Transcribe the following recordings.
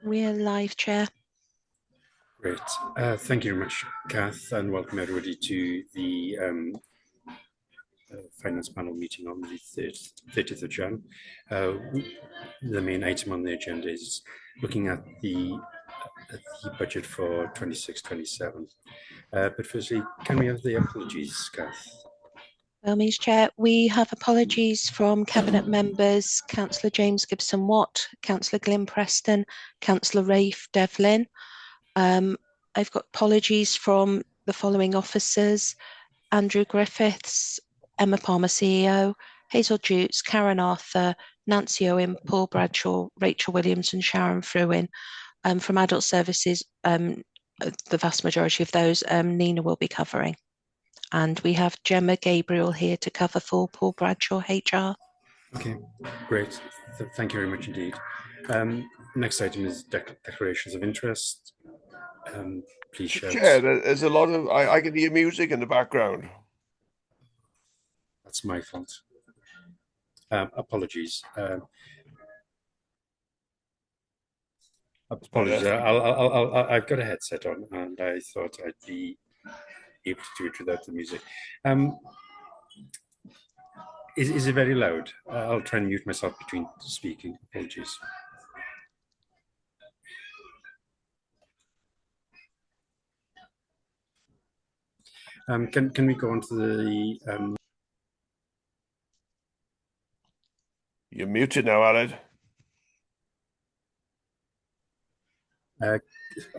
We're live, Chair. Great. Thank you very much, Kath, and welcome everybody to the Finance Panel meeting on the 30th of Jan. The main item on the agenda is looking at the budget for 26-27. But firstly, can we have the apologies, Kath? Well, means Chair, we have apologies from Cabinet members, Councillor James Gibson-Watt, Councillor Glyn Preston, Councillor Rafe Devlin. I've got apologies from the following officers: Andrew Griffiths, Emma Palmer, CEO, Hazel Jutes, Karen Arthur, Nancy Owen, Paul Bradshaw, Rachel Williams and Sharon Fruin. From Adult Services, the vast majority of those Nina will be covering. And we have Gemma Gabriel here to cover for Paul Bradshaw, HR. Okay, great. Thank you very much indeed. Next item is declarations of interest. Please share. Chair, there's a lot of, I can hear music in the background. That's my fault. Apologies. Apologies. I've got a headset on, and I thought I'd be able to do it without the music. Is it very loud? I'll try and mute myself between speaking. Apologies. Can we go on to the... You're muted now, Aled.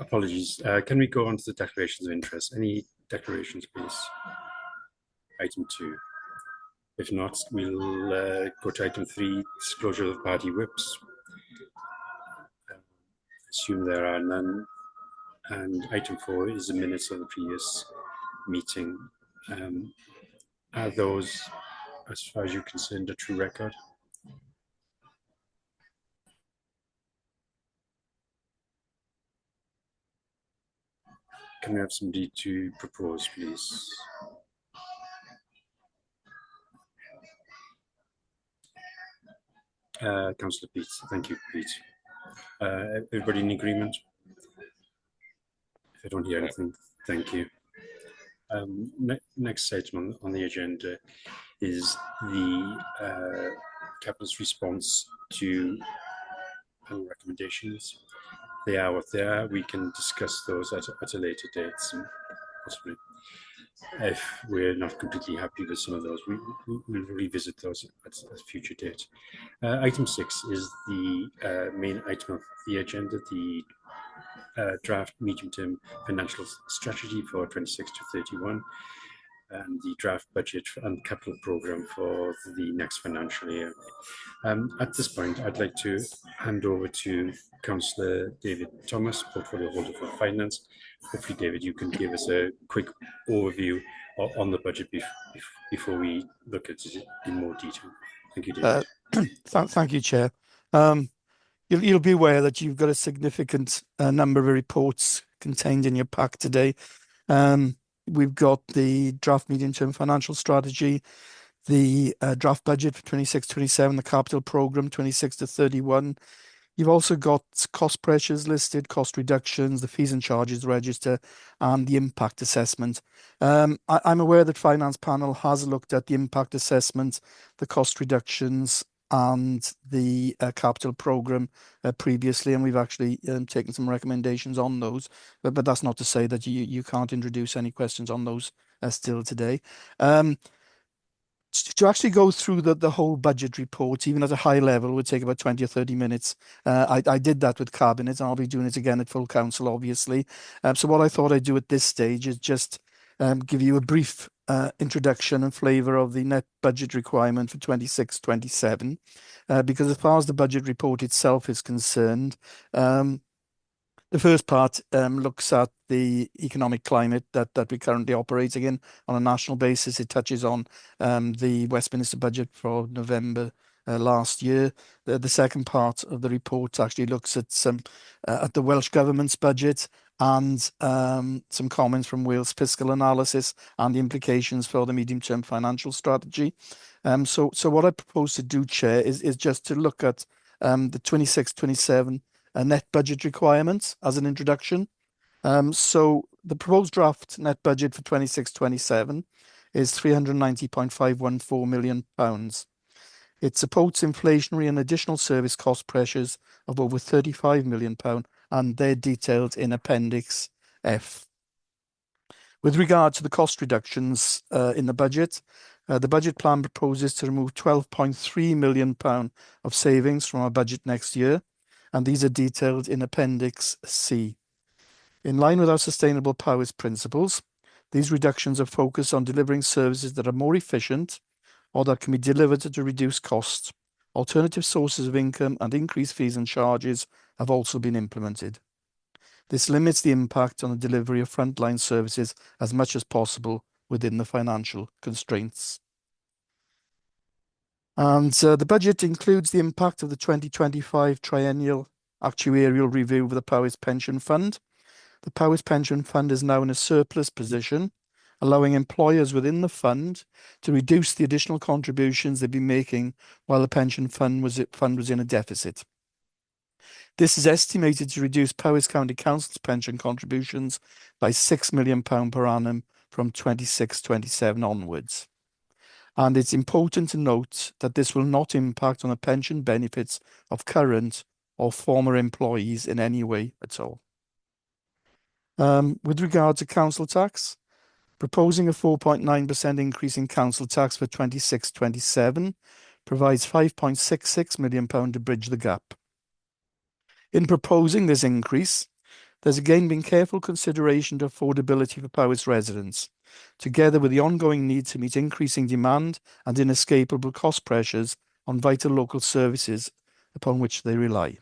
Apologies. Can we go on to the declarations of interest? Any declarations, please? Item 2. If not, we'll go to item 3, disclosure of party whips. Assume there are none. And item 4 is the minutes of the previous meeting. Are those, as far as you're concerned, a true record? Can we have somebody to propose, please? Councillor Peet. Thank you, Pete. Everybody in agreement? If I don't hear anything, thank you. Next item on the agenda is the Cabinet response to panel recommendations. They are what they are. We can discuss those at a later date, possibly. If we're not completely happy with some of those, we'll revisit those at a future date. Item 6 is the main item of the agenda, the draft medium-term financial strategy for 26 to 31, and the draft budget and capital programme for the next financial year. At this point, I'd like to hand over to Councillor David Thomas, Portfolio Holder for Finance. Hopefully, David, you can give us a quick overview on the budget before we look at it in more detail. Thank you, David. Thank you, Chair. You'll be aware that you've got a significant number of reports contained in your pack today. We've got the draft medium-term financial strategy, the draft budget for 26-27, the capital programme 26 to 31. You've also got cost pressures listed, cost reductions, the fees and charges register, and the impact assessment. I'm aware that Finance Panel has looked at the impact assessment, the cost reductions, and the capital programme previously, and we've actually taken some recommendations on those. But that's not to say that you can't introduce any questions on those still today. To actually go through the whole budget report, even at a high level, would take about 20 or 30 minutes. I did that with Cabinet, and I'll be doing it again at full council, obviously. So what I thought I'd do at this stage is just give you a brief introduction and flavour of the net budget requirement for 26-27, because as far as the budget report itself is concerned, the first part looks at the economic climate that we're currently operating in on a national basis. It touches on the Westminster budget for November last year. The second part of the report actually looks at the Welsh Government's budget and some comments from Wales Fiscal Analysis and the implications for the medium-term financial strategy. So what I propose to do, Chair, is just to look at the 26-27 net budget requirements as an introduction. So the proposed draft net budget for 26-27 is £390.514 million. It supports inflationary and additional service cost pressures of over £35 million, and they're detailed in Appendix F. With regard to the cost reductions in the budget plan proposes to remove £12.3 million of savings from our budget next year, and these are detailed in Appendix C. In line with our sustainable powers principles, these reductions are focused on delivering services that are more efficient or that can be delivered at a reduced cost. Alternative sources of income and increased fees and charges have also been implemented. This limits the impact on the delivery of frontline services as much as possible within the financial constraints. And the budget includes the impact of the 2025 triennial actuarial review of the Powys Pension Fund. The Powys Pension Fund is now in a surplus position, allowing employers within the fund to reduce the additional contributions they've been making while the pension fund was in a deficit. This is estimated to reduce Powys County Council's pension contributions by £6 million per annum from 26-27 onwards. And it's important to note that this will not impact on the pension benefits of current or former employees in any way at all. With regard to council tax, proposing a 4.9% increase in council tax for 26-27 provides £5.66 million to bridge the gap. In proposing this increase, there's again been careful consideration to affordability for Powys residents, together with the ongoing need to meet increasing demand and inescapable cost pressures on vital local services upon which they rely.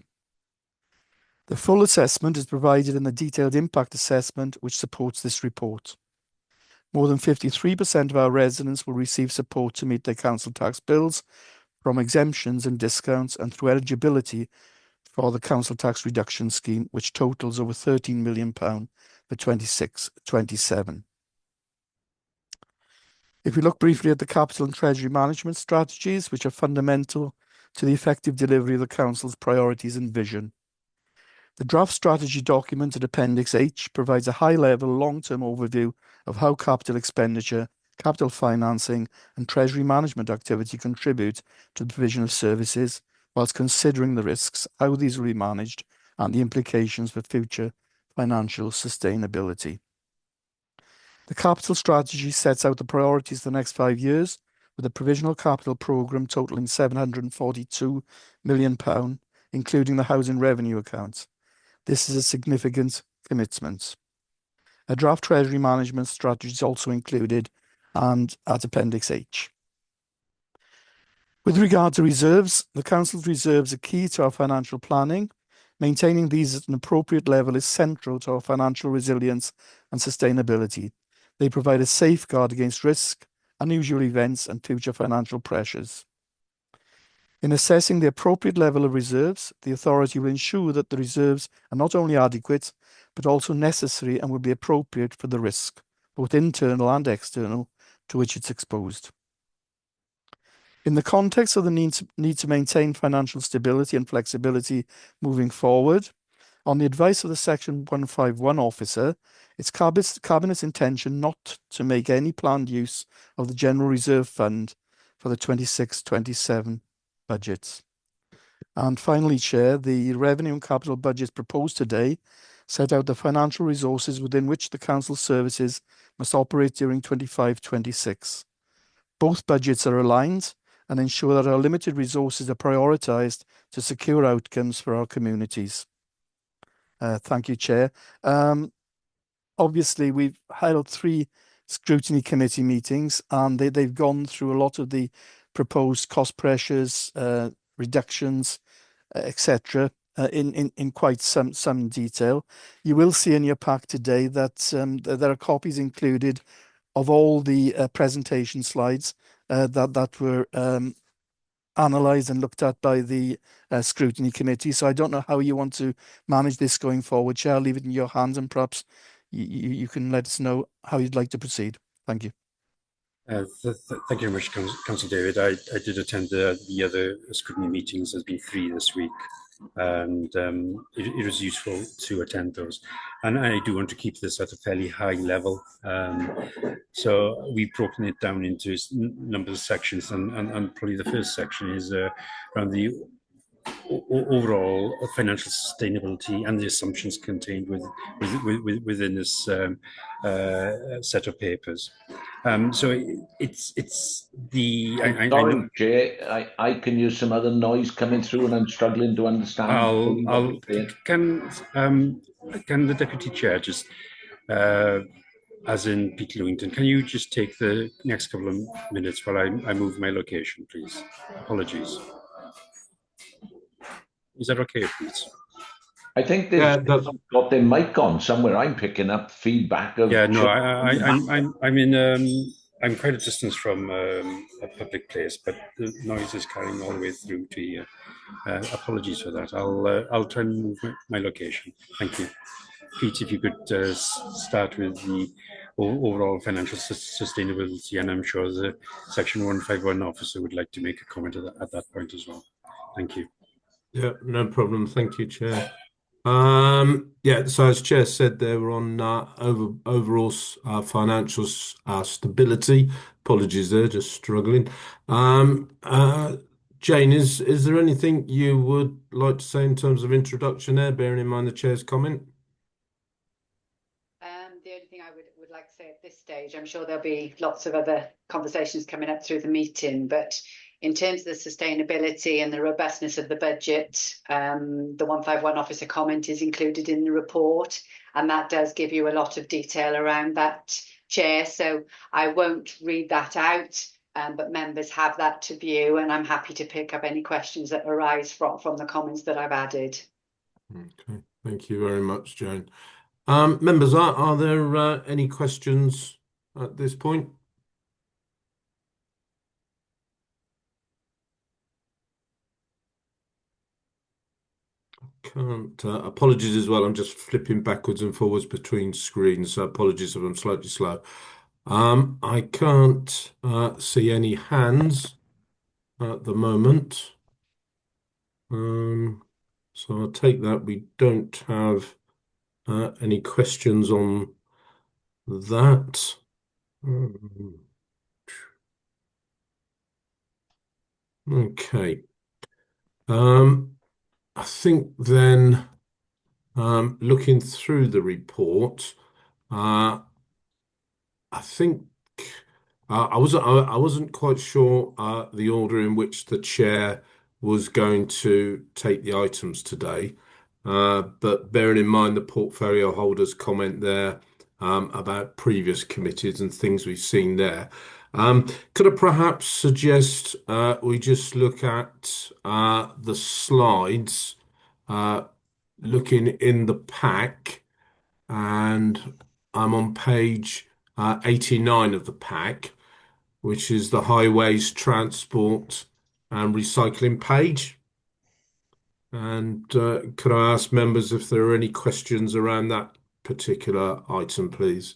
The full assessment is provided in the detailed impact assessment which supports this report. More than 53% of our residents will receive support to meet their council tax bills from exemptions and discounts and through eligibility for the council tax reduction scheme, which totals over £13 million for 26-27. If we look briefly at the capital and treasury management strategies, which are fundamental to the effective delivery of the council's priorities and vision. The draft strategy document at Appendix H provides a high-level, long-term overview of how capital expenditure, capital financing, and treasury management activity contribute to the provision of services, whilst considering the risks, how these will be managed, and the implications for future financial sustainability. The capital strategy sets out the priorities for the next 5 years, with a provisional capital programme totalling £742 million, including the housing revenue accounts. This is a significant commitment. A draft treasury management strategy is also included and at Appendix H. With regard to reserves, the Council's reserves are key to our financial planning. Maintaining these at an appropriate level is central to our financial resilience and sustainability. They provide a safeguard against risk, unusual events, and future financial pressures. In assessing the appropriate level of reserves, the authority will ensure that the reserves are not only adequate, but also necessary and will be appropriate for the risk, both internal and external, to which it's exposed. In the context of the need to maintain financial stability and flexibility moving forward, on the advice of the Section 151 officer, it's Cabinet's intention not to make any planned use of the General Reserve Fund for the 26-27 budgets. And finally, Chair, the revenue and capital budgets proposed today set out the financial resources within which the Council services must operate during 25-26. Both budgets are aligned and ensure that our limited resources are prioritised to secure outcomes for our communities. Thank you, Chair. Obviously, we've held 3 scrutiny committee meetings and they've gone through a lot of the proposed cost pressures, reductions, etc. In quite some detail. You will see in your pack today that there are copies included of all the presentation slides that were analysed and looked at by the scrutiny committee. So I don't know how you want to manage this going forward, Chair. I'll leave it in your hands and perhaps you can let us know how you'd like to proceed. Thank you. Thank you very much, Councillor David. I did attend the other scrutiny meetings. There's been 3 this week. and it was useful to attend those. And I do want to keep this at a fairly high level. So we've broken it down into number of sections, and probably the first section is around the overall financial sustainability and the assumptions contained within this set of papers. So it's the. I Sorry, know. Chair, I can use some other noise coming through, and I'm struggling to understand. Can the deputy chair just, as in Peter Lewington, can you just take the next couple of minutes while I move my location, please? Apologies. Is that okay, please? I think they've got their mic on somewhere. I'm picking up feedback of. Yeah, no, I'm in. I'm quite a distance from a public place, but the noise is carrying all the way through to here. Apologies for that. I'll try and move my location. Thank you, Pete. If you could start with the overall financial sustainability, and I'm sure the Section 151 officer would like to make a comment at that point as well. Thank you. Yeah, no problem. Thank you, Chair. Yeah, so as Chair said, they were on overall financial stability. Apologies there, just struggling. Jane, is there anything you would like to say in terms of introduction there, bearing in mind the Chair's comment? The only thing I would like to say at this stage, I'm sure there'll be lots of other conversations coming up through the meeting, but in terms of the sustainability and the robustness of the budget, the 151 officer comment is included in the report, and that does give you a lot of detail around that, Chair. So I won't read that out, but members have that to view, and I'm happy to pick up any questions that arise from the comments that I've added. Okay, thank you very much, Jane. Members, are there any questions at this point? Can't. Apologies as well. I'm just flipping backwards and forwards between screens, so apologies if I'm slightly slow. I can't see any hands at the moment. So I'll take that we don't have any questions on that. Okay. I think then, looking through the report, I think I wasn't quite sure the order in which the chair was going to take the items today, but bearing in mind the portfolio holders' comment there about previous committees and things we've seen there, could I perhaps suggest we just look at the slides, looking in the pack, and I'm on page 89 of the pack, which is the highways, transport and recycling page. And could I ask members if there are any questions around that particular item, please?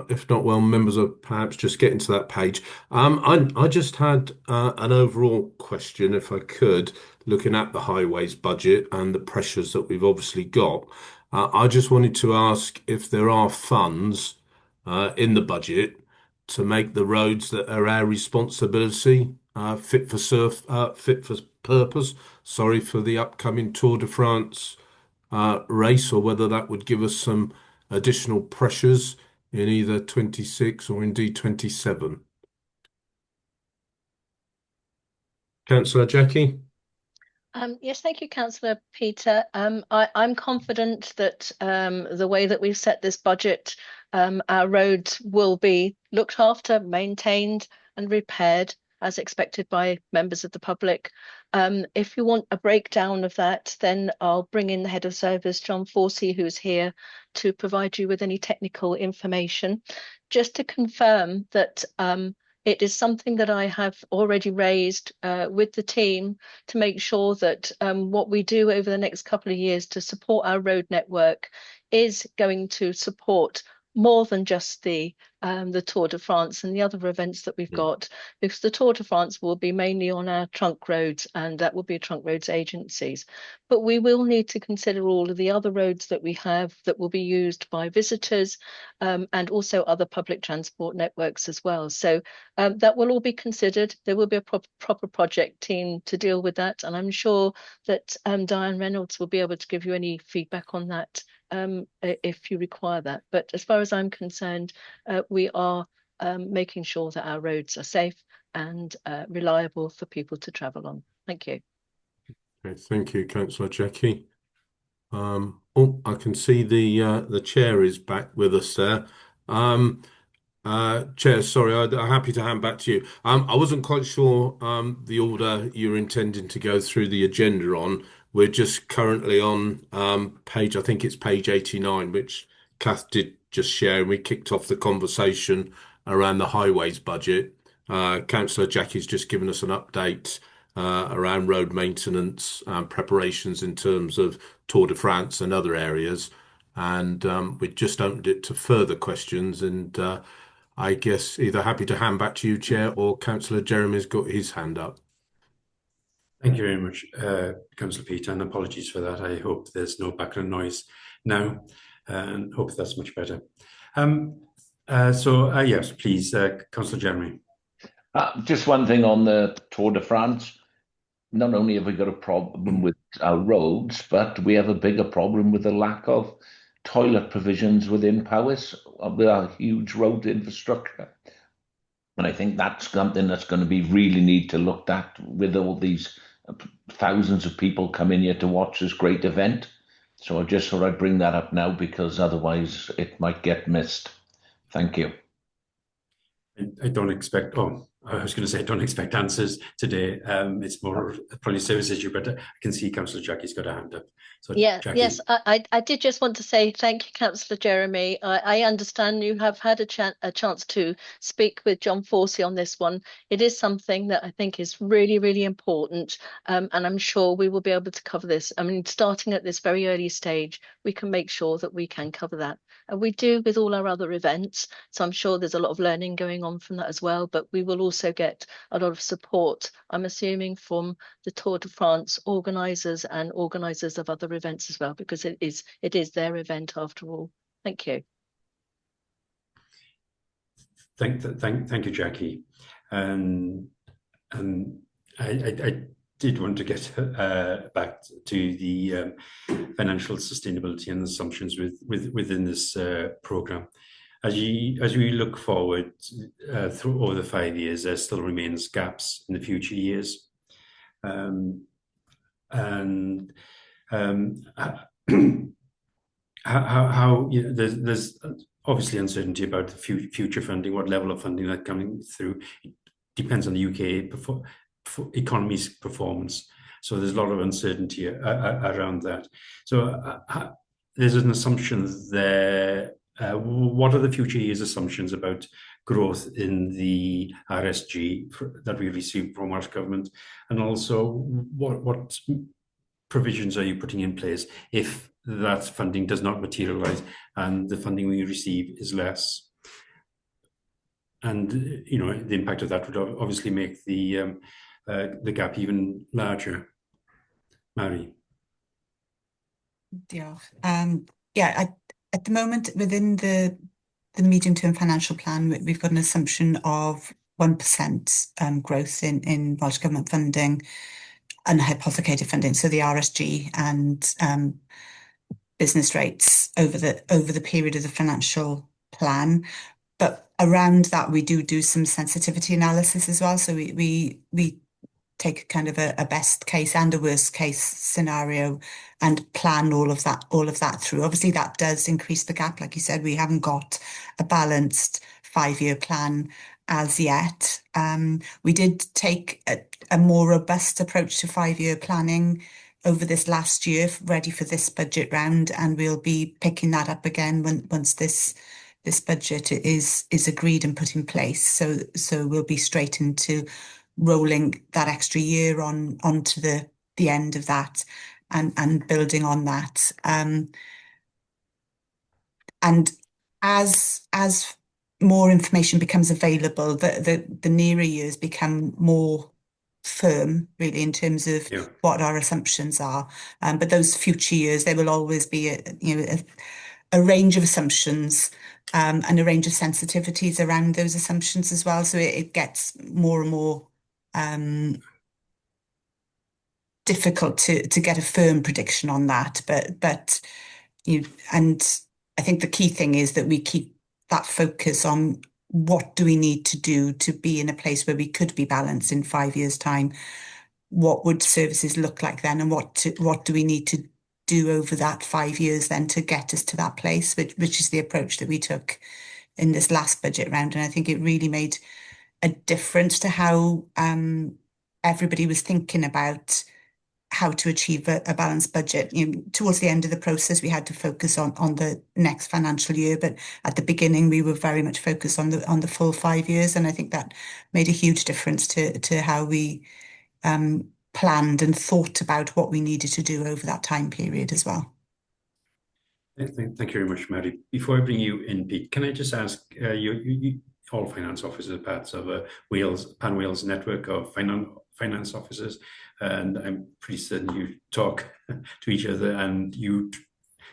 If not, well, members are perhaps just getting to that page. I just had an overall question, if I could, looking at the highways budget and the pressures that we've obviously got. I just wanted to ask if there are funds in the budget to make the roads that are our responsibility fit for purpose. Sorry for the upcoming Tour de France race, or whether that would give us some additional pressures in either 26 or indeed 27. Councillor Jackie? Yes, thank you, Councillor Peter. I'm confident that the way that we've set this budget, our roads will be looked after, maintained and repaired as expected by members of the public. If you want a breakdown of that, then I'll bring in the Head of Service, John Forsey, who's here to provide you with any technical information. Just to confirm that it is something that I have already raised with the team to make sure that what we do over the next couple of years to support our road network is going to support more than just the Tour de France and the other events that we've got, because the Tour de France will be mainly on our trunk roads, and that will be trunk roads agencies. But we will need to consider all of the other roads that we have that will be used by visitors, and also other public transport networks as well. So that will all be considered. There will be a proper project team to deal with that, and I'm sure that Diane Reynolds will be able to give you any feedback on that if you require that. But as far as I'm concerned, we are making sure that our roads are safe and reliable for people to travel on. Thank you. Okay, thank you, Councillor Jackie. Oh, I can see the chair is back with us there. Chair, sorry, I'm happy to hand back to you. I wasn't quite sure the order you're intending to go through the agenda on. We're just currently on page, I think it's page 89, which Kath did just share, and we kicked off the conversation around the highways budget. Councillor Jackie's just given us an update around road maintenance preparations in terms of Tour de France and other areas. And we just opened it to further questions, and I guess either happy to hand back to you, Chair, or Councillor Jeremy's got his hand up. Thank you very much, Councillor Peter, and apologies for that. I hope there's no background noise now, and hope that's much better. Yes, please, Councillor Jeremy. Just one thing on the Tour de France. Not only have we got a problem with our roads, but we have a bigger problem with the lack of toilet provisions within Powys with our huge road infrastructure. And I think that's something that's going to be really need to looked at with all these thousands of people coming here to watch this great event. So I just thought I'd bring that up now, because otherwise it might get missed. Thank you. I don't expect, I was going to say I don't expect answers today. It's more probably a service issue, but I can see Councillor Jackie's got a hand up. So yeah, Jackie. yes, I did just want to say thank you, Councillor Jeremy. I understand you have had a chance to speak with John Forsey on this one. It is something that I think is really, really important, and I'm sure we will be able to cover this. I mean, starting at this very early stage, we can make sure that we can cover that. And we do with all our other events, so I'm sure there's a lot of learning going on from that as well, but we will also get a lot of support, I'm assuming, from the Tour de France organisers and organisers of other events as well, because it is their event after all. Thank you. Thank you, Jackie. I did want to get back to the financial sustainability and assumptions within this programme. As we look forward through over the 5 years, there still remains gaps in the future years, how you know, there's obviously uncertainty about the future funding, what level of funding that's coming through. It depends on the UK economy's performance. So there's a lot of uncertainty around that. So there's an assumption there. What are the future years' assumptions about growth in the RSG that we receive from Welsh Government? And also, what provisions are you putting in place if that funding does not materialise and the funding we receive is less? And, you know, the impact of that would obviously make the gap even larger. Mary. Yeah, at the moment, within the medium-term financial plan, we've got an assumption of 1% growth in Welsh Government funding, unhypothecated funding, so the RSG and business rates over the period of the financial plan. But around that, we do some sensitivity analysis as well. So we take kind of a best case and a worst case scenario and plan all of that through. Obviously, that does increase the gap. Like you said, we haven't got a balanced 5-year plan as yet. We did take a more robust approach to 5-year planning over this last year, ready for this budget round, and we'll be picking that up again once this budget is agreed and put in place. So we'll be straight into rolling that extra year onto the end of that and building on that. And as more information becomes available, the nearer years become more firm, really, in terms of Yeah. what our assumptions are. But those future years, there will always be a range of assumptions and a range of sensitivities around those assumptions as well. So it gets more and more difficult to get a firm prediction on that. But and I think the key thing is that we keep that focus on what do we need to do to be in a place where we could be balanced in 5 years' time. What would services look like then, and what do we need to do over that 5 years then to get us to that place, which is the approach that we took in this last budget round. And I think it really made a difference to how everybody was thinking about how to achieve a balanced budget. Towards the end of the process, we had to focus on the next financial year, but at the beginning, we were very much focused on the full 5 years, and I think that made a huge difference to how we planned and thought about what we needed to do over that time period as well. Thank you very much, Mary. Before I bring you in, Pete, can I just ask, you all finance officers are parts of a Pan Wales network of finance officers, and I'm pretty certain you talk to each other, and do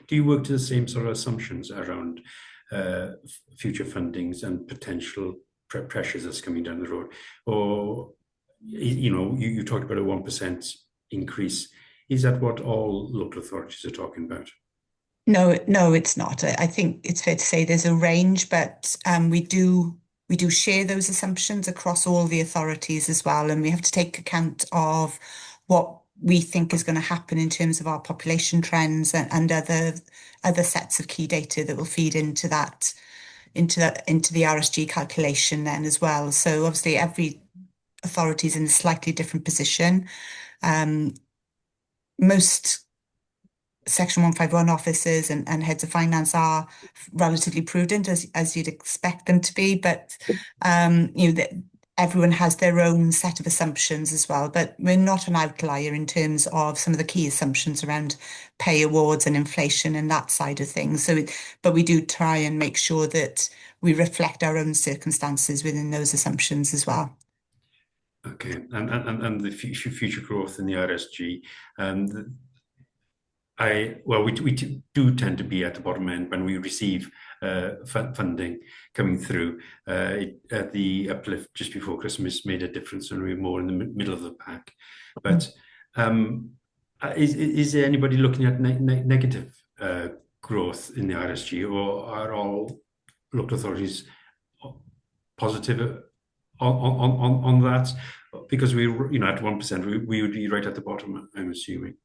you work to the same sort of assumptions around future fundings and potential pressures that's coming down the road? Or, you talked about a 1% increase. Is that what all local authorities are talking about? No, it's not. I think it's fair to say there's a range, but we do share those assumptions across all the authorities as well, and we have to take account of what we think is going to happen in terms of our population trends and other sets of key data that will feed into the RSG calculation then as well. So obviously every authority is in a slightly different position. Most Section 151 officers and heads of finance are relatively prudent, as you'd expect them to be, but everyone has their own set of assumptions as well. But we're not an outlier in terms of some of the key assumptions around pay awards and inflation and that side of things. But we do try and make sure that we reflect our own circumstances within those assumptions as well. Okay, and the future growth in the RSG. We do tend to be at the bottom end when we receive funding coming through. The uplift just before Christmas made a difference, and we were more in the middle of the pack. But is there anybody looking at negative growth in the RSG, or are all local authorities positive on that? Because we, at 1%, we would be right at the bottom, I'm assuming.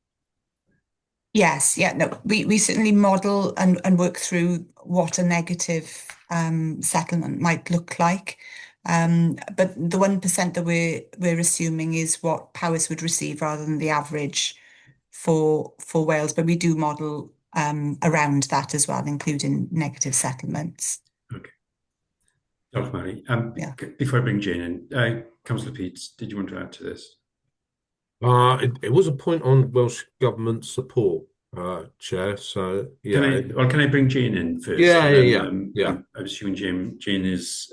Yes, yeah, no, we certainly model and work through what a negative settlement might look like. But the 1% that we're assuming is what Powys would receive rather than the average for Wales. But we do model around that as well, including negative settlements. Okay. Thanks, Mary. Before I bring Jane in, Councillor Pete, did you want to add to this? It was a point on Welsh Government support, Chair. So yeah. Can I bring Jane in first? Yeah. I'm assuming Jane is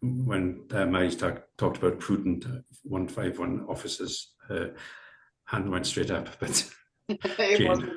when Mary's talked about prudent 151 officers, hand went straight up, but it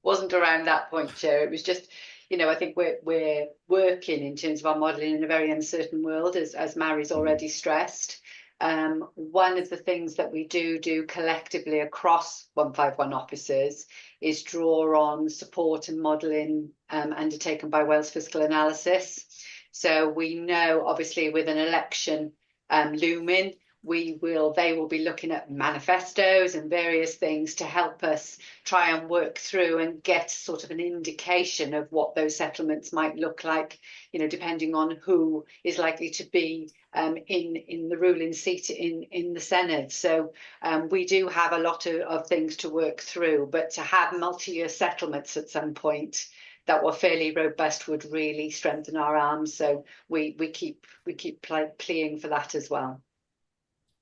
wasn't around that point, Chair. It was just, I think we're working in terms of our modelling in a very uncertain world, as Mary's already stressed. One of the things that we do collectively across 151 officers is draw on support and modelling undertaken by Wales Fiscal Analysis. So we know, obviously, with an election looming, they will be looking at manifestos and various things to help us try and work through and get sort of an indication of what those settlements might look like, depending on who is likely to be in the ruling seat in the Senedd. So we do have a lot of things to work through, but to have multi-year settlements at some point that were fairly robust would really strengthen our arms. So we keep playing for that as well.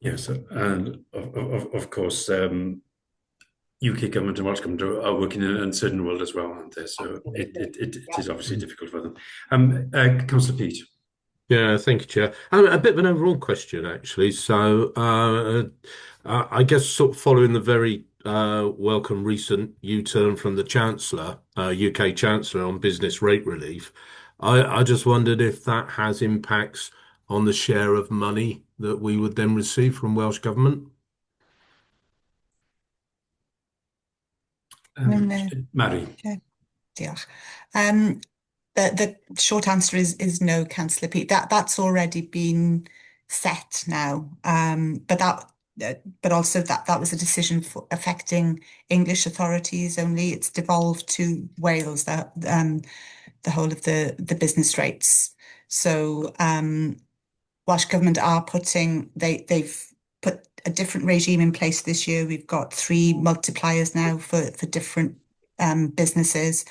Yes, and of course, UK government and Welsh government are working in an uncertain world as well, aren't they? So it Yeah. is obviously difficult for them. Councillor Pete. Yeah, thank you, Chair. A bit of an overall question, actually. So, I guess sort of following the very welcome recent U-turn from the Chancellor, UK Chancellor, on business rate relief, I just wondered if that has impacts on the share of money that we would then receive from Welsh Government. Mary. Okay, diolch. The short answer is no, Councillor Pete. That's already been set now. But also that was a decision for affecting English authorities only. It's devolved to Wales, the whole of the business rates. So Welsh Government are they've put a different regime in place this year. We've got 3 multipliers now for different businesses.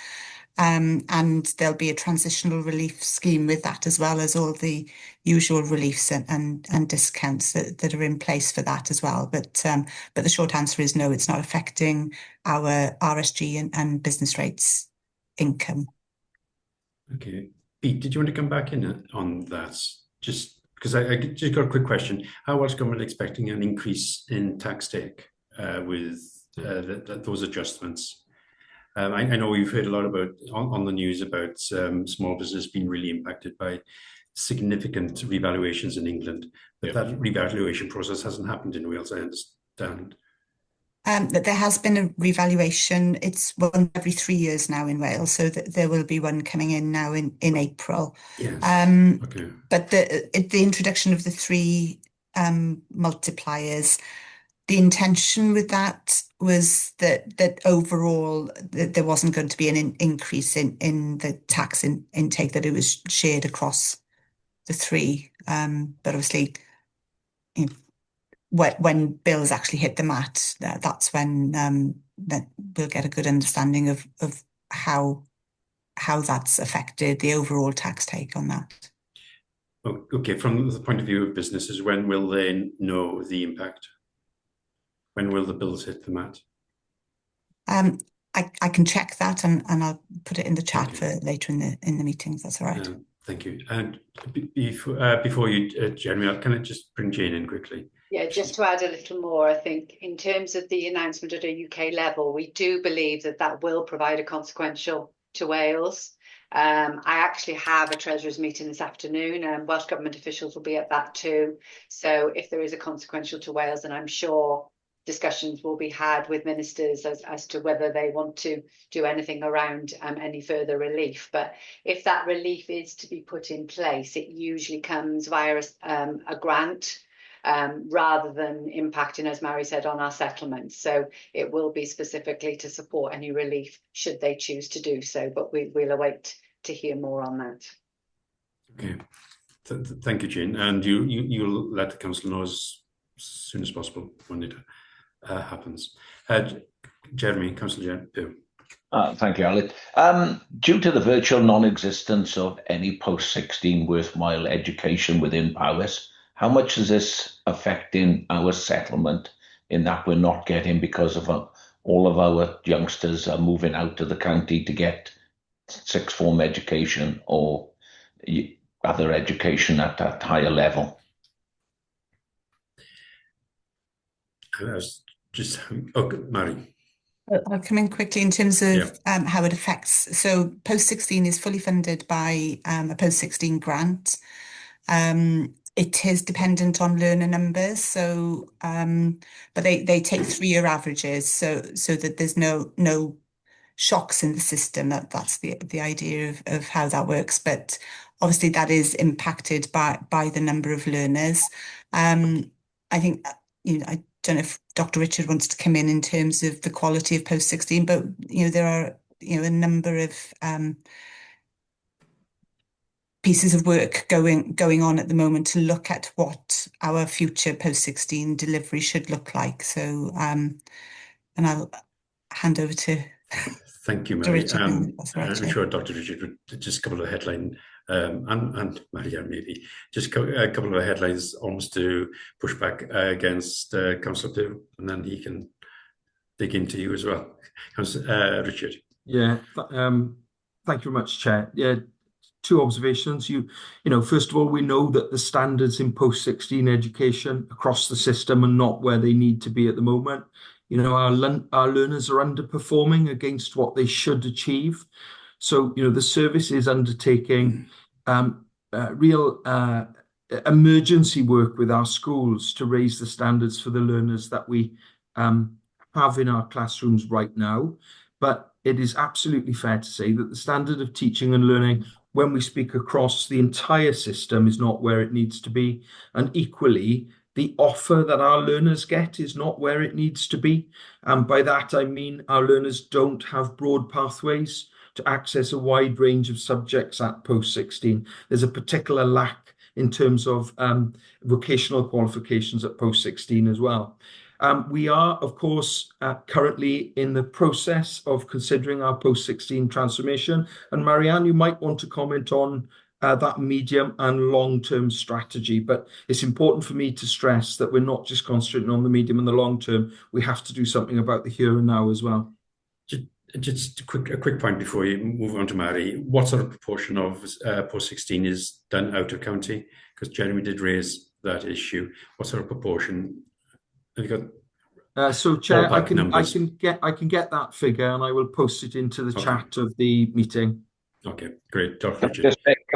And there'll be a transitional relief scheme with that, as well as all the usual reliefs and discounts that are in place for that as well. But the short answer is no, it's not affecting our RSG and business rates income. Okay. Pete, did you want to come back in on that? Just because I just got a quick question. How Welsh Government expecting an increase in tax take with those adjustments? I know we've heard a lot about on the news about small business being really impacted by significant revaluations in England, but that revaluation process hasn't happened in Wales, I understand. That there has been a revaluation. It's one every 3 years now in Wales, so that there will be one coming in now in April. Yes. Okay. But the introduction of the 3 multipliers, the intention with that was that overall there wasn't going to be an increase in the tax intake, that it was shared across the 3. But obviously, you know, when bills actually hit the mat, that's when that we'll get a good understanding of how that's affected the overall tax take on that. Okay, from the point of view of businesses, when will they know the impact? When will the bills hit the mat? I can check that and I'll put it in the chat for later in the meetings. That's all right. Thank you. And before you, Jeremy, can I just bring Jane in quickly? Yeah, just to add a little more, I think in terms of the announcement at a UK level, we do believe that will provide a consequential to Wales. I actually have a Treasurers meeting this afternoon, and Welsh Government officials will be at that too. So if there is a consequential to Wales, then I'm sure discussions will be had with ministers as to whether they want to do anything around any further relief. But if that relief is to be put in place, it usually comes via a grant, rather than impacting, as Mary said, on our settlements. So it will be specifically to support any relief should they choose to do so, but we'll await to hear more on that. Okay, thank you, Jane. And you'll let the council know as soon as possible when it happens. Jeremy, Councillor Pugh. Thank you, Alec. Due to the virtual non-existence of any post-16 worthwhile education within Powys, how much is this affecting our settlement in that we're not getting, because of all of our youngsters are moving out of the county to get sixth form education or other education at a higher level? Mary. I'll come in quickly in terms of how it affects. So post-16 is fully funded by a post-16 grant. It is dependent on learner numbers, so but they take 3-year averages, so that there's no shocks in the system. That's the idea of how that works. But obviously that is impacted by the number of learners. I think I don't know if Dr. Richard wants to come in terms of the quality of post-16, but there are a number of pieces of work going on at the moment to look at what our future post-16 delivery should look like. So, and I'll hand over to Thank you, Mary. I'm sure Dr. Richard would just a couple of headlines, and Maria maybe, just a couple of headlines almost to push back against Councillor Pugh, and then he can dig into you as well. Richard. Yeah, thank you very much, Chair. Yeah, two observations. You know, first of all, we know that the standards in post-16 education across the system are not where they need to be at the moment. You know, our learners are underperforming against what they should achieve. So, you know, the service is undertaking real emergency work with our schools to raise the standards for the learners that we have in our classrooms right now. But it is absolutely fair to say that the standard of teaching and learning, when we speak across the entire system, is not where it needs to be. And equally, the offer that our learners get is not where it needs to be. And by that, I mean our learners don't have broad pathways to access a wide range of subjects at post-16. There's a particular lack in terms of vocational qualifications at post-16 as well. We are, of course, currently in the process of considering our post-16 transformation. And Marianne, you might want to comment on that medium and long-term strategy. But it's important for me to stress that we're not just concentrating on the medium and the long term. We have to do something about the here and now as well. Just a quick point before you move on to Mary. What sort of proportion of post-16 is done out of county? Because Jeremy did raise that issue. What sort of proportion have you got? So, Chair, I can get that figure and I will post it into the chat of the meeting. Okay, great. Can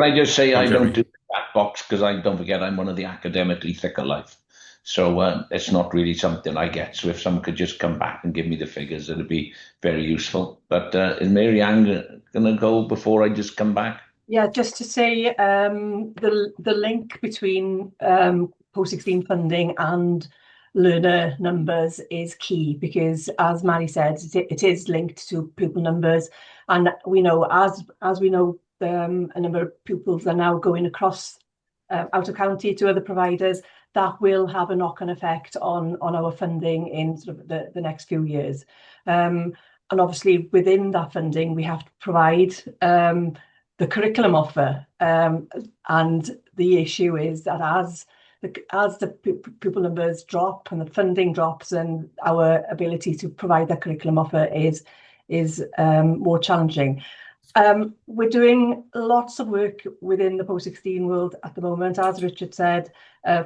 I just say I don't do the chat box because don't forget I'm one of the academically thicker life. So it's not really something I get. So if someone could just come back and give me the figures, it'd be very useful. But is Marianne going to go before I just come back? Yeah, just to say the link between post-16 funding and learner numbers is key, because as Mary said, it is linked to pupil numbers, and we know as we know a number of pupils are now going across out of county to other providers. That will have a knock-on effect on our funding in sort of the next few years, and obviously within that funding we have to provide the curriculum offer, and the issue is that as the pupil numbers drop and the funding drops, and our ability to provide that curriculum offer is more challenging. We're doing lots of work within the post-16 world at the moment, as Richard said.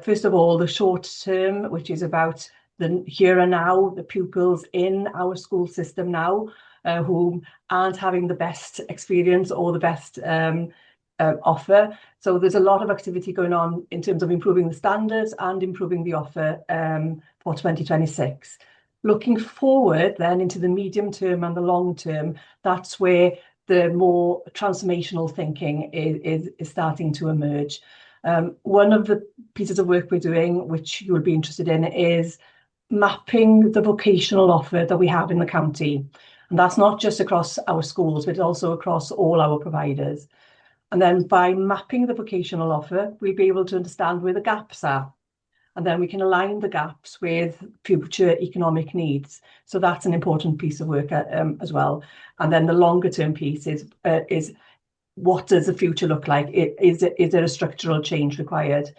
First of all, the short term, which is about the here and now, the pupils in our school system now who aren't having the best experience or the best offer. So there's a lot of activity going on in terms of improving the standards and improving the offer for 2026. Looking forward then into the medium term and the long term, that's where the more transformational thinking is starting to emerge. One of the pieces of work we're doing, which you will be interested in, is mapping the vocational offer that we have in the county. And that's not just across our schools, but also across all our providers. And then by mapping the vocational offer, we'll be able to understand where the gaps are. And then we can align the gaps with future economic needs. So that's an important piece of work as well. And then the longer term piece is what does the future look like? Is there a structural change required?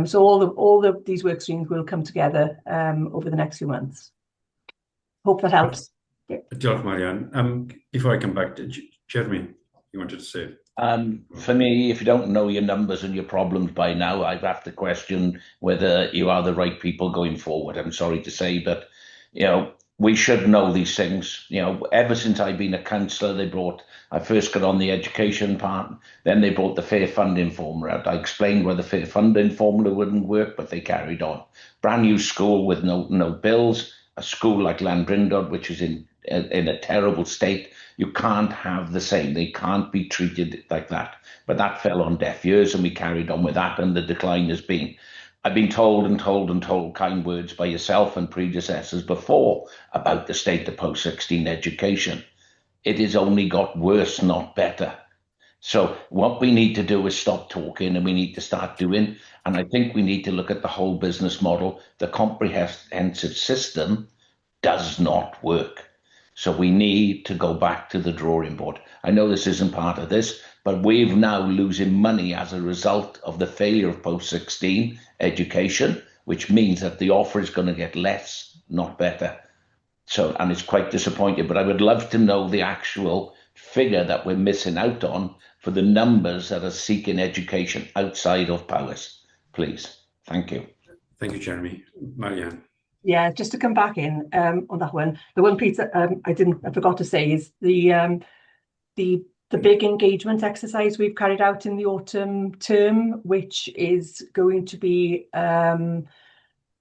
So all these work streams will come together over the next few months. Hope that helps. Thank Marianne. Before I come back to Jeremy, you wanted to say? For me, if you don't know your numbers and your problems by now, I have to question whether you are the right people going forward. I'm sorry to say, but we should know these things. Ever since I've been a councillor, I first got on the education part, then they brought the fair funding formula out. I explained why the fair funding formula wouldn't work, but they carried on. Brand new school with no bills, a school like Llanbrindod, which is in a terrible state. You can't have the same. They can't be treated like that. But that fell on deaf ears, and we carried on with that, and the decline has been. I've been told and told and told kind words by yourself and predecessors before about the state of post-16 education. It has only got worse, not better. So what we need to do is stop talking and we need to start doing. And I think we need to look at the whole business model. The comprehensive system does not work. So we need to go back to the drawing board. I know this isn't part of this, but we're now losing money as a result of the failure of post-16 education, which means that the offer is going to get less, not better. So, and it's quite disappointing, but I would love to know the actual figure that we're missing out on for the numbers that are seeking education outside of Powys, please. Thank you. Thank you, Jeremy. Marianne. Yeah, just to come back in on that one, the one piece that I forgot to say is the big engagement exercise we've carried out in the autumn term, which is going to be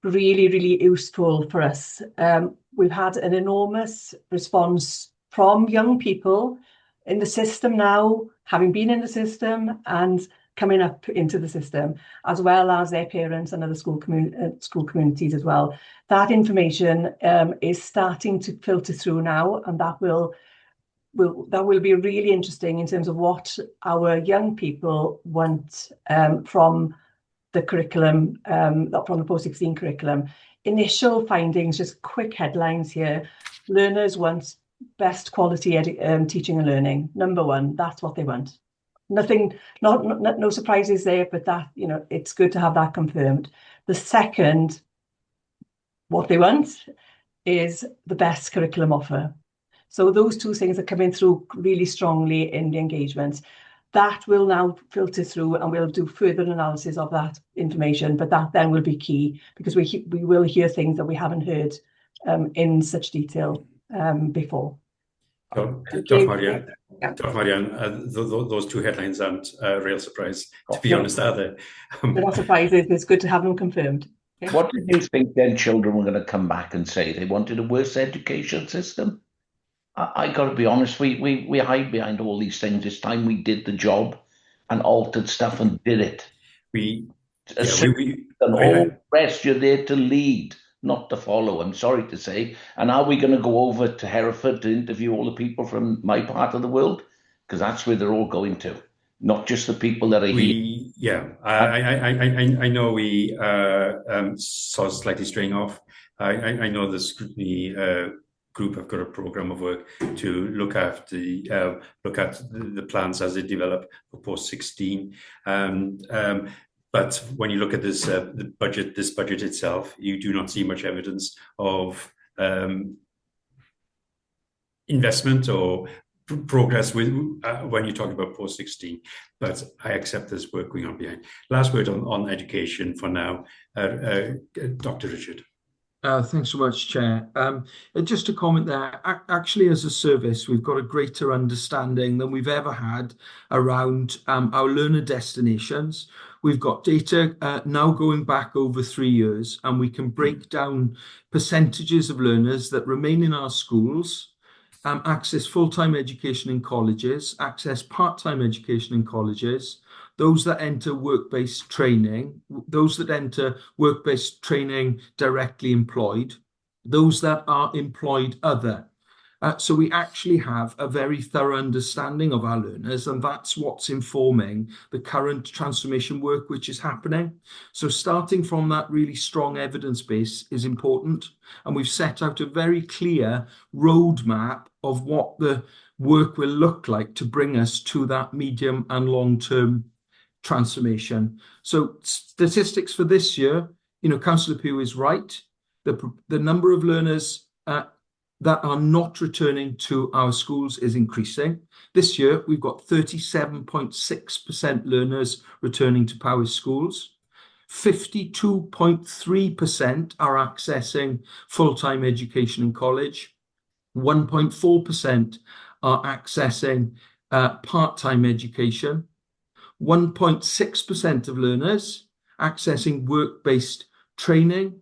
really, really useful for us. We've had an enormous response from young people in the system now, having been in the system and coming up into the system, as well as their parents and other school communities as well. That information is starting to filter through now, and that will be really interesting in terms of what our young people want from the curriculum, from the post-16 curriculum. Initial findings, just quick headlines here. Learners want best quality teaching and learning. Number one, that's what they want. Nothing, no surprises there, but that, it's good to have that confirmed. The second, what they want is the best curriculum offer. So those two things are coming through really strongly in the engagement. That will now filter through, and we'll do further analysis of that information, but that then will be key, because we will hear things that we haven't heard in such detail before. Marianne, those two headlines aren't a real surprise, to be honest, are they? They're not surprises. It's good to have them confirmed. Okay? What did you think then children were going to come back and say? They wanted a worse education system? I got to be honest, we hide behind all these things. It's time we did the job and altered stuff and did it. And all the rest, you're there to lead, not to follow, I'm sorry to say. And are we going to go over to Hereford to interview all the people from my part of the world? Because that's where they're all going to, not just the people that are here. Yeah, I know we saw slightly straying off. I know the scrutiny group have got a program of work to look at the plans as they develop for post-16. But when you look at this this budget itself, you do not see much evidence of investment or progress with when you talk about post-16. But I accept there's work going on behind. Last word on education for now, Dr. Richard. Thanks so much, Chair. Just a comment there. Actually, as a service, we've got a greater understanding than we've ever had around our learner destinations. We've got data now going back over 3 years, and we can break down percentages of learners that remain in our schools, access full-time education in colleges, access part-time education in colleges, those that enter work-based training, those that enter work-based training directly employed, those that are employed other. So we actually have a very thorough understanding of our learners, and that's what's informing the current transformation work which is happening. So starting from that really strong evidence base is important, and we've set out a very clear roadmap of what the work will look like to bring us to that medium and long-term transformation. So statistics for this year, Councillor Pugh is right. The number of learners that are not returning to our schools is increasing. This year, we've got 37.6% learners returning to Powys schools. 52.3% are accessing full-time education in college. 1.4% are accessing part-time education. 1.6% of learners accessing work-based training.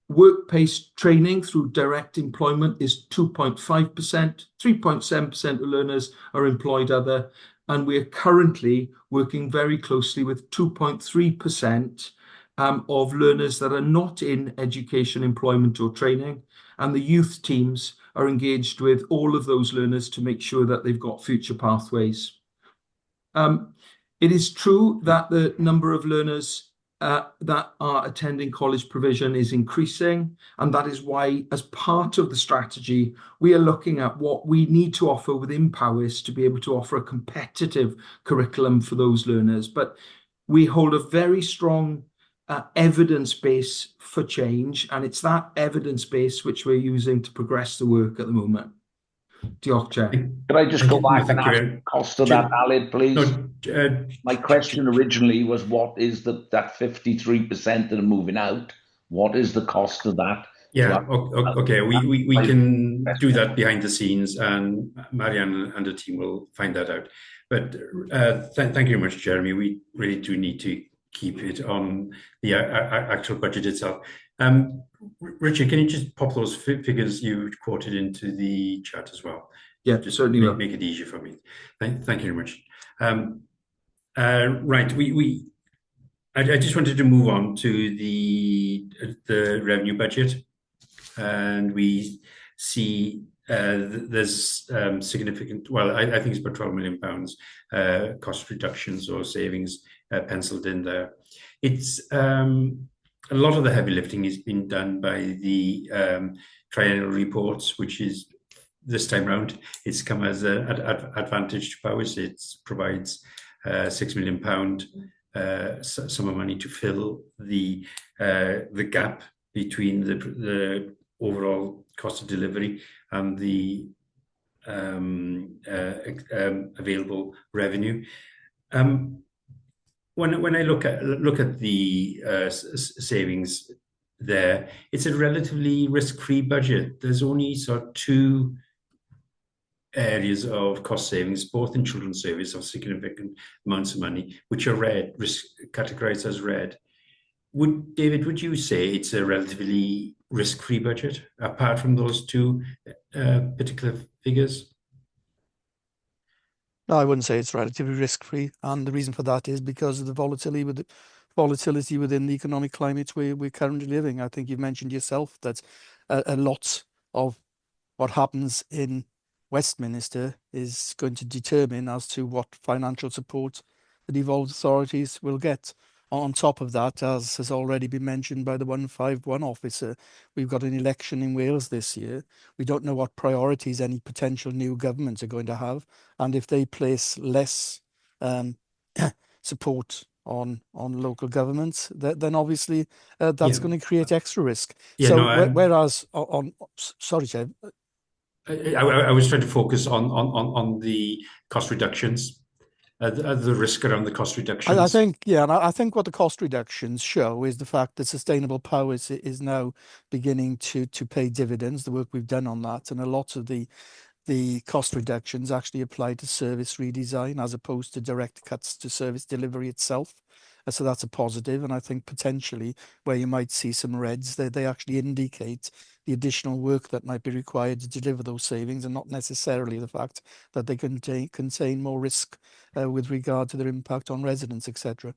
Work-based training through direct employment is 2.5%. 3.7% of learners are employed other, and we are currently working very closely with 2.3% of learners that are not in education, employment or training, and the youth teams are engaged with all of those learners to make sure that they've got future pathways. It is true that the number of learners that are attending college provision is increasing, and that is why, as part of the strategy, we are looking at what we need to offer within Powys to be able to offer a competitive curriculum for those learners. But we hold a very strong evidence base for change, and it's that evidence base which we're using to progress the work at the moment. Diolch, Chair. Could I just go back and ask the cost of that, Aled, please? No, my question originally was, what is that 53% that are moving out? What is the cost of that? Yeah, okay. We can do that behind the scenes, and Marianne and the team will find that out. But thank you very much, Jeremy. We really do need to keep it on the actual budget itself. Richard, can you just pop those figures you quoted into the chat as well? Yeah, just certainly will. Make it easier for me. Thank you very much. Right, I just wanted to move on to the revenue budget, and we see there's significant. Well, I think it's about £12 million cost reductions or savings penciled in there. It's a lot of the heavy lifting has been done by the triennial reports, which is this time round. It's come as an advantage to Powys. It provides £6 million sum of money to fill the gap between the overall cost of delivery and the available revenue. When I look at the savings there, it's a relatively risk-free budget. There's only sort of two areas of cost savings, both in children's service, of significant amounts of money, which are red, categorized as red. David, would you say it's a relatively risk-free budget, apart from those two particular figures? No, I wouldn't say it's relatively risk-free, and the reason for that is because of the volatility within the economic climate we're currently living. I think you've mentioned yourself that a lot of what happens in Westminster is going to determine as to what financial support the devolved authorities will get. On top of that, as has already been mentioned by the 151 officer, we've got an election in Wales this year. We don't know what priorities any potential new governments are going to have, and if they place less support on local governments, then obviously that's going to create extra risk. Yeah, so whereas sorry, Chair. I was trying to focus on the cost reductions. The risk around the cost reductions. I think, yeah, and I think what the cost reductions show is the fact that Sustainable Powys is now beginning to pay dividends, the work we've done on that, and a lot of the cost reductions actually apply to service redesign as opposed to direct cuts to service delivery itself. So that's a positive, and I think potentially where you might see some reds, they actually indicate the additional work that might be required to deliver those savings, and not necessarily the fact that they contain more risk with regard to their impact on residents, etc.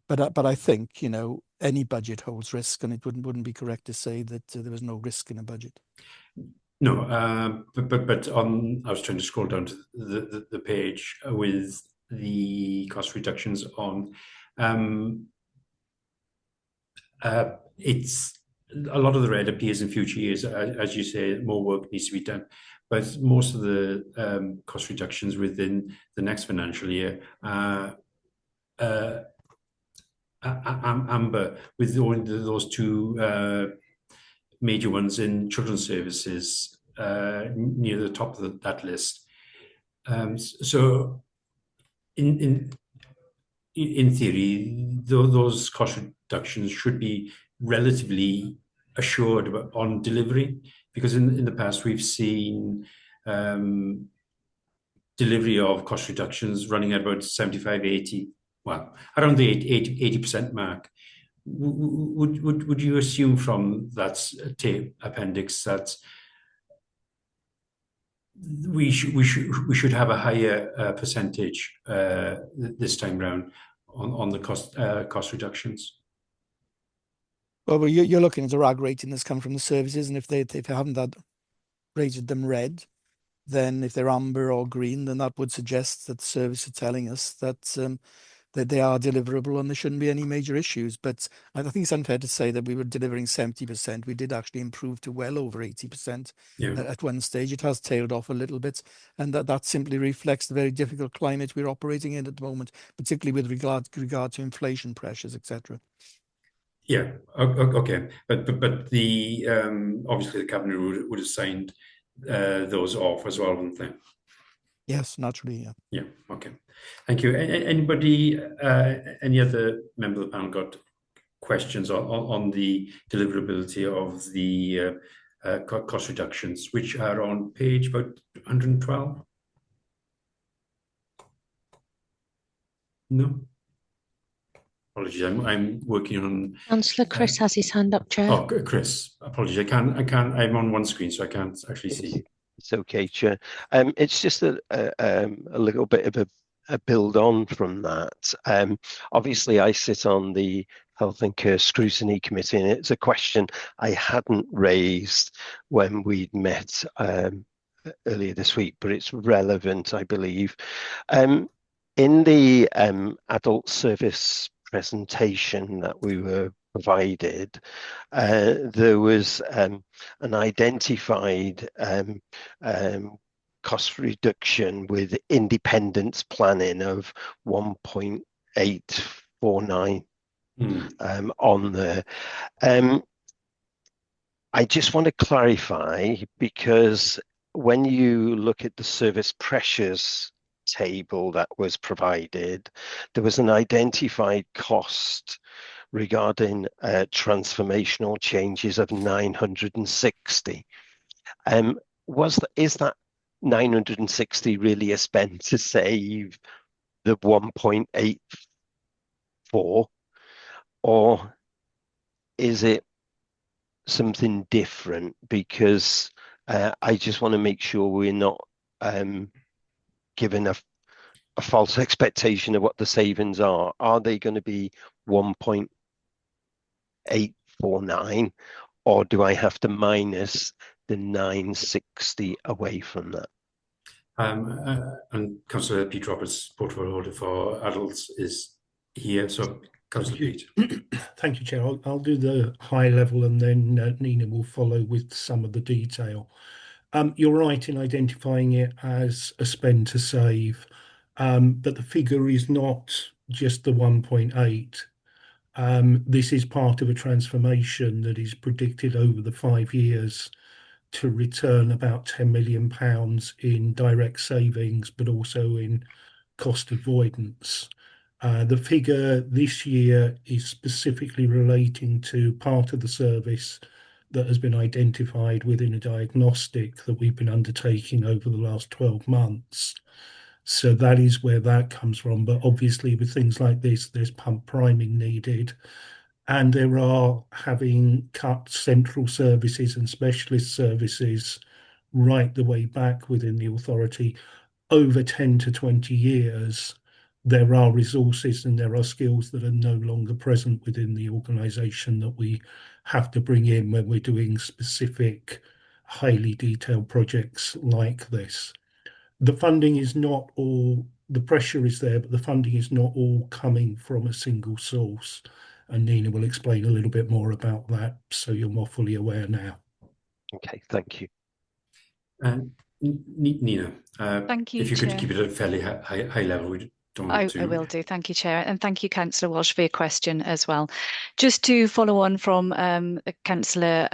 But I think, you know, any budget holds risk, and it wouldn't be correct to say that there was no risk in a budget. No, but on, I was trying to scroll down to the page with the cost reductions on. It's a lot of the red appears in future years, as you say. More work needs to be done, but most of the cost reductions within the next financial year are amber, with those two major ones in children's services near the top of that list. So in theory, those cost reductions should be relatively assured on delivery, because in the past we've seen delivery of cost reductions running at about 75, 80, well, around the 80% mark. Would you assume from that appendix that we should have a higher percentage this time round on the cost reductions? Well, you're looking at the RAG rating that's come from the services, and if they haven't rated them red, then if they're amber or green, then that would suggest that the service are telling us that they are deliverable and there shouldn't be any major issues. But I think it's unfair to say that we were delivering 70%. We did actually improve to well over 80% at one stage. It has tailed off a little bit, and that simply reflects the very difficult climate we're operating in at the moment, particularly with regard to inflation pressures, etc. Yeah. Okay. But the obviously the cabinet would have signed those off as well, wouldn't they? Yes, naturally. Yeah. Yeah. Okay. Thank you. Anybody, any other member of the panel got questions on the deliverability of the cost reductions, which are on page about 112? No. Apologies, I'm working on. Councillor Chris has his hand up, Chair. Oh, Chris, apologies. I can't. I'm on one screen, so I can't actually see you. It's okay, Chair. It's just a little bit of a build on from that. Obviously, I sit on the Health and Care Scrutiny Committee, and it's a question I hadn't raised when we'd met earlier this week, but it's relevant, I believe. In the adult service presentation that we were provided, there was an identified cost reduction with independence planning of 1.849 on there. I just want to clarify, because when you look at the service pressures table that was provided, there was an identified cost regarding transformational changes of 960. Is that 960 really a spend to save the 1.84, or is it something different? Because I just want to make sure we're not given a false expectation of what the savings are. Are they going to be 1.849, or do I have to minus the 960 away from that? And Councillor Pete Roberts, portfolio holder for adults, is here. So, Councillor Pete. Thank you, Chair. I'll do the high level, and then Nina will follow with some of the detail. You're right in identifying it as a spend to save, but the figure is not just the 1.8. This is part of a transformation that is predicted over the 5 years to return about £10 million in direct savings, but also in cost avoidance. The figure this year is specifically relating to part of the service that has been identified within a diagnostic that we've been undertaking over the last 12 months. So that is where that comes from. But obviously with things like this, there's pump priming needed. And there are, having cut central services and specialist services right the way back within the authority over 10 to 20 years, there are resources and there are skills that are no longer present within the organisation that we have to bring in when we're doing specific, highly detailed projects like this. The funding is not all, the pressure is there, but the funding is not all coming from a single source. And Nina will explain a little bit more about that, so you're more fully aware now. Okay, thank you. Nina, thank you, if you Chair. could keep it at a fairly high level, I will do. Thank you, Chair. And thank you, Councillor Walsh, for your question as well. Just to follow on from Councillor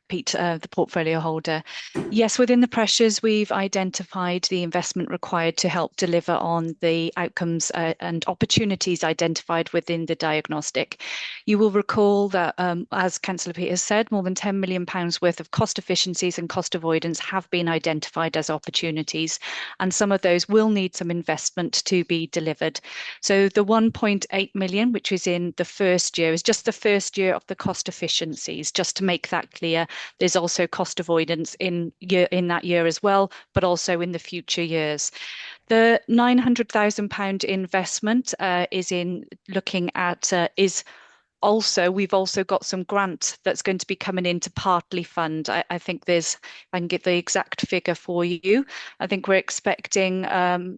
Pete, the portfolio holder. Yes, within the pressures, we've identified the investment required to help deliver on the outcomes and opportunities identified within the diagnostic. You will recall that, as Councillor Pete has said, more than £10 million worth of cost efficiencies and cost avoidance have been identified as opportunities, and some of those will need some investment to be delivered. So the 1.8 million, which is in the first year, is just the first year of the cost efficiencies, just to make that clear. There's also cost avoidance in that year as well, but also in the future years. The £900,000 investment is in looking at is we've also got some grant that's going to be coming in to partly fund. I think I can get the exact figure for you. I think we're expecting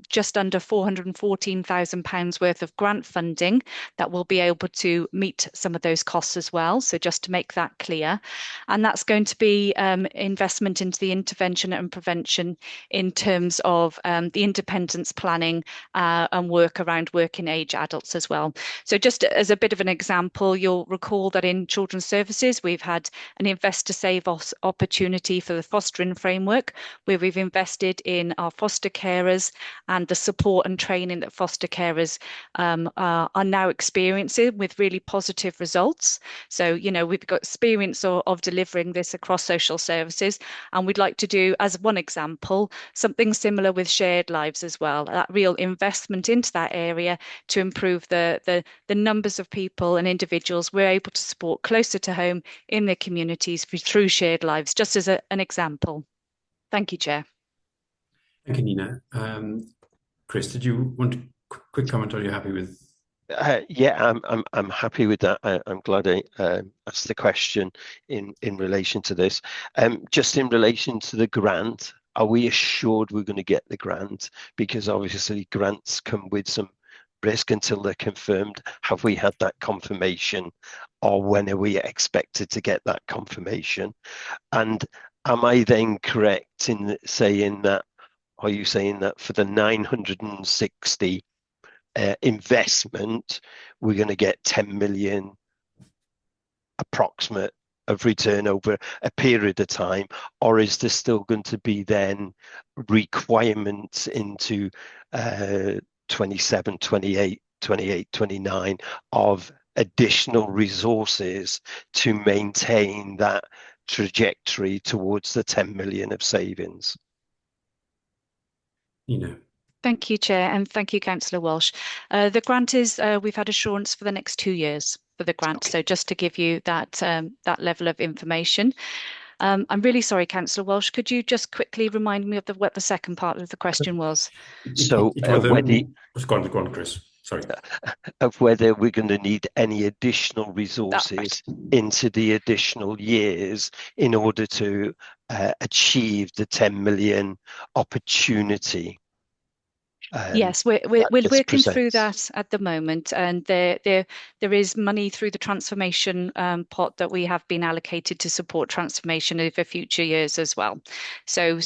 just under £414,000 worth of grant funding that will be able to meet some of those costs as well. So just to make that clear, and that's going to be investment into the intervention and prevention in terms of the independence planning and work around working age adults as well. So just as a bit of an example, you'll recall that in Children's Services, we've had an Invest to Save opportunity for the fostering framework, where we've invested in our foster carers and the support and training that foster carers are now experiencing with really positive results. So, we've got experience of delivering this across social services, and we'd like to do, as one example, something similar with Shared Lives as well, that real investment into that area to improve the numbers of people and individuals we're able to support closer to home in their communities through Shared Lives, just as an example. Thank you, Chair. Thank you, Nina. Chris, did you want a quick comment? Are you happy with? Yeah, I'm happy with that. I'm glad I asked the question in relation to this. Just in relation to the grant, are we assured we're going to get the grant? Because obviously grants come with some risk until they're confirmed. Have we had that confirmation, or when are we expected to get that confirmation? And am I then correct in saying that, are you saying that for the 960 investment, we're going to get 10 million approximate of return over a period of time, or is there still going to be then requirements into 27, 28, 29 of additional resources to maintain that trajectory towards the 10 million of savings? Thank you, Chair, and thank you, Councillor Walsh. The grant is, we've had assurance for the next 2 years for the grant. Okay. So just to give you that level of information. I'm really sorry, Councillor Walsh. Could you just quickly remind me of what the second part of the question was? So go on, Chris. Sorry. Of whether we're going to need any additional resources into the additional years in order to achieve the 10 million opportunity. Yes, we're working through that at the moment, and there is money through the transformation pot that we have been allocated to support transformation over future years as well. So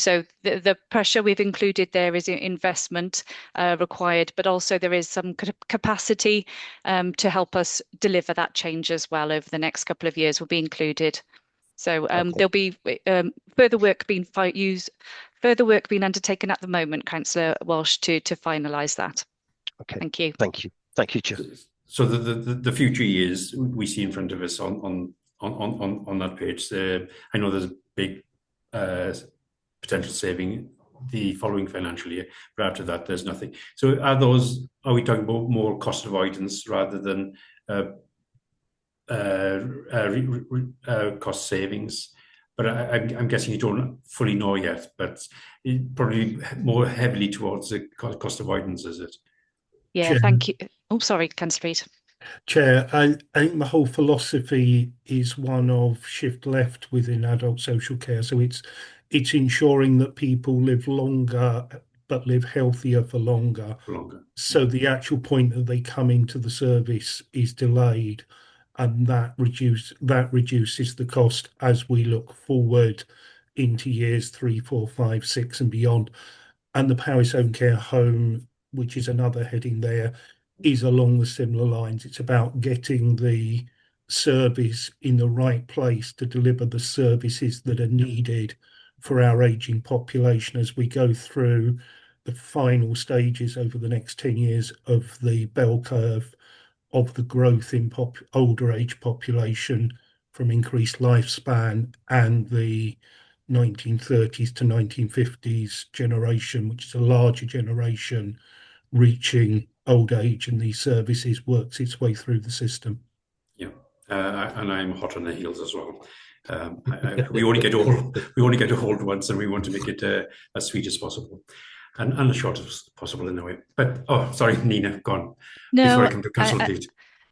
the pressure we've included there is investment required, but also there is some capacity to help us deliver that change as well over the next couple of years will be included. So there'll be further work being undertaken at the moment, Councillor Walsh, to finalise that. Okay. Thank you. Thank you, Chair. So the future years we see in front of us on that page. I know there's a big potential saving the following financial year, but after that there's nothing. So are we talking about more cost avoidance rather than cost savings? But I'm guessing you don't fully know yet, but probably more heavily towards the cost avoidance, is it? Yeah, Chair. Thank you. Oh, sorry, Councillor Reid. Chair, I think the whole philosophy is one of shift left within adult social care. So it's ensuring that people live longer but live healthier for longer. So the actual point that they come into the service is delayed, and that reduces the cost as we look forward into years 3, 4, 5, 6 and beyond. And the Powys Home Care Home, which is another heading there, is along the similar lines. It's about getting the service in the right place to deliver the services that are needed for our ageing population as we go through the final stages over the next 10 years of the bell curve of the growth in older age population from increased lifespan and the 1930s to 1950s generation, which is a larger generation reaching old age, and these services works its way through the system. Yeah, and I'm hot on the heels as well. We only get old once, and we want to make it as sweet as possible. And as short as possible in a way. But, sorry, Nina, go on. No, before I come to Councillor Pete.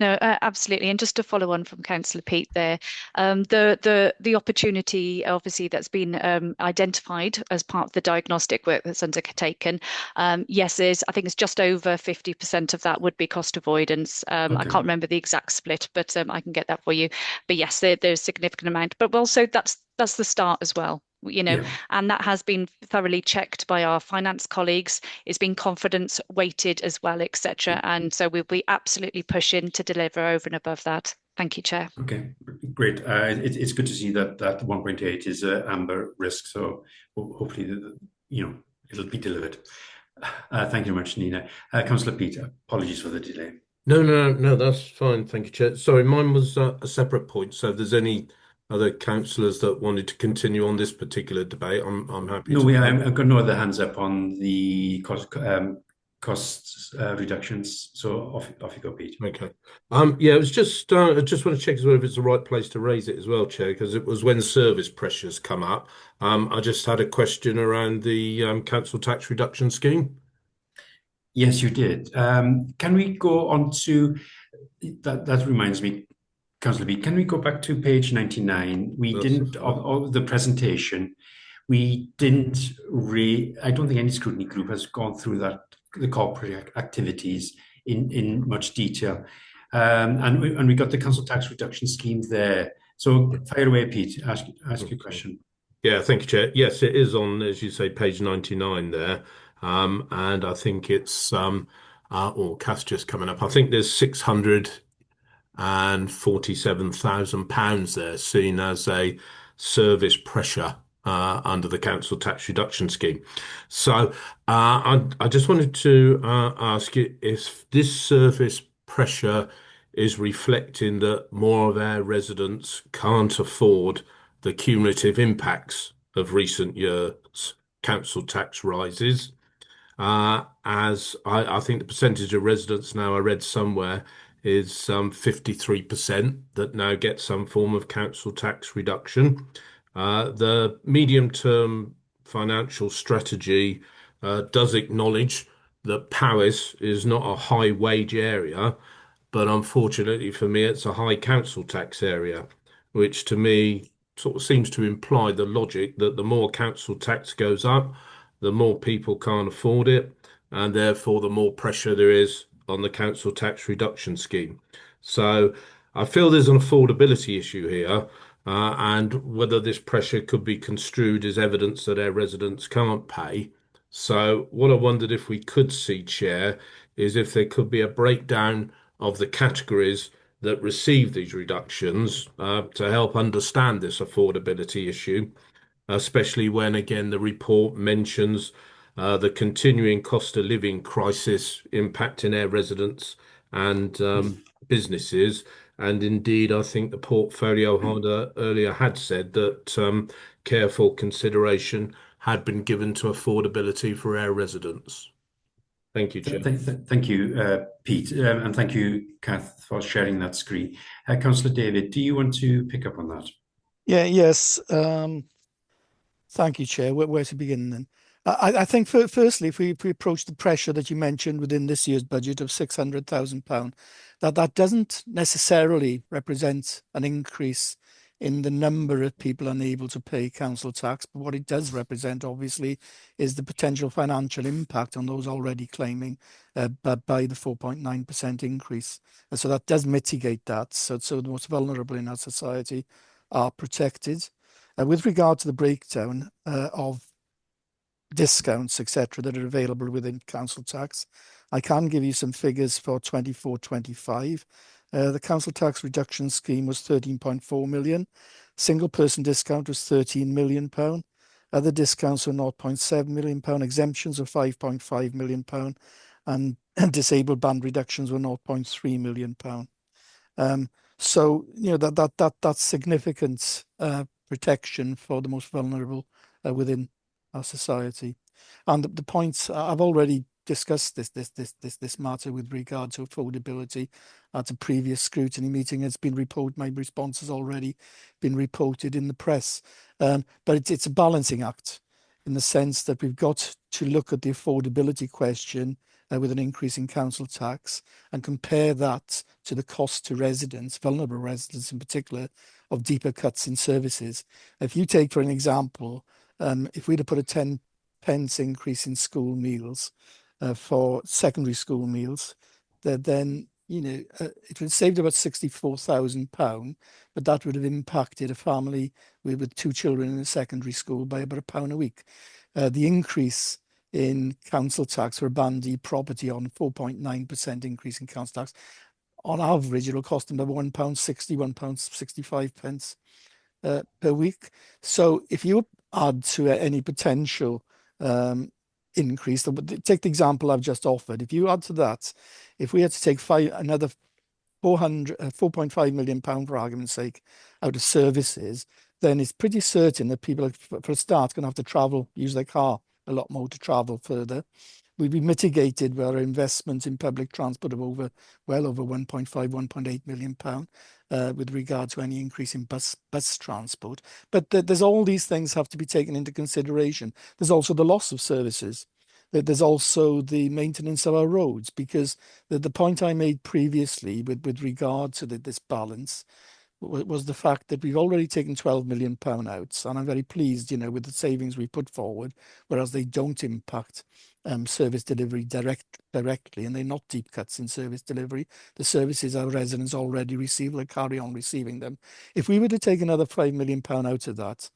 No, absolutely. And just to follow on from Councillor Peat there, the opportunity obviously that's been identified as part of the diagnostic work that's undertaken, yes, I think it's just over 50% of that would be cost avoidance. I Okay. can't remember the exact split, but I can get that for you. But yes, there's a significant amount. But also that's the start as well. Yeah. And that has been thoroughly checked by our finance colleagues. It's been confidence weighted as well, etc. And so we'll be absolutely pushing to deliver over and above that. Thank you, Chair. Okay, great. It's good to see that 1.8 is an amber risk. So hopefully, it'll be delivered. Thank you very much, Nina. Councillor Peat, apologies for the delay. No, that's fine. Thank you, Chair. Sorry, mine was a separate point. So if there's any other councillors that wanted to continue on this particular debate, I'm happy to. I've got no other hands up on the cost reductions. So off you go, Pete. Okay. Yeah, it was just I just want to check as well if it's the right place to raise it as well, Chair, because it was when service pressures come up. I just had a question around the council tax reduction scheme. Yes, you did. Can we go on to that? That reminds me, Councillor B, can we go back to page 99? We didn't, of the presentation, we didn't I don't think any scrutiny group has gone through the corporate activities in much detail. And we got the council tax reduction scheme there. So fire away, Pete, ask your question. Yeah, thank you, Chair. Yes, it is on, as you say, page 99 there. And I think it's, Cass just coming up. I think there's £647,000 there seen as a service pressure under the council tax reduction scheme. So I just wanted to ask you if this service pressure is reflecting that more of our residents can't afford the cumulative impacts of recent years' council tax rises. As I think the percentage of residents now I read somewhere is 53% that now get some form of council tax reduction. The medium-term financial strategy does acknowledge that Powys is not a high wage area, but unfortunately for me, it's a high council tax area, which to me sort of seems to imply the logic that the more council tax goes up, the more people can't afford it, and therefore the more pressure there is on the council tax reduction scheme. So I feel there's an affordability issue here, and whether this pressure could be construed as evidence that our residents can't pay. So what I wondered if we could see, Chair, is if there could be a breakdown of the categories that receive these reductions to help understand this affordability issue, especially when, again, the report mentions the continuing cost of living crisis impacting our residents and businesses. And indeed, I think the portfolio holder earlier had said that careful consideration had been given to affordability for our residents. Thank you, Chair. Thank you, Pete, and thank you, Kath, for sharing that screen. Councillor David, do you want to pick up on that? Yes. Thank you, Chair. Where to begin then? I think firstly, if we approach the pressure that you mentioned within this year's budget of £600,000, that doesn't necessarily represent an increase in the number of people unable to pay council tax, but what it does represent, obviously, is the potential financial impact on those already claiming by the 4.9% increase. And so that does mitigate that. So the most vulnerable in our society are protected. With regard to the breakdown of discounts, etc., that are available within council tax, I can give you some figures for 24-25. The council tax reduction scheme was 13.4 million. Single person discount was £13 million. Other discounts were £0.7 million. Exemptions of £5.5 million. And disabled band reductions were £0.3 million. So that's significant protection for the most vulnerable within our society. And the points I've already discussed this matter with regard to affordability at a previous scrutiny meeting. It's been reported, my response has already been reported in the press. But it's a balancing act in the sense that we've got to look at the affordability question with an increase in council tax and compare that to the cost to residents, vulnerable residents in particular, of deeper cuts in services. If you take, for an example, if we'd have put a 10 pence increase in school meals for secondary school meals, then it would have saved about £64,000, but that would have impacted a family with 2 children in a secondary school by about £1 a week. The increase in council tax for a Band D property on 4.9% increase in council tax, on average, it'll cost them about £1.60, £1.65 per week. So if you add to any potential increase, take the example I've just offered. If you add to that, if we had to take another £4.5 million, for argument's sake, out of services, then it's pretty certain that people, for a start, going to have to travel, use their car a lot more to travel further. We'd be mitigated by our investment in public transport of well over £1.5, £1.8 million with regard to any increase in bus transport. But there's all these things have to be taken into consideration. There's also the loss of services. There's also the maintenance of our roads, because the point I made previously with regard to this balance was the fact that we've already taken £12 million out, and I'm very pleased, with the savings we put forward, whereas they don't impact service delivery directly, and they're not deep cuts in service delivery. The services our residents already receive will carry on receiving them. If we were to take another £5 million out of that,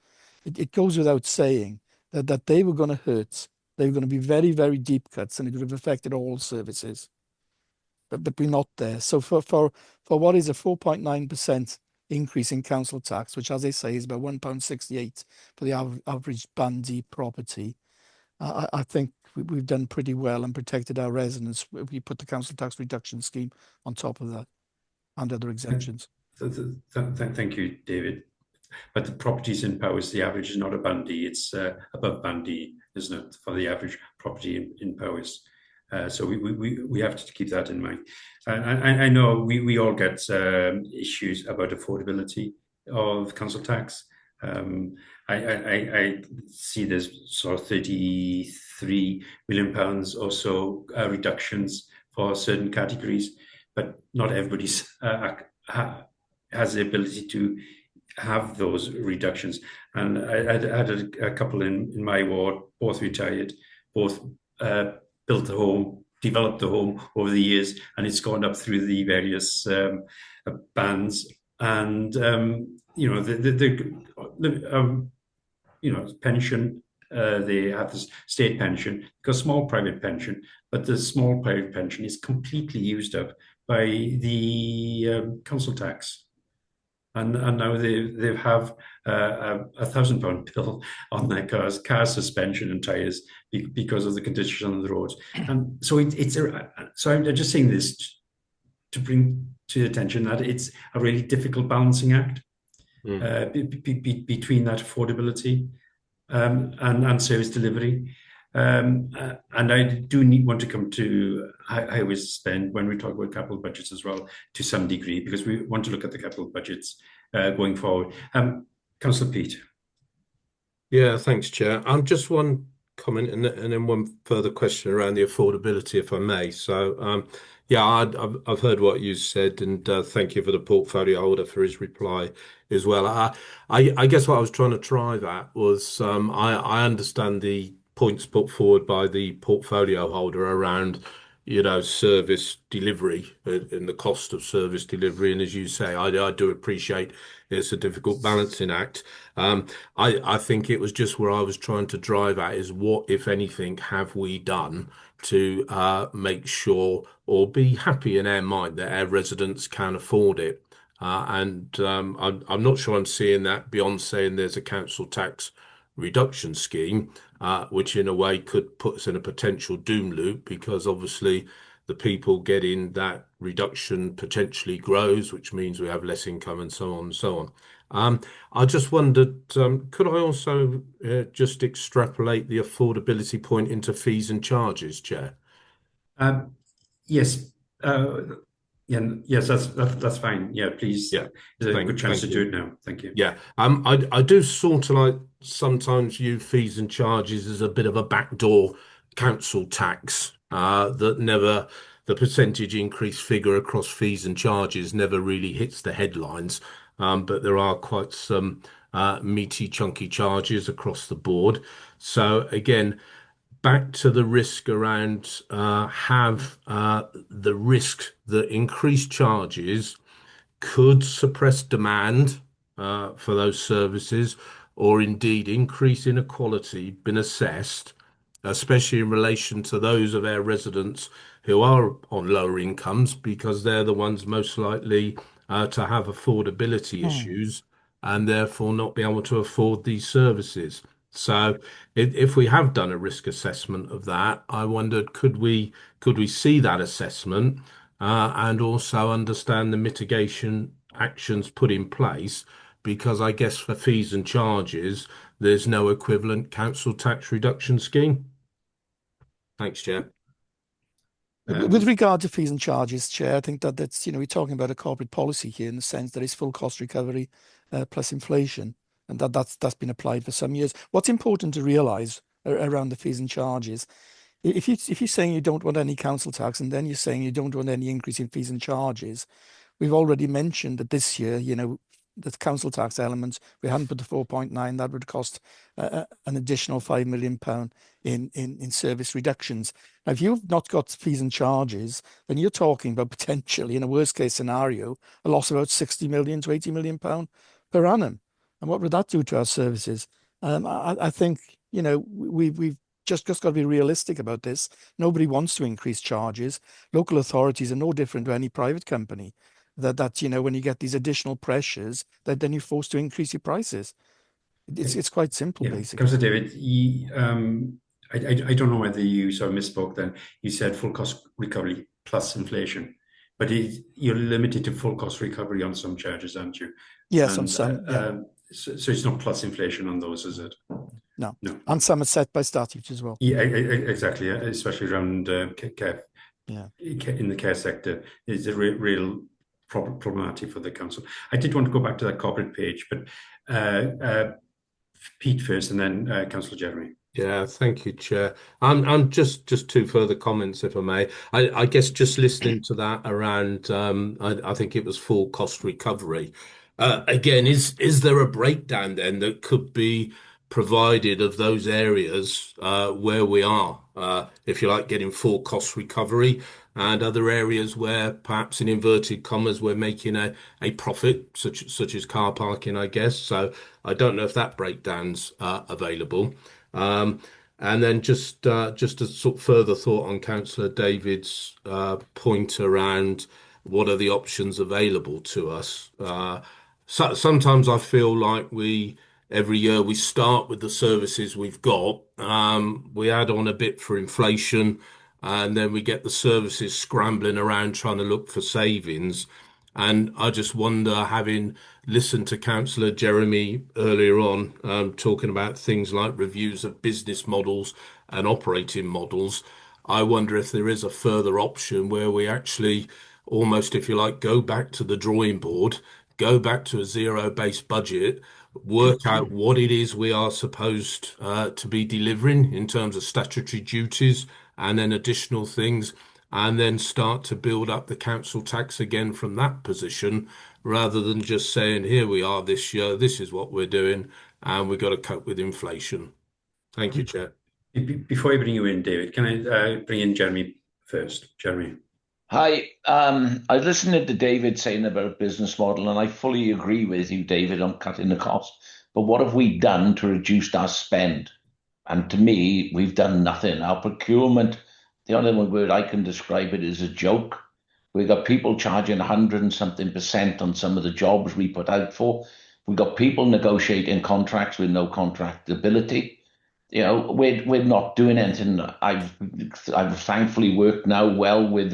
it goes without saying that they were going to hurt. They were going to be very, very deep cuts, and it would have affected all services. But we're not there. So for what is a 4.9% increase in council tax, which, as I say, is about £1.68 for the average Band D property, I think we've done pretty well and protected our residents. We put the council tax reduction scheme on top of that and other exemptions. Thank you, David. But the properties in Powys, the average is not a Band D, it's above Band D, isn't it, for the average property in Powys? So we have to keep that in mind. I know we all get issues about affordability of council tax. I see there's sort of £33 million or so reductions for certain categories, but not everybody's has the ability to have those reductions. And I had a couple in my ward, both retired, both built the home, developed the home over the years, and it's gone up through the various bands. And pension, they have this state pension, got a small private pension, but the small private pension is completely used up by the council tax. And now they have a £1,000 bill on their cars, car suspension and tyres, because of the condition on the roads. And so so I'm just saying this to bring to attention that it's a really difficult balancing act between that affordability and service delivery. And I do want to come to highway spend when we talk about capital budgets as well, to some degree, because we want to look at the capital budgets going forward. Councillor Peat. Yeah, thanks, Chair. Just one comment and then one further question around the affordability, if I may. So, yeah, I've heard what you said, and thank you for the portfolio holder for his reply as well. I guess what I was trying to drive at was I understand the points put forward by the portfolio holder around, service delivery and the cost of service delivery. And as you say, I do appreciate it's a difficult balancing act. I think it was just where I was trying to drive at is what, if anything, have we done to make sure or be happy in our mind that our residents can afford it. I'm not sure I'm seeing that beyond saying there's a council tax reduction scheme, which in a way could put us in a potential doom loop, because obviously the people getting that reduction potentially grows, which means we have less income and so on and so on. I just wondered, could I also just extrapolate the affordability point into fees and charges, Chair? Yes. Yes, that's fine. Yeah, please. Yeah, there's a good chance to do it now. Thank you. Yeah, I do sort of like sometimes use fees and charges as a bit of a backdoor council tax the percentage increase figure across fees and charges never really hits the headlines. But there are quite some meaty, chunky charges across the board. So again, back to the risk around have the risk that increased charges could suppress demand for those services, or indeed increase inequality, been assessed, especially in relation to those of our residents who are on lower incomes, because they're the ones most likely to have affordability issues and therefore not be able to afford these services. So if we have done a risk assessment of that, I wondered, could we see that assessment and also understand the mitigation actions put in place? Because I guess for fees and charges, there's no equivalent council tax reduction scheme. Thanks, Chair. With regard to fees and charges, Chair, I think that's, we're talking about a corporate policy here in the sense that it's full cost recovery plus inflation, and that's been applied for some years. What's important to realise around the fees and charges, if you're saying you don't want any council tax and then you're saying you don't want any increase in fees and charges, we've already mentioned that this year, the council tax elements, we hadn't put the 4.9, that would cost an additional £5 million in service reductions. Now, if you've not got fees and charges, then you're talking about potentially, in a worst case scenario, a loss of about £60 million to £80 million per annum. And what would that do to our services? I think, we've just got to be realistic about this. Nobody wants to increase charges. Local authorities are no different to any private company. That when you get these additional pressures, then you're forced to increase your prices. It's quite simple, basically. Councillor David, I don't know whether you sort of misspoke then. You said full cost recovery plus inflation, but you're limited to full cost recovery on some charges, aren't you? Yes, on some. Yeah. So it's not plus inflation on those, is it? No. And some are set by statute as well. Yeah, exactly. Yeah. Especially around care. Yeah. In the care sector, is a real problematic for the council. I did want to go back to that corporate page, but Pete first, and then Councillor Jeremy. Yeah, thank you, Chair. I'm just two further comments, if I may. I guess just listening to that around, I think it was full cost recovery. Again, is there a breakdown then that could be provided of those areas where we are, if you like, getting full cost recovery, and other areas where perhaps in inverted commas we're making a profit, such as car parking, I guess. So I don't know if that breakdown's available. And then just a sort of further thought on Councillor David's point around what are the options available to us. So sometimes I feel like every year we start with the services we've got, we add on a bit for inflation, and then we get the services scrambling around trying to look for savings. And I just wonder, having listened to Councillor Jeremy earlier on, talking about things like reviews of business models and operating models, I wonder if there is a further option where we actually almost, if you like, go back to the drawing board, go back to a zero-based budget, work out what it is we are supposed to be delivering in terms of statutory duties and then additional things, and then start to build up the council tax again from that position, rather than just saying, here we are this year, this is what we're doing, and we've got to cope with inflation. Thank you, Chair. Before I bring you in, David, can I bring in Jeremy first? Jeremy. Hi, I was listening to David saying about business model, and I fully agree with you, David, on cutting the cost. But what have we done to reduce our spend? And to me, we've done nothing. Our procurement, the only word I can describe it is a joke. We've got people charging 100 and something % on some of the jobs we put out for. We've got people negotiating contracts with no contractability. We're not doing anything. I've thankfully worked now well with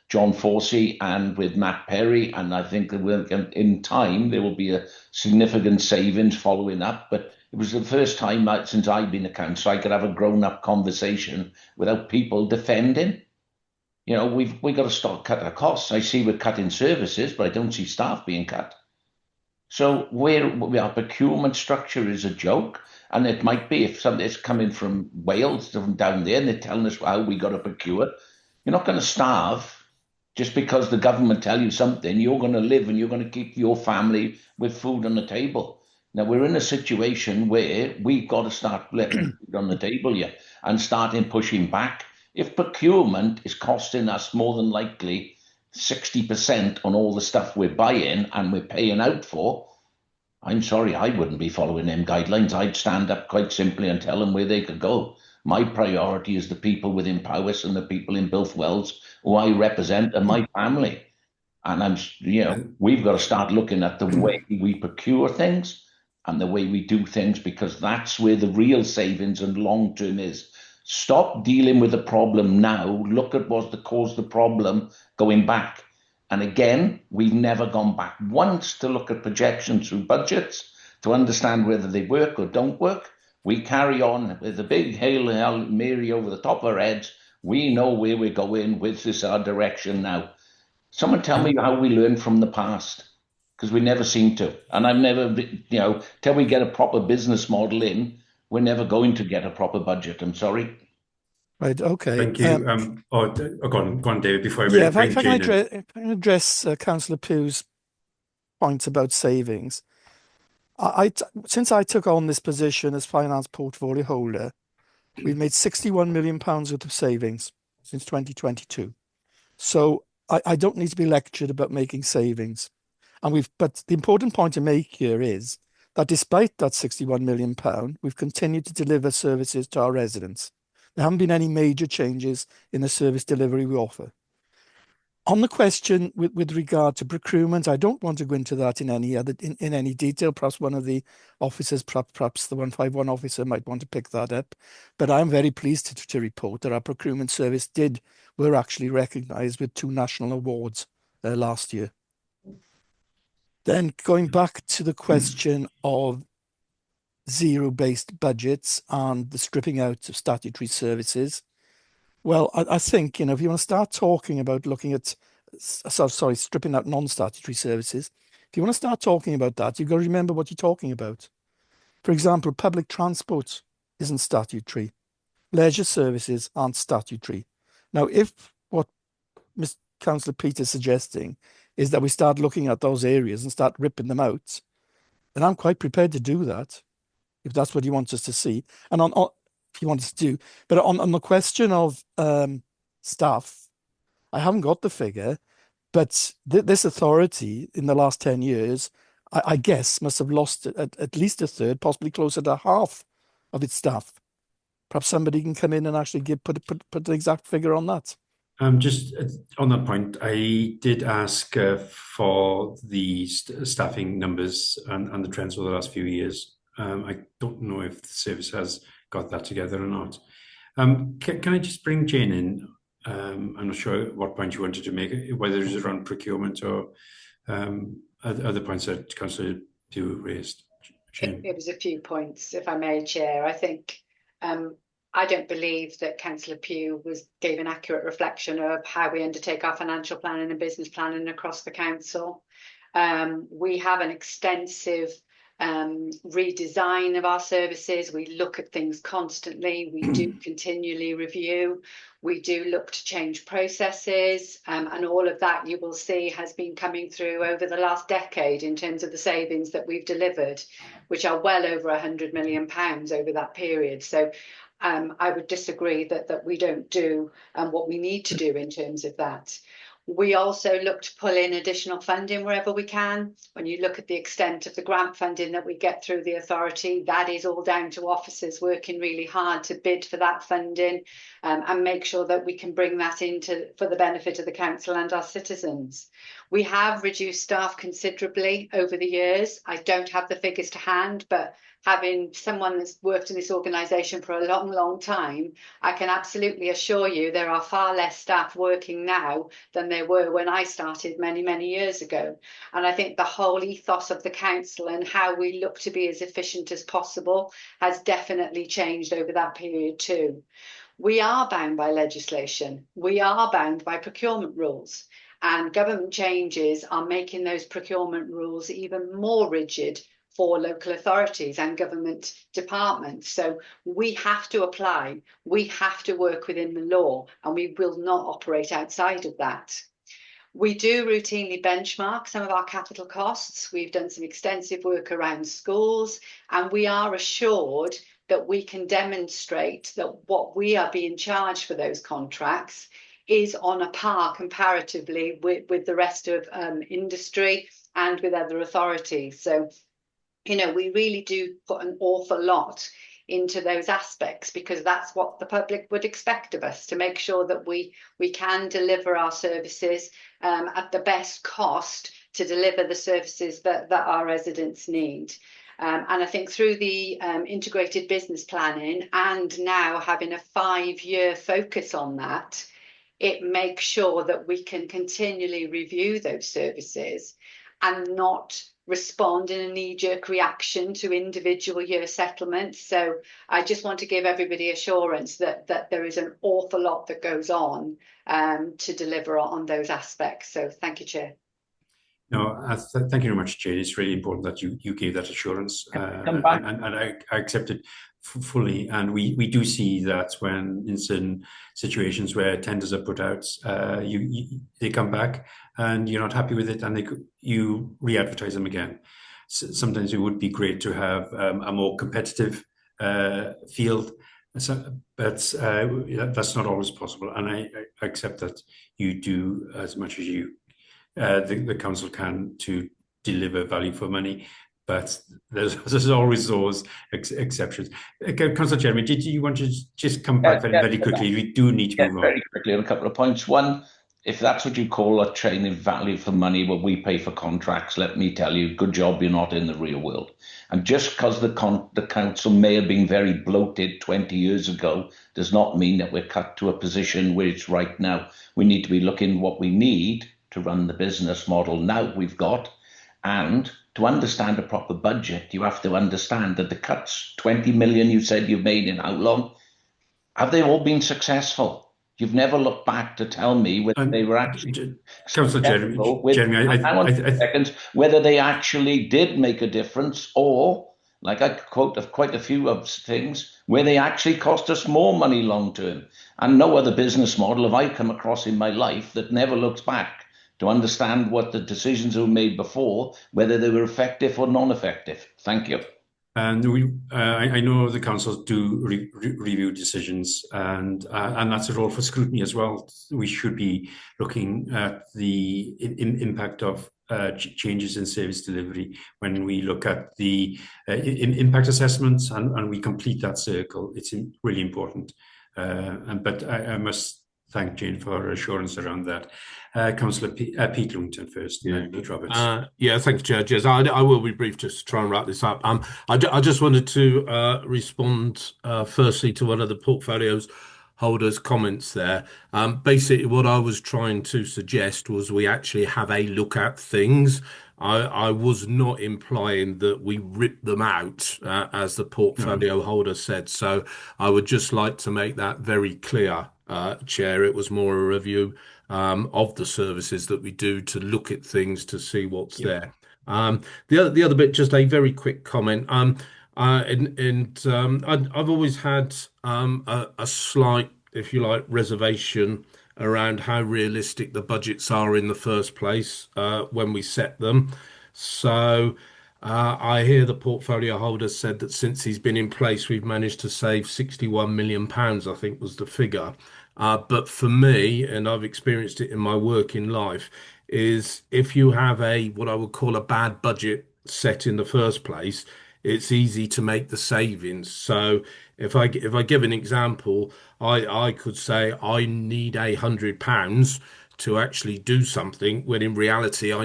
John Forsey and with Matt Perry, and I think that in time there will be a significant savings following up. But it was the first time since I've been a councillor I could have a grown-up conversation without people defending. We've got to start cutting our costs. I see we're cutting services, but I don't see staff being cut. So our procurement structure is a joke, and it might be if somebody's coming from Wales, from down there, and they're telling us how we got to procure. You're not going to starve just because the government tell you something. You're going to live and you're going to keep your family with food on the table. Now we're in a situation where we've got to start letting food on the table here and starting pushing back. If procurement is costing us more than likely 60% on all the stuff we're buying and we're paying out for, I'm sorry, I wouldn't be following them guidelines. I'd stand up quite simply and tell them where they could go. My priority is the people within Powys and the people in Builth Wells who I represent and my family. And we've got to start looking at the way we procure things and the way we do things, because that's where the real savings and long term is. Stop dealing with the problem now. Look at what's caused the problem going back. And again, we've never gone back once to look at projections through budgets to understand whether they work or don't work. We carry on with a big Hail Mary over the top of our heads. We know where we're going with this, our direction now. Someone tell me how we learn from the past, because we never seem to. And I've never, till we get a proper business model in, we're never going to get a proper budget. I'm sorry. Right. Okay. Thank you. Go on, David. Before yeah, if I can address Councillor Pugh's point about savings, since I took on this position as finance portfolio holder, we've made £61 million worth of savings since 2022. So I don't need to be lectured about making savings. But the important point to make here is that despite that £61 million, we've continued to deliver services to our residents. There haven't been any major changes in the service delivery we offer. On the question with regard to procurement, I don't want to go into that in any detail. Perhaps one of the officers, perhaps the 151 officer, might want to pick that up. But I'm very pleased to report that our procurement service were actually recognised with 2 national awards last year. Then going back to the question of zero-based budgets and the stripping out of statutory services. Well, I think, if you want to start talking about looking at, stripping out non-statutory services, if you want to start talking about that, you've got to remember what you're talking about. For example, public transport isn't statutory. Leisure services aren't statutory. Now, if what Mr. Councillor Peter's suggesting is that we start looking at those areas and start ripping them out, then I'm quite prepared to do that, if that's what he wants us to see. And if you want us to do, but on the question of staff, I haven't got the figure, but this authority in the last 10 years, I guess, must have lost at least a third, possibly closer to half of its staff. Perhaps somebody can come in and actually put the exact figure on that. Just on that point, I did ask for the staffing numbers and the trends over the last few years. I don't know if the service has got that together or not. Can I just bring Jane in? I'm not sure what point you wanted to make, whether it's around procurement or other points that Councillor Pugh raised. It was a few points, if I may, Chair. I think I don't believe that Councillor Pugh gave an accurate reflection of how we undertake our financial planning and business planning across the council. We have an extensive redesign of our services. We look at things constantly. We do continually review. We do look to change processes, and all of that you will see has been coming through over the last decade in terms of the savings that we've delivered, which are well over £100 million over that period. So I would disagree that we don't do what we need to do in terms of that. We also look to pull in additional funding wherever we can. When you look at the extent of the grant funding that we get through the authority, that is all down to officers working really hard to bid for that funding and make sure that we can bring that for the benefit of the council and our citizens. We have reduced staff considerably over the years. I don't have the figures to hand, but having someone that's worked in this organisation for a long, long time, I can absolutely assure you there are far less staff working now than there were when I started many, many years ago. And I think the whole ethos of the council and how we look to be as efficient as possible has definitely changed over that period too. We are bound by legislation. We are bound by procurement rules. And government changes are making those procurement rules even more rigid for local authorities and government departments. So we have to apply, we have to work within the law, and we will not operate outside of that. We do routinely benchmark some of our capital costs. We've done some extensive work around schools, and we are assured that we can demonstrate that what we are being charged for those contracts is on a par comparatively with the rest of industry and with other authorities. So, you know, we really do put an awful lot into those aspects, because that's what the public would expect of us, to make sure that we can deliver our services at the best cost to deliver the services that our residents need. And I think through the integrated business planning, and now having a 5-year focus on that, it makes sure that we can continually review those services and not respond in a knee-jerk reaction to individual year settlements. So I just want to give everybody assurance that there is an awful lot that goes on to deliver on those aspects. So thank you, Chair. No, thank you very much, Jane. It's really important that you gave that assurance, and I accept it fully. And we do see that when in certain situations where tenders are put out, they come back and you're not happy with it, and you re-advertise them again. Sometimes it would be great to have a more competitive field, but that's not always possible. And I accept that you do as much as the council can to deliver value for money, but there's always those exceptions. Councillor Jeremy, did you want to just come back very quickly? We do need to move on. Very quickly on a couple of points. One, if that's what you call a chain of value for money, what we pay for contracts, let me tell you, good job you're not in the real world. And just because the council may have been very bloated 20 years ago does not mean that we're cut to a position where it's right now. We need to be looking what we need to run the business model now we've got. And to understand a proper budget, you have to understand that the cuts, 20 million you said you've made in how long, have they all been successful? You've never looked back to tell me whether they were actually Councillor Jeremy, whether they actually did make a difference, or, like I quote quite a few of things, where they actually cost us more money long term. And no other business model have I come across in my life that never looks back to understand what the decisions were made before, whether they were effective or non-effective. Thank you. And I know the councils do review decisions, and that's a role for scrutiny as well. We should be looking at the impact of changes in service delivery when we look at the impact assessments and we complete that circle. It's really important. But I must thank Jane for her assurance around that. Councillor Pete Lungton first, Pete Roberts. Yeah, thank you, Chair. Yes, I will be brief just to try and wrap this up. I just wanted to respond firstly to one of the portfolios holders' comments there. Basically, what I was trying to suggest was we actually have a look at things. I was not implying that we rip them out, as the portfolio holder said. So I would just like to make that very clear, Chair. It was more a review of the services that we do to look at things to see what's there. The other bit, just a very quick comment. I've always had a slight, if you like, reservation around how realistic the budgets are in the first place when we set them. So I hear the portfolio holder said that since he's been in place, we've managed to save £61 million, I think was the figure. But for me, and I've experienced it in my working life, is if you have what I would call a bad budget set in the first place, it's easy to make the savings. So if I give an example, I could say I need £100 to actually do something, when in reality I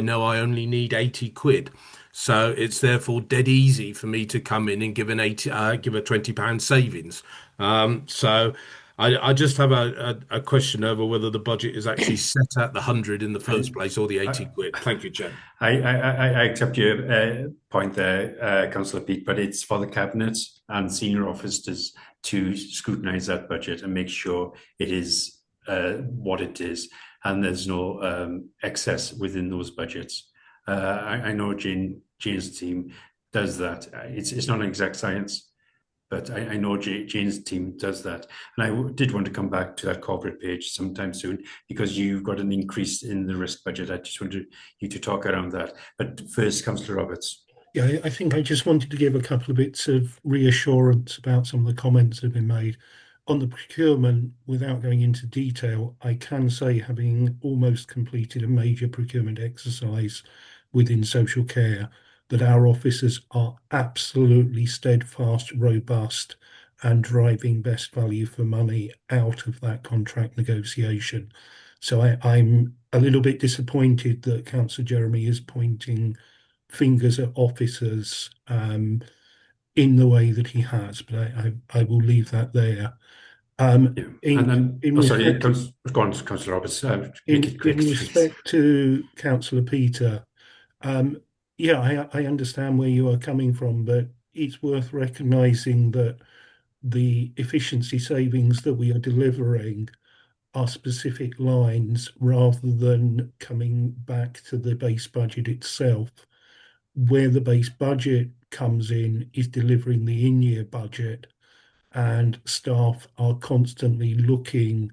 know I only need 80 quid. So it's therefore dead easy for me to come in and give a £20 savings. So I just have a question over whether the budget is actually set at the 100 in the first place or the 80 quid. Thank you, Chair. I accept your point there, Councillor Peake, but it's for the Cabinet and senior officers to scrutinise that budget and make sure it is what it is. and there's no excess within those budgets. I know Jane's team does that. It's not an exact science, but I know Jane's team does that. And I did want to come back to that corporate page sometime soon, because you've got an increase in the risk budget. I just wanted you to talk around that. But first, Councillor Roberts. Yeah, I think I just wanted to give a couple of bits of reassurance about some of the comments that have been made. On the procurement, without going into detail, I can say, having almost completed a major procurement exercise within social care, that our officers are absolutely steadfast, robust, and driving best value for money out of that contract negotiation. So I'm a little bit disappointed that Councillor Jeremy is pointing fingers at officers in the way that he has, but I will leave that there. Go on, Councillor Roberts. Make it quick, in respect to Councillor Peter, yeah, I understand where you are coming from, but it's worth recognising that the efficiency savings that we are delivering are specific lines rather than coming back to the base budget itself. Where the base budget comes in is delivering the in-year budget, and staff are constantly looking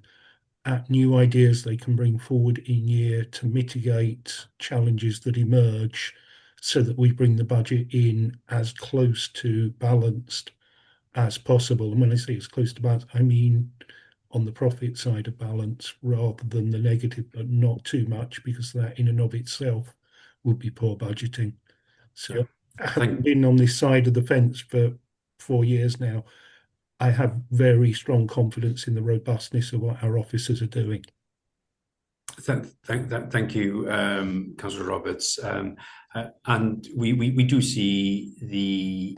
at new ideas they can bring forward in year to mitigate challenges that emerge, so that we bring the budget in as close to balanced as possible. And when I say as close to balance, I mean on the profit side of balance rather than the negative, but not too much, because that in and of itself would be poor budgeting. So having been on this side of the fence for 4 years now, I have very strong confidence in the robustness of what our officers are doing. Thank you, Councillor Roberts. And we do see the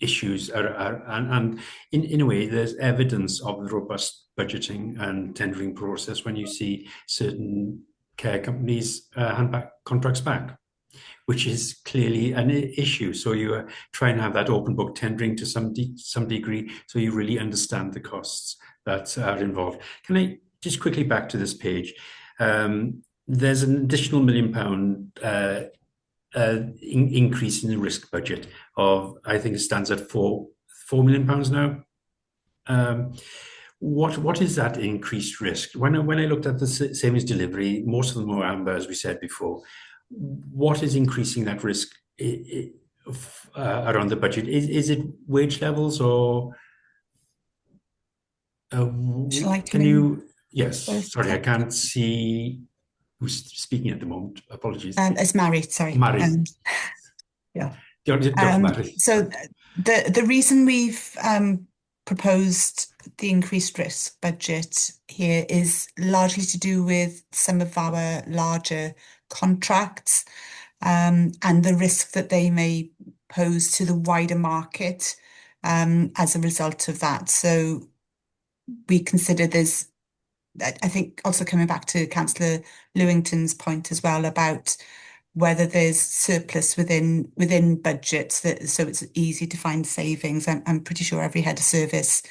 issues and in a way there's evidence of the robust budgeting and tendering process when you see certain care companies hand back contracts back, which is clearly an issue. So you try and have that open book tendering to some degree, so you really understand the costs that are involved. Can I just quickly back to this page? There's an additional £1 million increase in the risk budget of, I think it stands at £4 million now. What is that increased risk? When I looked at the savings delivery, most of them were amber, as we said before. What is increasing that risk around the budget? Is it wage levels or can you? Yes, sorry, I can't see who's speaking at the moment. Apologies. It's Mary, sorry. Mary. Yeah. Mary. So the reason we've proposed the increased risk budget here is largely to do with some of our larger contracts and the risk that they may pose to the wider market as a result of that. So we consider there's, I think, also coming back to Councillor Lewington's point as well about whether there's surplus within budgets, so it's easy to find savings. I'm pretty sure every head of service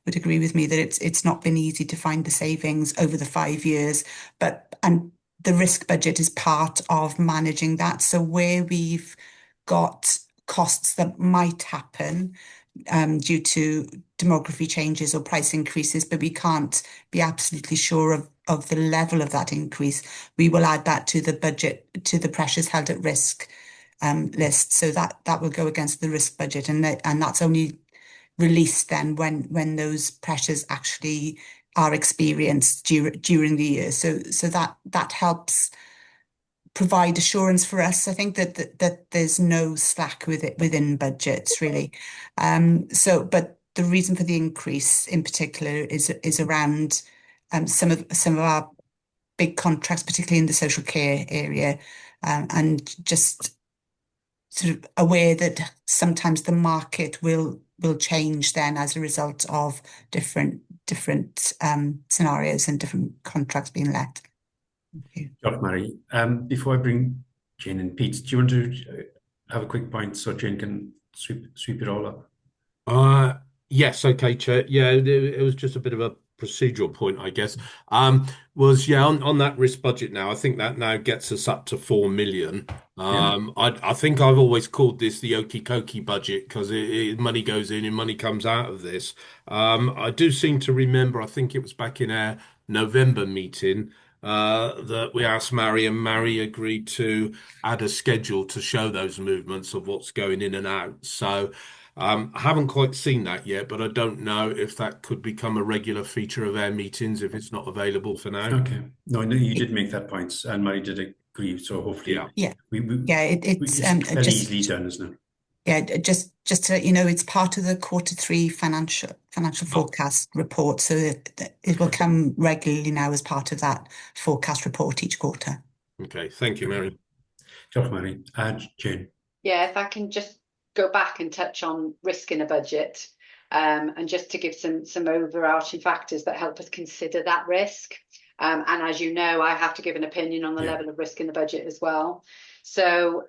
would agree with me that it's not been easy to find the savings over the 5 years, and the risk budget is part of managing that. So where we've got costs that might happen due to demography changes or price increases, but we can't be absolutely sure of the level of that increase, we will add that to the budget, to the pressures held at risk list. So that will go against the risk budget, and that's only released then when those pressures actually are experienced during the year. So that helps provide assurance for us. I think that there's no slack within budgets really. But the reason for the increase in particular is around some of our big contracts, particularly in the social care area, and just sort of aware that sometimes the market will change then as a result of different scenarios and different contracts being let. Thank you. Got it, Mary. Before I bring Jane and Pete, do you want to have a quick point so Jane can sweep it all up? Yes, okay, Chair. Yeah, it was just a bit of a procedural point, I guess, was on that risk budget now. I think that now gets us up to 4 million. I think I've always called this the okie dokie budget because money goes in and money comes out of this. I do seem to remember, I think it was back in our November meeting, that we asked Mary, and Mary agreed to add a schedule to show those movements of what's going in and out. So I haven't quite seen that yet, but I don't know if that could become a regular feature of our meetings if it's not available for now. Okay. No, you did make that point, and Mary did agree. So hopefully, it's fairly just easily done, isn't it? Yeah, just to let you know, it's part of the Q3 financial forecast report, so it will come regularly now as part of that forecast report each quarter. Okay, thank you, Mary. Thank you, Mary. Jane. Yeah, if I can just go back and touch on risk in a budget, and just to give some overarching factors that help us consider that risk. And as you know, I have to give an opinion on the level of risk in the budget as well. So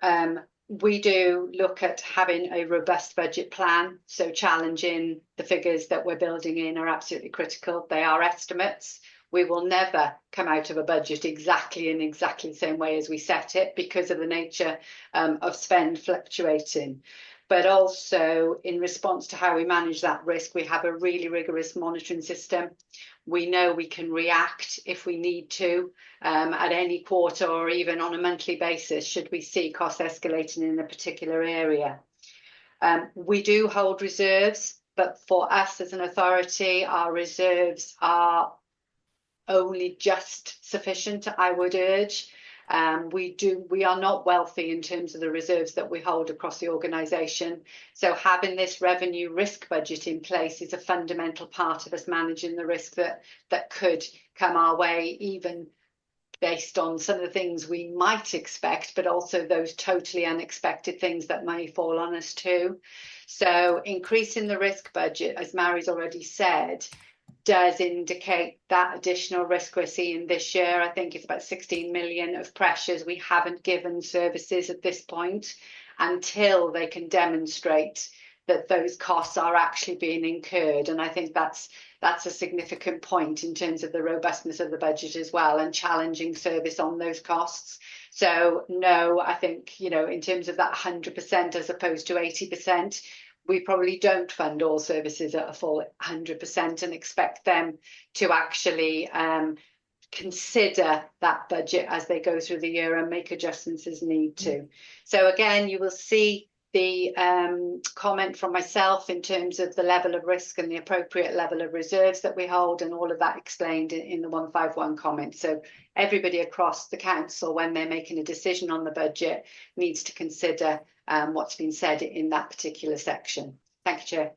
we do look at having a robust budget plan. So challenging the figures that we're building in are absolutely critical. They are estimates. We will never come out of a budget exactly the same way as we set it because of the nature of spend fluctuating. But also in response to how we manage that risk, we have a really rigorous monitoring system. We know we can react if we need to at any quarter or even on a monthly basis should we see costs escalating in a particular area. We do hold reserves, but for us as an authority, our reserves are only just sufficient, I would urge. We are not wealthy in terms of the reserves that we hold across the organisation. So having this revenue risk budget in place is a fundamental part of us managing the risk that could come our way, even based on some of the things we might expect, but also those totally unexpected things that may fall on us too. So increasing the risk budget, as Mary's already said, does indicate that additional risk we're seeing this year. I think it's about 16 million of pressures we haven't given services at this point until they can demonstrate that those costs are actually being incurred. And I think that's a significant point in terms of the robustness of the budget as well, and challenging service on those costs. So no, I think, in terms of that 100% as opposed to 80%, we probably don't fund all services at a full 100% and expect them to actually consider that budget as they go through the year and make adjustments as need to. So again, you will see the comment from myself in terms of the level of risk and the appropriate level of reserves that we hold, and all of that explained in the 151 comment. So everybody across the council, when they're making a decision on the budget, needs to consider what's been said in that particular section. Thank you, Chair.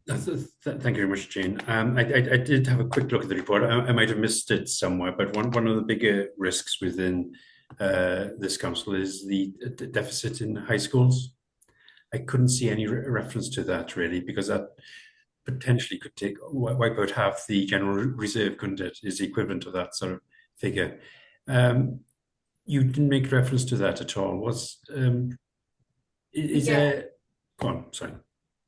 Thank you very much, Jane. I did have a quick look at the report. I might have missed it somewhere, but one of the bigger risks within this council is the deficit in high schools. I couldn't see any reference to that really, because that potentially could wipe out half the general reserve, couldn't it? Is the equivalent of that sort of figure. You didn't make reference to that at all. Go on, sorry.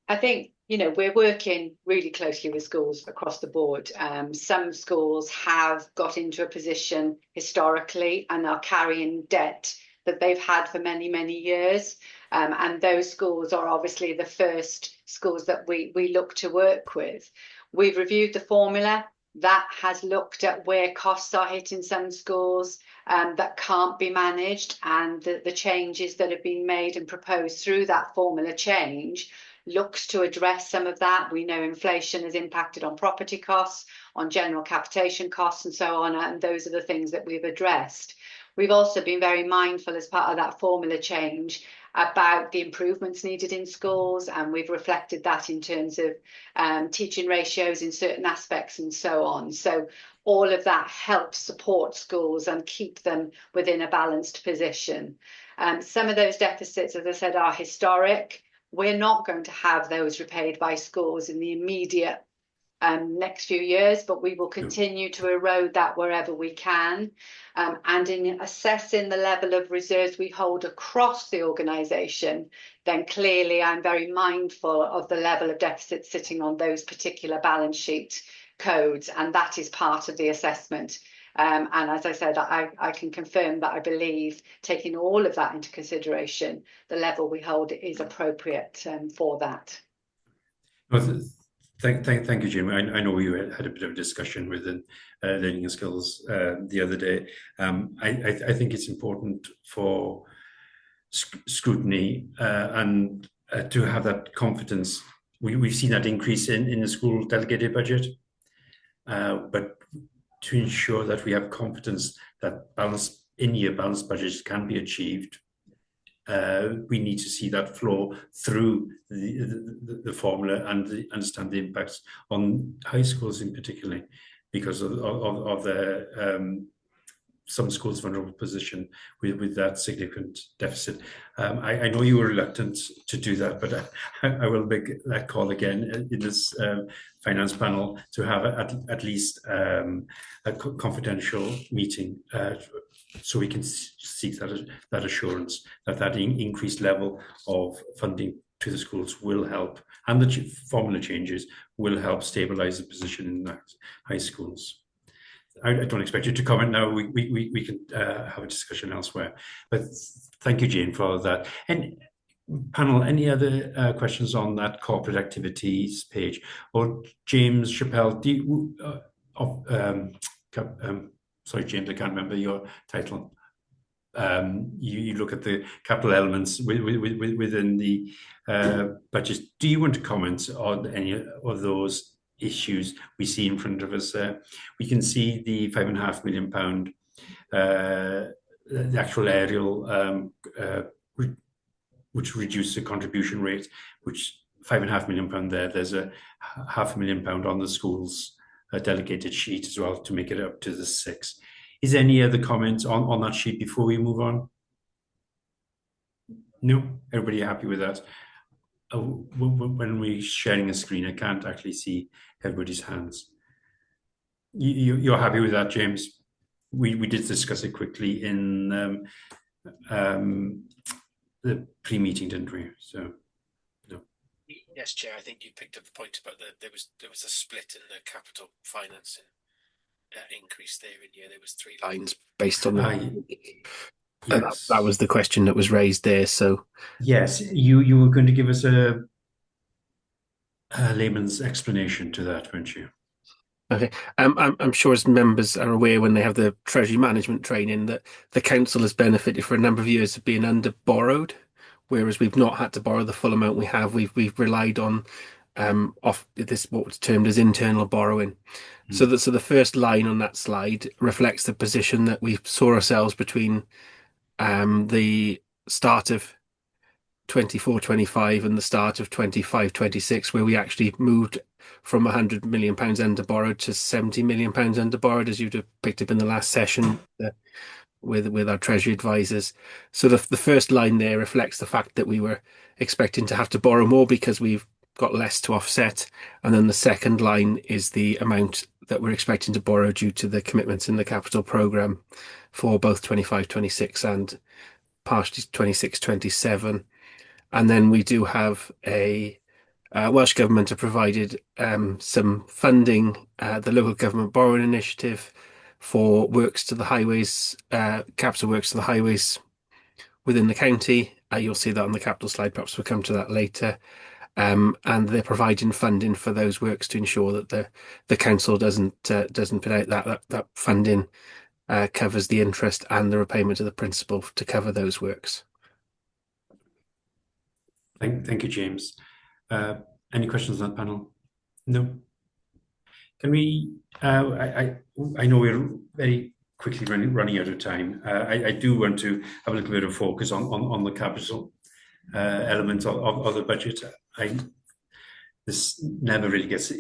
I think, we're working really closely with schools across the board. Some schools have got into a position historically and are carrying debt that they've had for many, many years. And those schools are obviously the first schools that we look to work with. We've reviewed the formula that has looked at where costs are hitting some schools that can't be managed, and the changes that have been made and proposed through that formula change looks to address some of that. We know inflation has impacted on property costs, on general capitation costs and so on, and those are the things that we've addressed. We've also been very mindful as part of that formula change about the improvements needed in schools, and we've reflected that in terms of teaching ratios in certain aspects and so on. So all of that helps support schools and keep them within a balanced position. Some of those deficits, as I said, are historic. We're not going to have those repaid by schools in the immediate next few years, but we will continue to erode that wherever we can. And in assessing the level of reserves we hold across the organisation, then clearly I'm very mindful of the level of deficit sitting on those particular balance sheets, codes, and that is part of the assessment. And as I said, I can confirm that I believe, taking all of that into consideration, the level we hold is appropriate for that. Well, thank you, Jim. I know you had a bit of a discussion with Learning and Skills the other day. I think it's important for scrutiny and to have that confidence. We've seen that increase in the school delegated budget, but to ensure that we have confidence that in-year balanced budgets can be achieved, we need to see that flow through the formula and understand the impacts on high schools in particular, because of the some schools' vulnerable position with that significant deficit. I know you were reluctant to do that, but I will make that call again in this finance panel to have at least a confidential meeting so we can seek that assurance that increased level of funding to the schools will help, and the formula changes will help stabilise the position in the high schools. I don't expect you to comment now. We can have a discussion elsewhere. But thank you, Jane, for that. And panel, any other questions on that corporate activities page? Or James Chappell, sorry, James, I can't remember your title. You look at the capital elements within the budget. Do you want to comment on any of those issues we see in front of us? We can see the £5.5 million, the actual aerial, which reduced the contribution rate, which £5.5 million there. There's a £500,000 on the school's delegated sheet as well to make it up to the 6. Is there any other comments on that sheet before we move on? No? Everybody happy with that? When we're sharing a screen, I can't actually see everybody's hands. You're happy with that, James? We did discuss it quickly in the pre-meeting, didn't we? So, no. Yes, Chair. I think you picked up the point about there was a split in the capital financing increase there in year. There was 3 lines based on that. Yes. That was the question that was raised there. So yes, you were going to give us a layman's explanation to that, weren't you? Okay. I'm sure as members are aware when they have the treasury management training that the council has benefited for a number of years of being under borrowed, whereas we've not had to borrow the full amount we have. We've relied on off this what's termed as internal borrowing. So the first line on that slide reflects the position that we saw ourselves between the start of 24-25 and the start of 25-26, where we actually moved from £100 million under borrowed to £70 million under borrowed, as you'd have picked up in the last session with our treasury advisors. So the first line there reflects the fact that we were expecting to have to borrow more because we've got less to offset, and then the second line is the amount that we're expecting to borrow due to the commitments in the capital programme for both 25-26 and partially 26-27. And then we do have a Welsh Government have provided some funding, the Local Government Borrowing Initiative, for works to the highways, capital works to the highways within the county. You'll see that on the capital slide, perhaps we'll come to that later. And they're providing funding for those works to ensure that the council doesn't put out that funding covers the interest and the repayment of the principal to cover those works. Thank you, James. Any questions on that panel? No. Can we? I know we're very quickly running out of time. I do want to have a little bit of focus on the capital element of the budget. This never really gets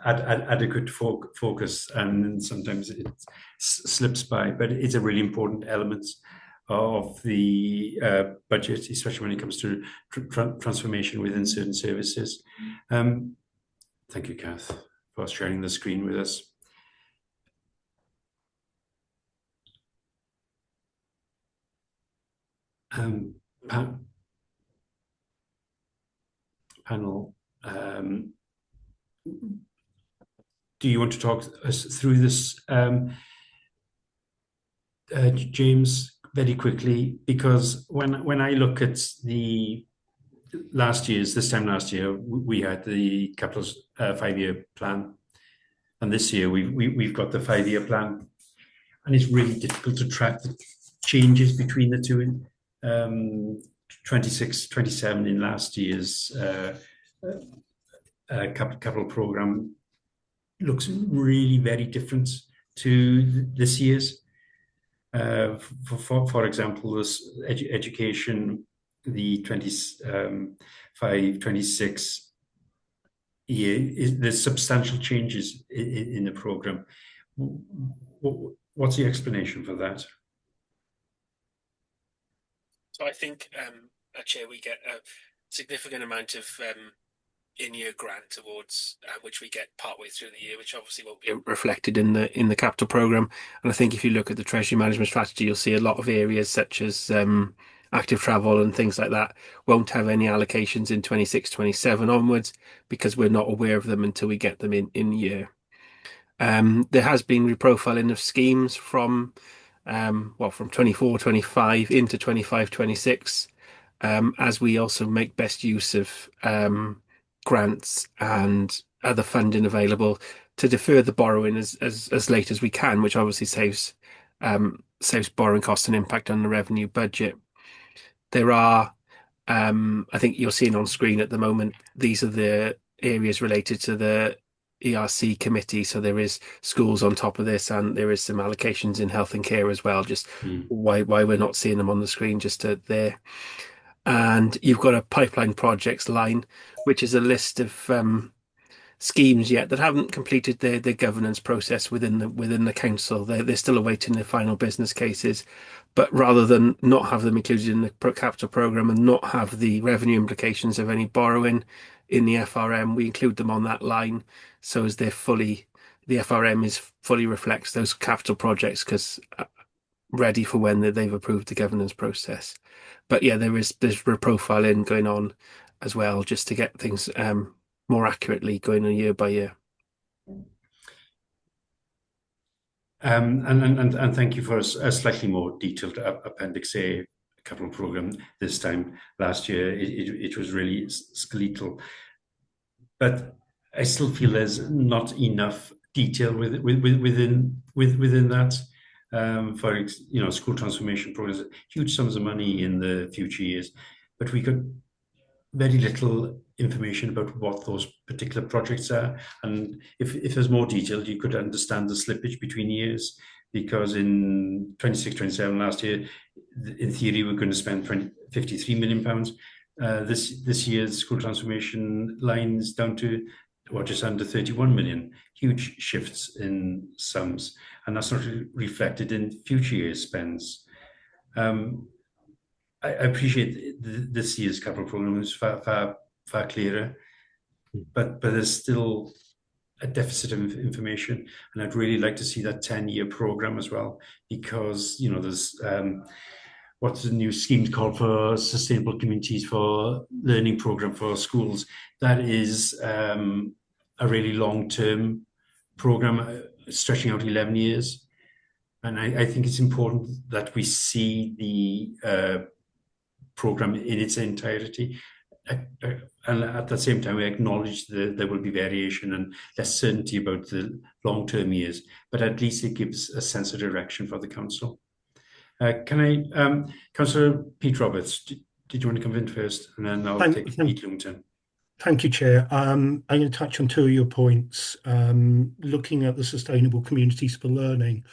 adequate focus, and sometimes it slips by. But it's a really important element of the budget, especially when it comes to transformation within certain services. Thank you, Kath, for sharing the screen with us. Panel, do you want to talk us through this, James, very quickly? Because when I look at the this time last year, we had the capital's 5-year plan, and this year we've got the 5-year plan, and it's really difficult to track the changes between the two. 26, 27 in last year's capital program looks really very different to this year's. For example, this education, the 25, 26 year, there's substantial changes in the program. What's the explanation for that? So I think, Chair, we get a significant amount of in-year grant awards, which we get partway through the year, which obviously won't be reflected in the capital program. And I think if you look at the Treasury Management Strategy, you'll see a lot of areas such as active travel and things like that won't have any allocations in 26, 27 onwards, because we're not aware of them until we get them in year. There has been reprofiling of schemes from 24, 25 into 25, 26, as we also make best use of grants and other funding available to defer the borrowing as late as we can, which obviously saves borrowing costs and impact on the revenue budget. There are, I think you're seeing on screen at the moment, these are the areas related to the ERC committee. So there is schools on top of this, and there is some allocations in health and care as well. Just why we're not seeing them on the screen, just there. And you've got a pipeline projects line, which is a list of schemes yet that haven't completed their governance process within the council. They're still awaiting their final business cases. But rather than not have them included in the capital program and not have the revenue implications of any borrowing in the FRM, we include them on that line, so as the FRM fully reflects those capital projects, because ready for when they've approved the governance process. But yeah, there's reprofiling going on as well, just to get things more accurately going on year by year. And thank you for a slightly more detailed Appendix A capital program this time. Last year it was really skeletal, but I still feel there's not enough detail within that. For school transformation programs, huge sums of money in the future years, but we got very little information about what those particular projects are. And if there's more detail, you could understand the slippage between years, because in 26, 27 last year, in theory, we're going to spend 53 million pounds. This year's school transformation line is down to just under 31 million. Huge shifts in sums, and that's not reflected in future years' spends. I appreciate this year's capital program is far clearer, but there's still a deficit of information, and I'd really like to see that 10-year program as well, because there's what's the new scheme called for Sustainable Communities for Learning program for schools. That is a really long-term program stretching out 11 years, and I think it's important that we see the program in its entirety, and at the same time we acknowledge that there will be variation and less certainty about the long-term years, but at least it gives a sense of direction for the council. Councillor Pete Roberts, did you want to come in first, and then I'll take Pete Lewington. Thank you, Chair. I'm going to touch on two of your points. Looking at the Sustainable Communities for Learning,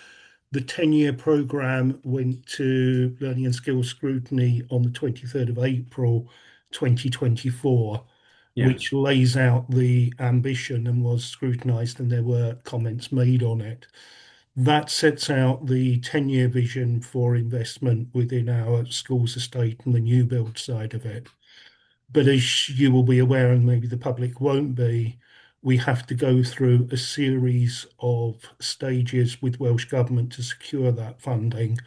the 10-year programme went to Learning and Skills Scrutiny on the 23rd of April 2024, which lays out the ambition and was scrutinised, and there were comments made on it. That sets out the 10-year vision for investment within our schools estate and the new build side of it. But as you will be aware, and maybe the public won't be, we have to go through a series of stages with Welsh Government to secure that funding.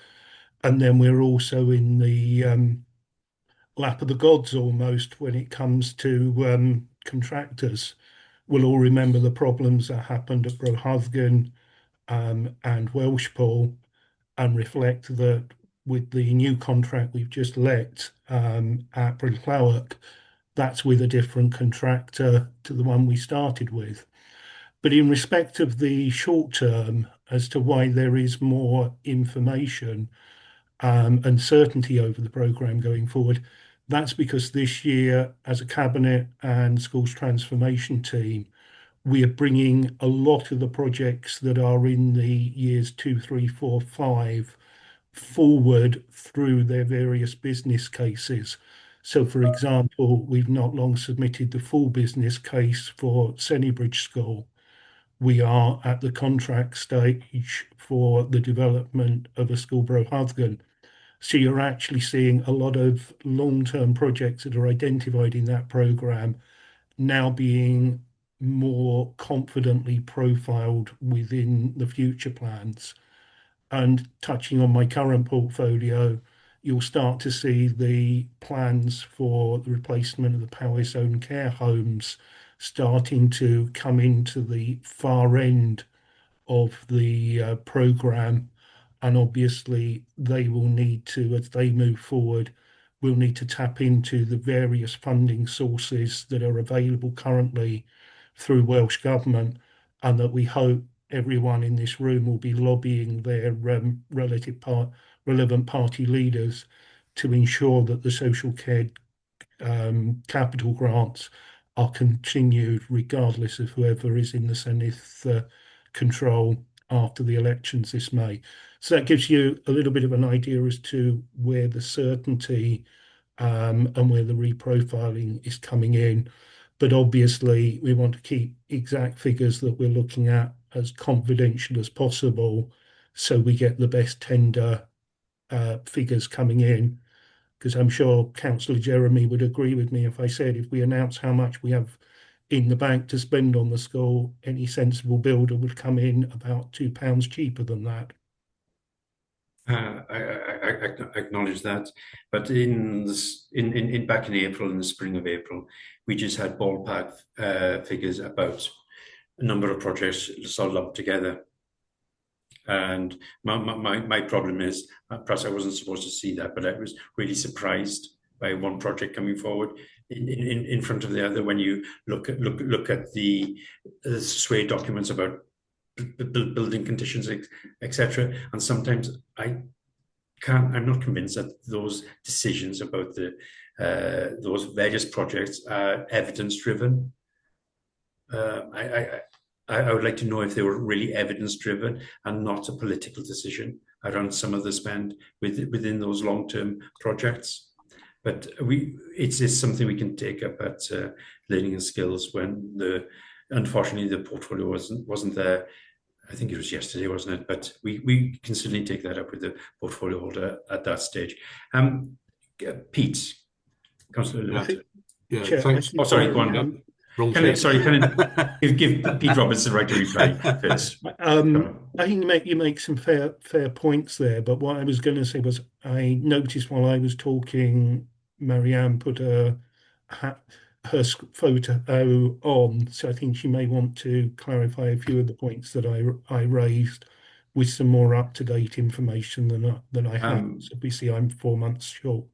And then we're also in the lap of the gods almost when it comes to contractors. we'll all remember the problems that happened at Brohadgan and Welshpool, and reflect that with the new contract we've just let at Bryn that's with a different contractor to the one we started with. But in respect of the short term, as to why there is more information and certainty over the programme going forward, that's because this year, as a Cabinet and Schools Transformation team, we are bringing a lot of the projects that are in the years 2, 3, 4, 5 forward through their various business cases. So, for example, we've not long submitted the full business case for Sennybridge School. We are at the contract stage for the development of a school Brohadgan. So you're actually seeing a lot of long-term projects that are identified in that programme now being more confidently profiled within the future plans. And touching on my current portfolio, you'll start to see the plans for the replacement of the Powys Own care homes starting to come into the far end of the programme. And obviously they will need to, as they move forward, we'll need to tap into the various funding sources that are available currently through Welsh Government, and that we hope everyone in this room will be lobbying their relevant party leaders to ensure that the social care capital grants are continued regardless of whoever is in the Senedd control after the elections this May. So that gives you a little bit of an idea as to where the certainty and where the reprofiling is coming in. But obviously, we want to keep exact figures that we're looking at as confidential as possible, so we get the best tender figures coming in. Because I'm sure Councillor Jeremy would agree with me if I said, if we announce how much we have in the bank to spend on the school, any sensible builder would come in about £2 cheaper than that. I acknowledge that, but back in April, in the spring of April, we just had ballpark figures about a number of projects sort of lumped together. And my problem is, perhaps I wasn't supposed to see that, but I was really surprised by one project coming forward in front of the other. When you look at the SWAY documents about building conditions, etc., and sometimes I'm not convinced that those decisions about those various projects are evidence driven. I would like to know if they were really evidence driven and not a political decision around some of the spend within those long-term projects. But it's something we can take up at Learning and Skills when unfortunately the portfolio wasn't there. I think it was yesterday, wasn't it? But we can certainly take that up with the portfolio holder at that stage. Pete, Councillor Lewis. Yeah, Chair, thanks. Oh, sorry, go on. Can I give Pete Robertson the right to reply first? I think you make some fair points there, but what I was going to say was, I noticed while I was talking, Marianne put her photo on, so I think she may want to clarify a few of the points that I raised with some more up-to-date information than I have. So obviously, I'm 4 months short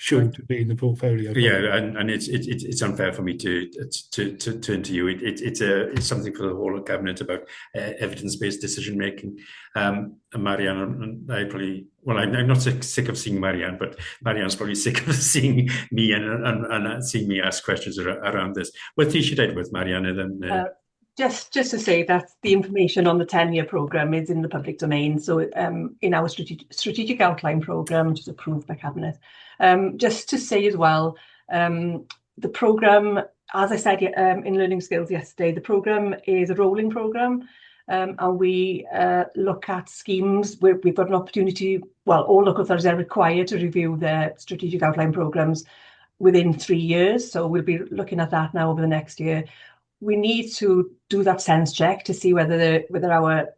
to be in the portfolio. Yeah, and it's unfair for me to turn to you. It's something for the whole of Cabinet about evidence-based decision making. Marianne and I probably, well, I'm not sick of seeing Marianne, but Marianne's probably sick of seeing me and seeing me ask questions around this. What should I do with Marianne? And then just to say that the information on the 10-year programme is in the public domain. So in our strategic outline programme, which is approved by Cabinet. Just to say as well, the programme, as I said in Learning Skills yesterday, the programme is a rolling programme, and we look at schemes where we've got an opportunity, well, all local authorities are required to review their strategic outline programmes within 3 years. So we'll be looking at that now over the next year. We need to do that sense check to see whether our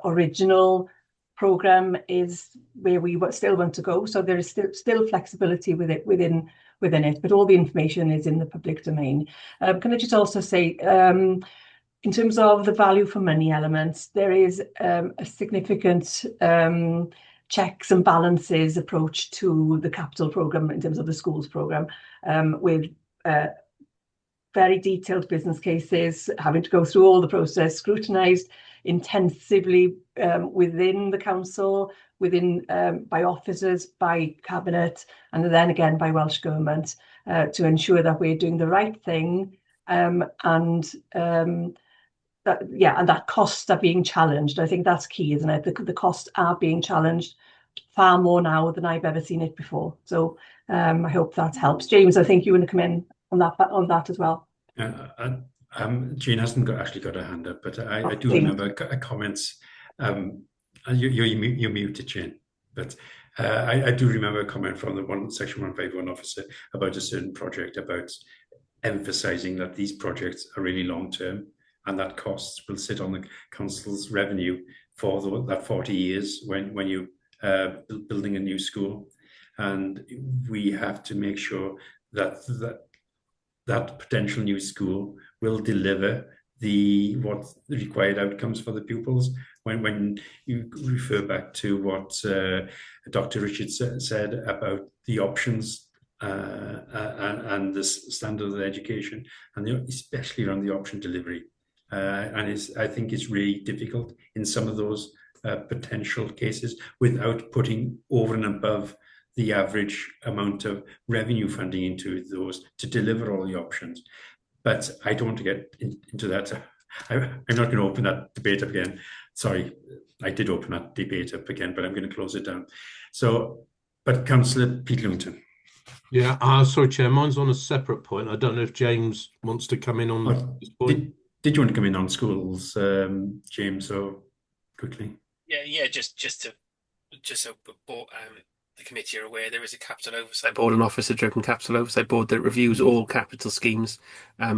original programme is where we still want to go. So there is still flexibility within within it, but all the information is in the public domain. Can I just also say, in terms of the value for money elements, there is a significant checks and balances approach to the capital programme in terms of the schools programme, with very detailed business cases, having to go through all the process, scrutinised intensively within the council, by officers, by cabinet, and then again by Welsh Government, to ensure that we're doing the right thing, and that costs are being challenged. I think that's key, isn't it? The costs are being challenged far more now than I've ever seen it before. So I hope that helps. James, I think you want to come in on that as well. Jane hasn't actually got her hand up, but I do remember comments. You're muted, Jane, but I do remember a comment from the Section 151 officer about a certain project, about emphasising that these projects are really long term and that costs will sit on the council's revenue for that 40 years when you building a new school, and we have to make sure that potential new school will deliver what the required outcomes for the pupils. When you refer back to what Dr. Richards said about the options and the standard of education, and especially around the option delivery, and I think it's really difficult in some of those potential cases without putting over and above the average amount of revenue funding into those to deliver all the options. But I don't want to get into that. I'm not going to open that debate up again. Sorry, I did open that debate up again, but I'm going to close it down. So, but Councillor Pete Lewington. Yeah, sorry, Chair, mine's on a separate point. I don't know if James wants to come in on this point. Did you want to come in on schools, James, so quickly? Yeah, just so the committee are aware, there is a capital oversight board, an officer-driven capital oversight board that reviews all capital schemes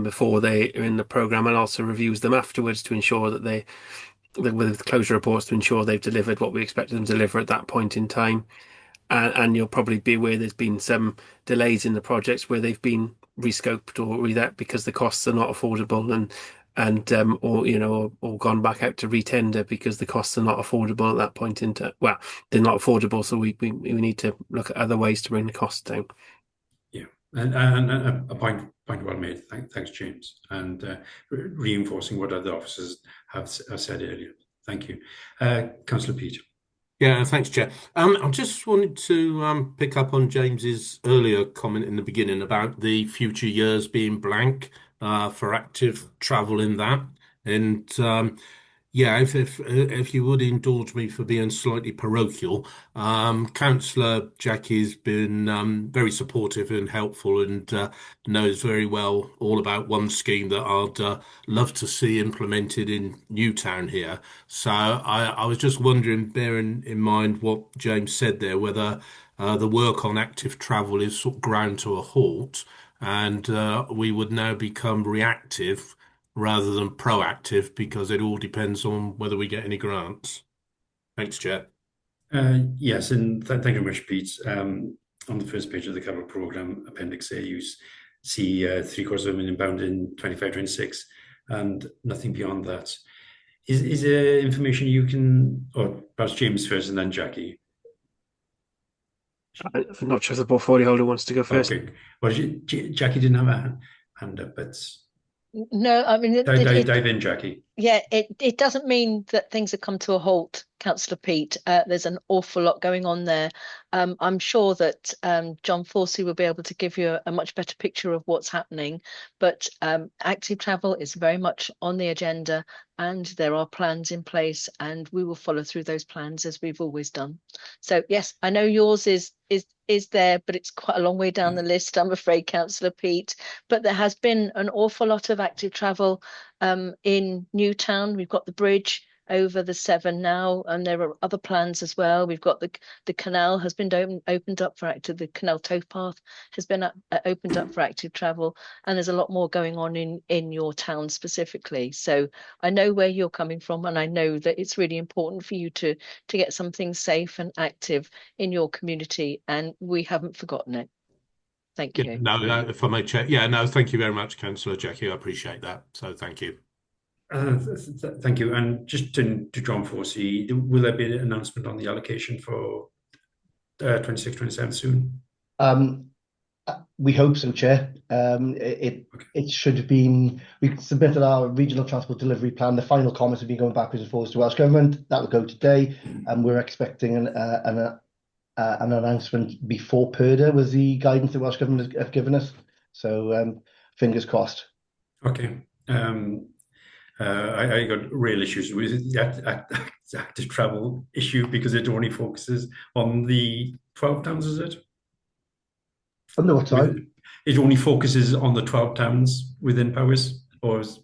before they are in the programme, and also reviews them afterwards to ensure that with closure reports, to ensure they've delivered what we expected them to deliver at that point in time. And you'll probably be aware there's been some delays in the projects where they've been rescoped or that because the costs are not affordable, or gone back out to retender because the costs are not affordable at that point in time. Well, they're not affordable, so we need to look at other ways to bring the costs down. Yeah, and a point well made. Thanks, James, and reinforcing what other officers have said earlier. Thank you, Councillor Pete. Yeah, thanks, Chair. I just wanted to pick up on James's earlier comment in the beginning about the future years being blank for active travel in that. And if you would indulge me for being slightly parochial, Councillor Jackie's been very supportive and helpful, and knows very well all about one scheme that I'd love to see implemented in Newtown here. So I was just wondering, bearing in mind what James said there, whether the work on active travel is sort of ground to a halt, and we would now become reactive rather than proactive, because it all depends on whether we get any grants. Thanks, Chair. Yes, and thank you very much, Pete. On the first page of the capital programme, Appendix A, you see £750,000 in 25-26, and nothing beyond that. Is there information you can, or perhaps James first and then Jackie? I'm not sure if the portfolio holder wants to go first. Okay. Well, Jackie didn't have a hand up, but No, I mean, dive in, Jackie. Yeah, it doesn't mean that things have come to a halt, Councillor Pete. There's an awful lot going on there. I'm sure that John Forsey will be able to give you a much better picture of what's happening, but active travel is very much on the agenda, and there are plans in place, and we will follow through those plans as we've always done. So yes, I know yours is there, but it's quite a long way down the list, I'm afraid, Councillor Pete. But there has been an awful lot of active travel in Newtown. We've got the bridge over the Severn now, and there are other plans as well. We've got the canal has been opened up for active. The canal towpath has been opened up for active travel, and there's a lot more going on in your town specifically. So I know where you're coming from, and I know that it's really important for you to get something safe and active in your community, and we haven't forgotten it. Thank Yeah, you. no, if I may check. Yeah, no, thank you very much, Councillor Jackie. I appreciate that. So thank you. Thank you. And just to John Forsey, will there be an announcement on the allocation for 26-27 soon? We hope so, Chair. It should have been. We submitted our regional transport delivery plan. The final comments have been going backwards and forwards to Welsh Government. That will go today, and we're expecting an announcement before PERDA was the guidance the Welsh Government have given us. So fingers crossed. Okay. I got real issues with the active travel issue because it only focuses on the 12 towns, is it? On the what side? It only focuses on the 12 towns within Powys, or is...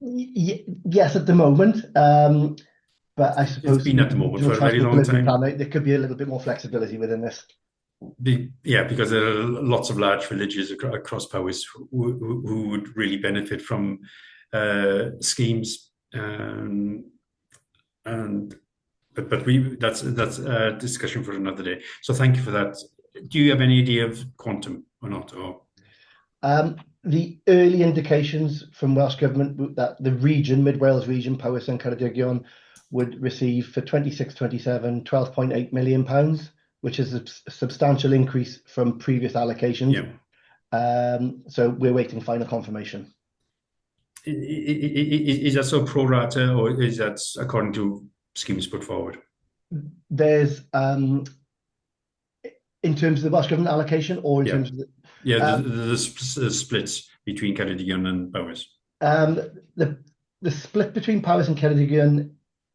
Yes, at the moment. But I suppose it's been at the moment for a very long time. There could be a little bit more flexibility within this. Yeah, because there are lots of large villages across Powys who would really benefit from schemes, but that's a discussion for another day. So thank you for that. Do you have any idea of quantum or not? Or the early indications from Welsh Government that the region, Mid Wales region, Powys and Ceredigion, would receive for 26-27 £12.8 million, which is a substantial increase from previous allocations. Yeah. So we're waiting final confirmation. Is that so pro rata, or is that according to schemes put forward? There's in terms of the Welsh Government allocation, or in terms of the splits between Ceredigion and Powys. The split between Powys and Ceredigion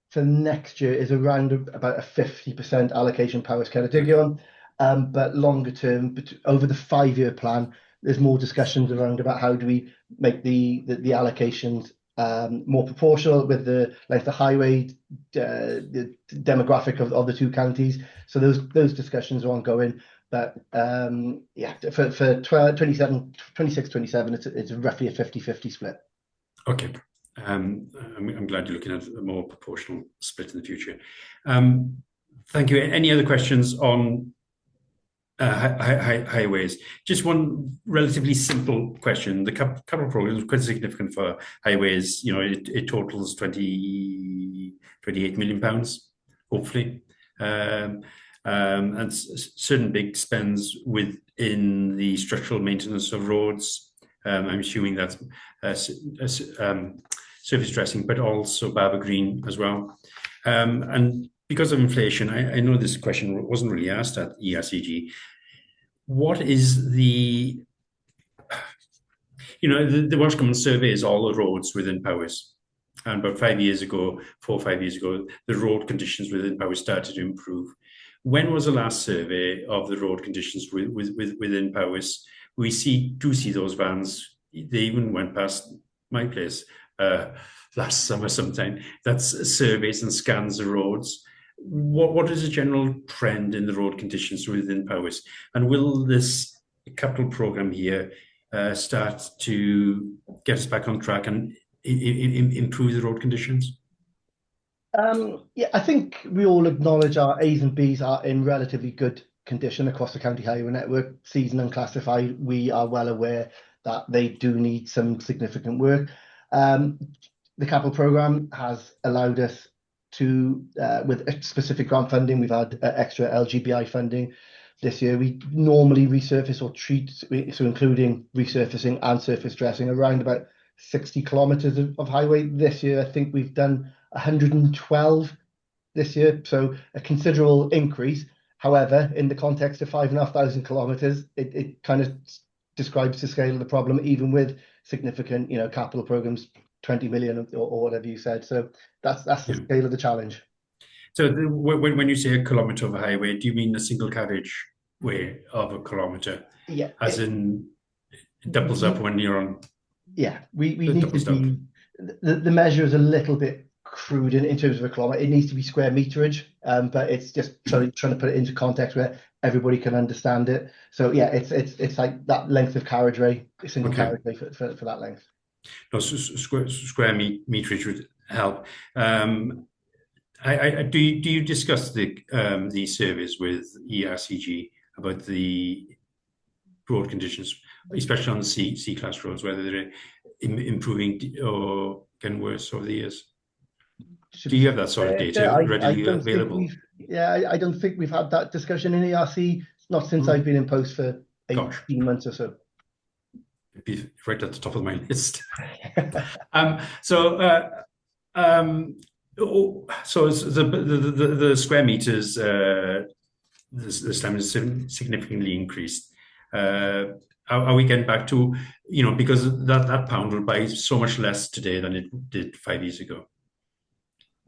for next year is around about a 50% allocation Powys Ceredigion, but longer term, over the 5-year plan, there's more discussions around about how do we make the allocations more proportional with the length of highway, the demographic of the two counties. So those discussions are ongoing. But yeah, for 26-27, it's roughly a 50-50 split. Okay. I'm glad you're looking at a more proportional split in the future. Thank you. Any other questions on highways? Just one relatively simple question. The capital program is quite significant for highways. You know, it totals £28 million, hopefully, and certain big spends within the structural maintenance of roads. I'm assuming that's surface dressing, but also Barber Green as well. And because of inflation, I know this question wasn't really asked at ERCG. What is the Welsh Government surveys all the roads within Powys, and about 4 or 5 years ago, the road conditions within Powys started to improve. When was the last survey of the road conditions within Powys? We do see those vans. They even went past my place last summer sometime. That's surveys and scans of roads. What is the general trend in the road conditions within Powys? And will this capital programme here start to get us back on track and improve the road conditions? Yeah, I think we all acknowledge our A's and B's are in relatively good condition across the county highway network. Seasoned and classified, we are well aware that they do need some significant work. The capital programme has allowed us to, with specific grant funding, we've had extra LGBI funding this year. We normally resurface or treat, so including resurfacing and surface dressing, around about 60 kilometres of highway. This year, I think we've done 112 this year, so a considerable increase. However, in the context of 5,500 kilometres, it kind of describes the scale of the problem, even with significant, capital programs, 20 million or whatever you said. So that's the scale of the challenge. So when you say a kilometre of a highway, do you mean a single carriage way of a kilometre? Yeah. As in, it doubles up when you're on. Yeah, we need to be. The measure is a little bit crude in terms of a kilometre. It needs to be square meterage, but it's just trying to put it into context where everybody can understand it. So yeah, it's like that length of carriageway, a single carriageway for that length. No, square meterage would help. Do you discuss the surveys with ERCG about the road conditions, especially on the C-class roads, whether they're improving or getting worse over the years? Do you have that sort of data readily available? I don't think we've had that discussion in ERC, not since I've been in post for 18 months or so. It'd be right at the top of my list. So the square meters, the standard is significantly increased. Are we getting back to, because that pound will buy so much less today than it did 5 years ago?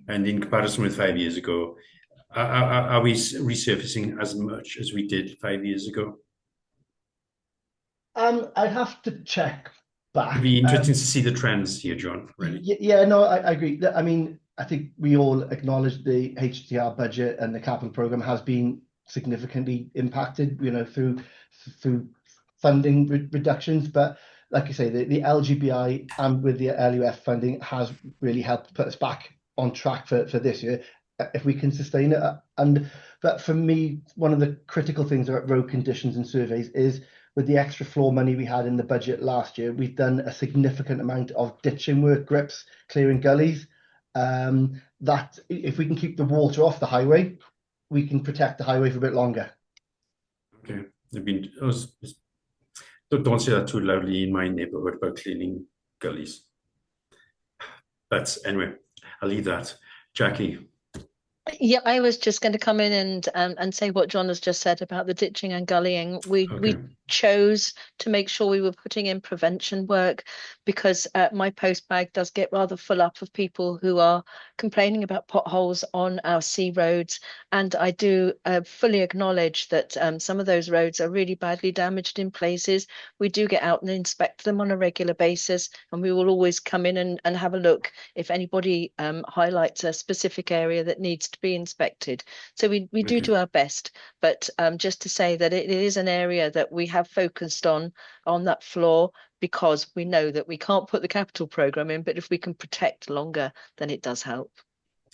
And in comparison with 5 years ago, are we resurfacing as much as we did 5 years ago? I have to check back. It'd be interesting to see the trends here, John. Really. Yeah, no, I agree. I mean, I think we all acknowledge the HTR budget and the capital program has been significantly impacted, through funding reductions. But like I say, the LGBI and with the LUF funding has really helped put us back on track for this year, if we can sustain it. But for me, one of the critical things about road conditions and surveys is, with the extra floor money we had in the budget last year, we've done a significant amount of ditching work, grips, clearing gullies. That if we can keep the water off the highway, we can protect the highway for a bit longer. Okay, don't say that too loudly in my neighbourhood about cleaning gullies. But anyway, I'll leave that. Jackie. Yeah, I was just going to come in and say what John has just said about the ditching and gullying. We chose to make sure we were putting in prevention work, because my post bag does get rather full up of people who are complaining about potholes on our C roads, and I do fully acknowledge that some of those roads are really badly damaged in places. We do get out and inspect them on a regular basis, and we will always come in and have a look if anybody highlights a specific area that needs to be inspected. So we do our best, but just to say that it is an area that we have focused on that floor, because we know that we can't put the capital program in, but if we can protect longer, then it does help.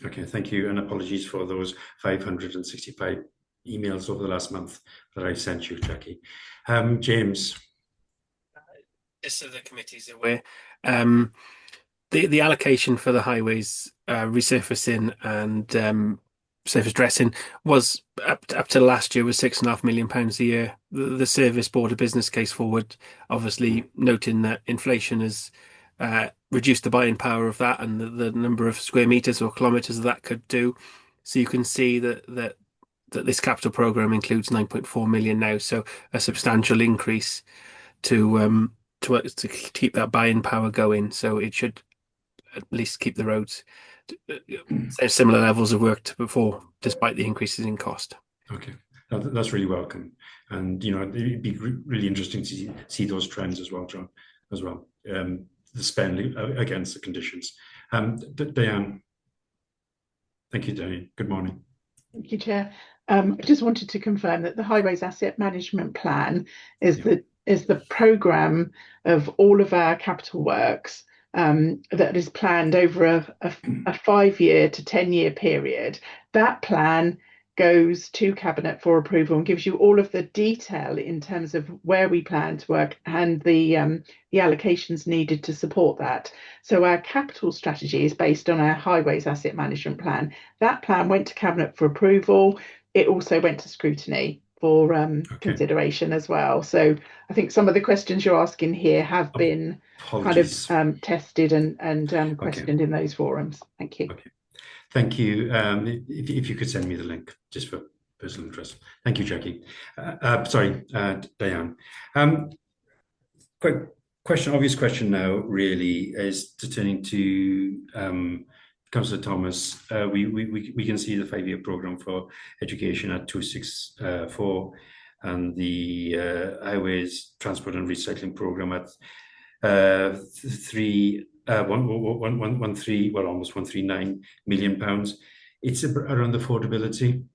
Okay, thank you, and apologies for those 565 emails over the last month that I sent you, Jackie. James. Just so the committee's aware, the allocation for the highways resurfacing and surface dressing was up to last year was £6.5 million a year. The service brought a business case forward, obviously noting that inflation has reduced the buying power of that and the number of square meters or kilometers that could do. So you can see that this capital program includes 9.4 million now, so a substantial increase to keep that buying power going. So it should at least keep the roads at similar levels of work to before, despite the increases in cost. Okay, that's really welcome, and it'd be really interesting to see those trends as well, John. As well, the spend against the conditions. Diane. Thank you, Diane. Good morning. Thank you, Chair. I just wanted to confirm that the Highways Asset Management Plan is the programme of all of our capital works that is planned over a 5-year to 10-year period. That plan goes to Cabinet for approval and gives you all of the detail in terms of where we plan to work and the allocations needed to support that. So our capital strategy is based on our Highways Asset Management Plan. That plan went to Cabinet for approval. It also went to scrutiny for consideration as well. So I think some of the questions you're asking here have been kind of tested and questioned in those forums. Thank you. Okay. Thank you. If you could send me the link, just for personal interest. Thank you, Jackie. Sorry, Diane. Obvious question now really is turning to Councillor Thomas. We can see the 5-year programme for education at 264 and the highways transport and recycling programme at almost £139 million. It's around the affordability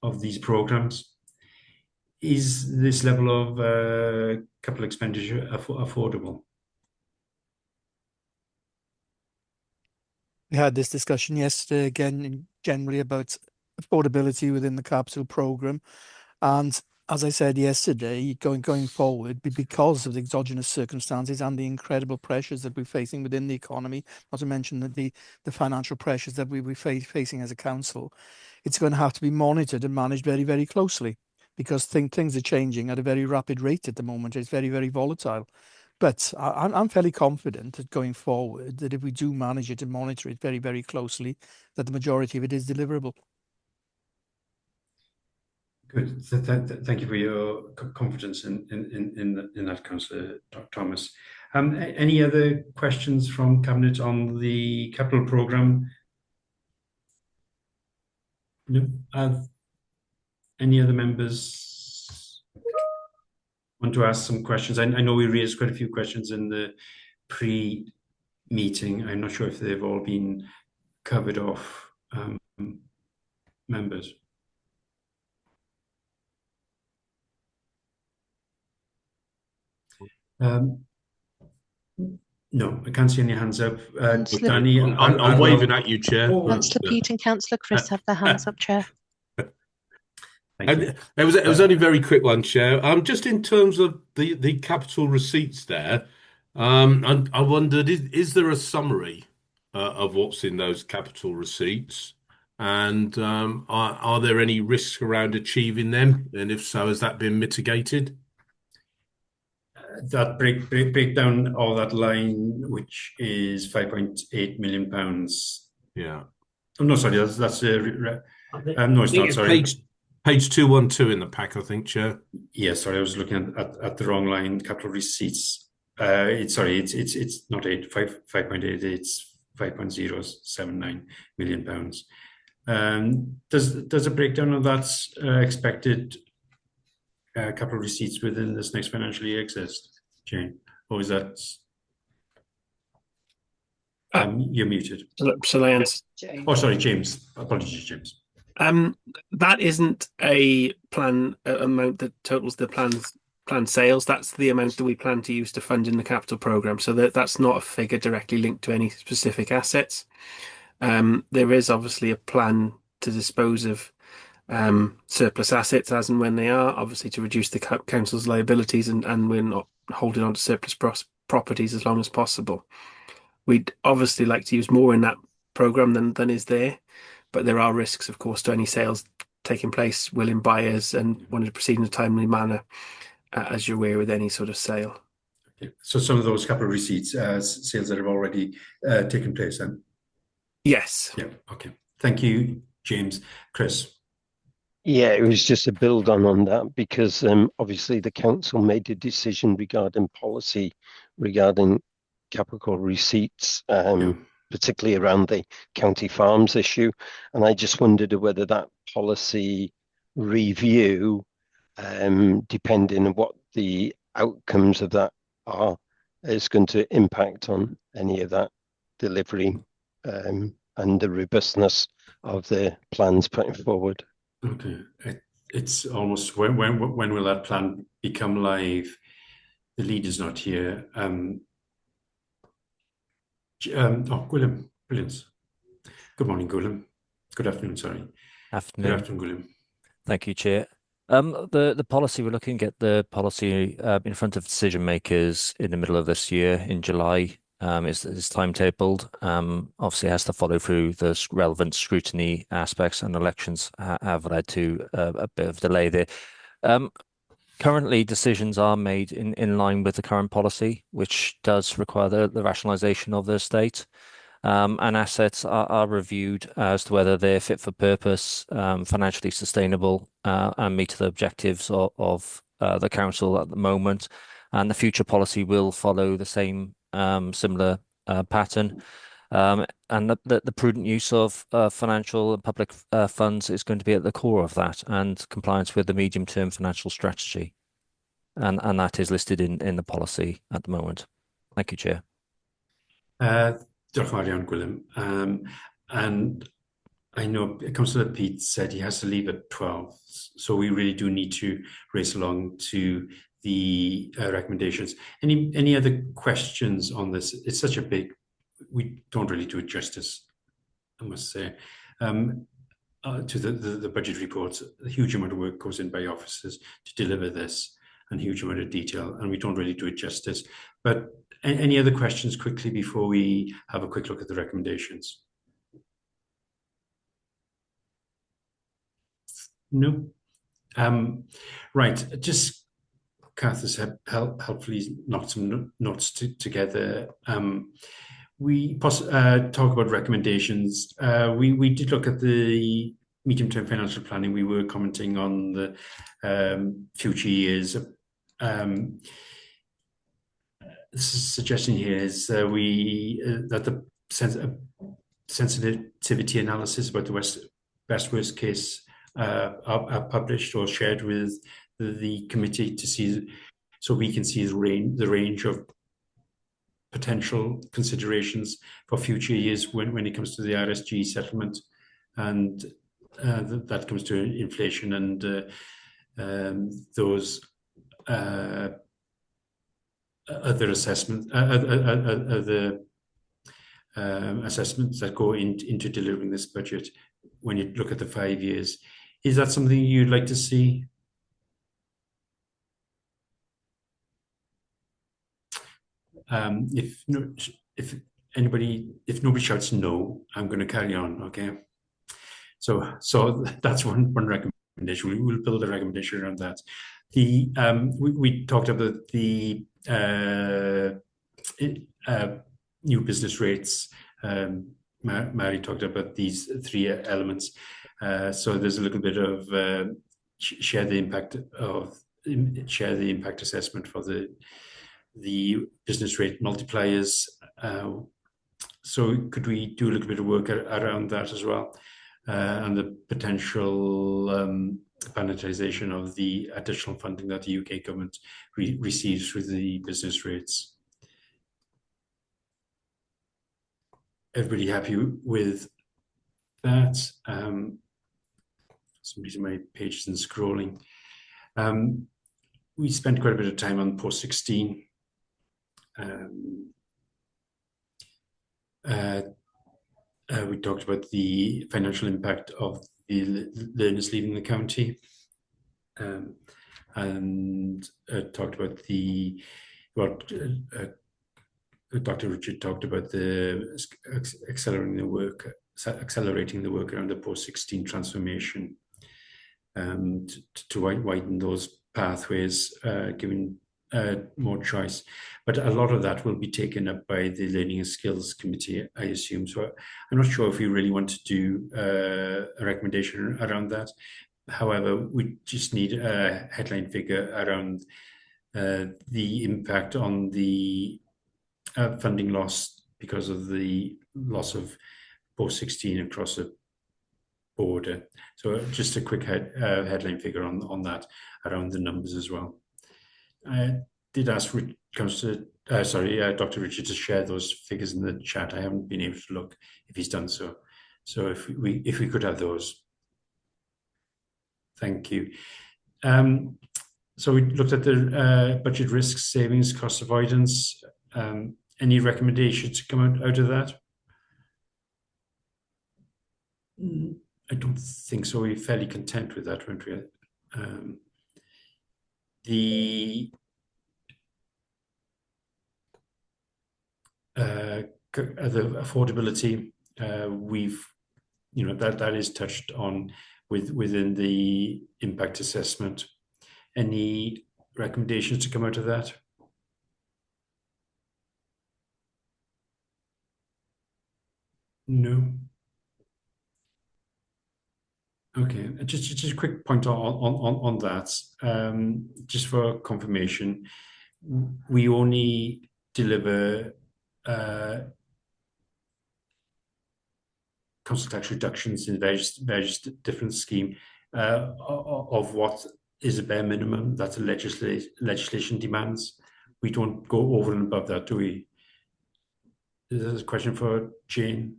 of these programmes. Is this level of capital expenditure affordable? We had this discussion yesterday again, generally about affordability within the capital programme, and as I said yesterday, going forward, because of the exogenous circumstances and the incredible pressures that we're facing within the economy, not to mention the financial pressures that we're facing as a council, it's going to have to be monitored and managed very, very closely, because things are changing at a very rapid rate at the moment. It's very, very volatile. But I'm fairly confident that going forward, that if we do manage it and monitor it very, very closely, that the majority of it is deliverable. Good. Thank you for your confidence in that, Councillor Thomas. Any other questions from Cabinet on the capital programme? No. Any other members want to ask some questions? I know we raised quite a few questions in the pre-meeting. I'm not sure if they've all been covered off, members. No, I can't see any hands up. Danny, I'm waving at you, Chair. Councillor Pete and Councillor Chris have their hands up, Chair. It was only a very quick one, Chair. Just in terms of the capital receipts there, I wondered, is there a summary of what's in those capital receipts? And are there any risks around achieving them? And if so, has that been mitigated? That breakdown of that line, which is £5.8 million. Yeah. Oh, no, sorry, that's no, it's not. Sorry, page 212 in the pack, I think, Chair. Yeah, sorry, I was looking at the wrong line. Capital receipts. It's not 5.8. It's £5.079 million. Does a breakdown of that expected capital receipts within this next financial year exist, Jane? Or is that you're muted? Shall I answer? Oh, sorry, James. Apologies, James. That isn't a plan amount that totals the planned sales. That's the amount that we plan to use to fund in the capital programme. So that's not a figure directly linked to any specific assets. There is obviously a plan to dispose of surplus assets as and when they are, obviously to reduce the council's liabilities, and we're not holding on to surplus properties as long as possible. We'd obviously like to use more in that programme than is there, but there are risks, of course, to any sales taking place, willing buyers, and wanting to proceed in a timely manner, as you're aware with any sort of sale. Okay. So some of those capital receipts, sales that have already taken place then? Yes. Yeah, okay. Thank you, James. Chris? Yeah, it was just a build on that, because obviously the council made a decision regarding policy regarding capital receipts, particularly around the county farms issue. And I just wondered whether that policy review, depending on what the outcomes of that are, is going to impact on any of that delivery and the robustness of the plans putting forward. Okay, it's almost when will that plan become live? The leader's not here. Gwilym, brilliant. Good morning, Gwilym. Good afternoon, sorry. Afternoon. Good afternoon, Gwilym. Thank you, Chair. The policy, we're looking at the policy in front of decision makers in the middle of this year in July. Is timetabled. Obviously has to follow through the relevant scrutiny aspects, and elections have led to a bit of delay there. Currently, decisions are made in line with the current policy, which does require the rationalisation of the estate. And assets are reviewed as to whether they're fit for purpose, financially sustainable, and meet the objectives of the council at the moment. And the future policy will follow the same similar pattern, and the prudent use of financial and public funds is going to be at the core of that, and compliance with the medium-term financial strategy, and that is listed in the policy at the moment. Thank you, Chair. Diolch yn fawr iawn, Gwilym. And I know Councillor Pete said he has to leave at 12, so we really do need to race along to the recommendations. Any other questions on this? It's such a big, we don't really do it justice, I must say. to the budget report. A huge amount of work goes in by officers to deliver this, and a huge amount of detail, and we don't really do it justice. But any other questions quickly before we have a quick look at the recommendations? No. Right, just Kath has helpfully knocked some notes together. We talk about recommendations. We did look at the medium-term financial planning. We were commenting on the future years. Suggestion here is that the sensitivity analysis about the best worst case are published or shared with the committee to see, so we can see the range of potential considerations for future years when it comes to the RSG settlement, and that comes to inflation and those other assessments, other assessments that go into delivering this budget. When you look at the 5 years, is that something you'd like to see? If nobody shouts no, I'm going to carry on. Okay. So that's one recommendation. We will build a recommendation around that. We talked about the new business rates. Mary talked about these 3 elements. So there's a little bit of share the impact assessment for the business rate multipliers. So could we do a little bit of work around that as well, and the potential monetization of the additional funding that the UK government receives through the business rates? Everybody happy with that? Some reason my page isn't scrolling. We spent quite a bit of time on post 16. We talked about the financial impact of the learners leaving the county, and talked about Dr. Richard talked about the accelerating the work around the post-16 transformation, to widen those pathways, giving more choice. But a lot of that will be taken up by the Learning and Skills Committee, I assume. So I'm not sure if we really want to do a recommendation around that. However, we just need a headline figure around the impact on the funding loss because of the loss of post-16 across the border. So just a quick headline figure on that, around the numbers as well. I did ask Dr. Richard to share those figures in the chat. I haven't been able to look if he's done so. So if we could have those. Thank you. So we looked at the budget risks, savings, cost avoidance. Any recommendations to come out of that? I don't think so. We're fairly content with that, weren't we? The affordability, that is touched on within the impact assessment. Any recommendations to come out of that? No. Okay, just a quick point on that, just for confirmation. We only deliver council tax reductions in various different schemes of what is a bare minimum that the legislation demands. We don't go over and above that, do we? Is this a question for Jane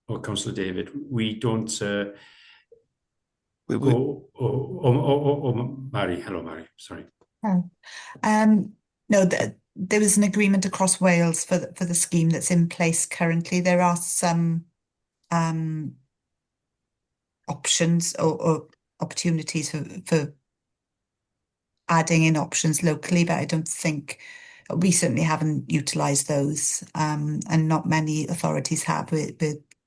or Councillor David? We don't go, or Mary. Hello, Mary. Sorry. Oh. No, there was an agreement across Wales for the scheme that's in place currently. There are some options or opportunities for adding in options locally, but I don't think we certainly haven't utilised those, and not many authorities have. We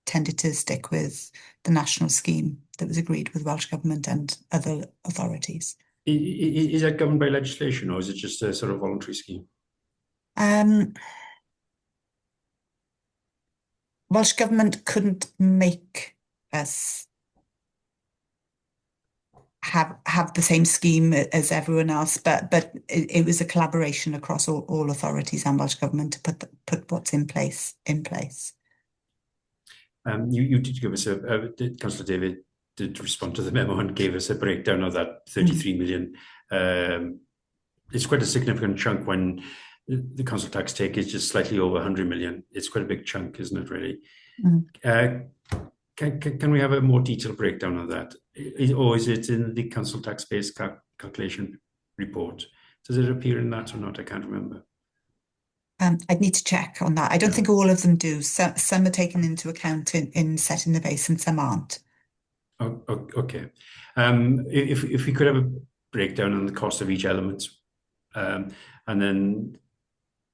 tended to stick with the national scheme that was agreed with Welsh Government and other authorities. Is that governed by legislation, or is it just a sort of voluntary scheme? Welsh Government couldn't make us have the same scheme as everyone else, but it was a collaboration across all authorities and Welsh Government to put what's in place. You did give us Councillor David did respond to the memo and gave us a breakdown of that 33 million. It's quite a significant chunk when the council tax take is just slightly over 100 million. It's quite a big chunk, isn't it, really? Can we have a more detailed breakdown of that? Or is it in the council tax base calculation report? Does it appear in that or not? I can't remember. I'd need to check on that. I don't think all of them do. Some are taken into account in setting the base and some aren't. Oh, okay. If we could have a breakdown on the cost of each element, and then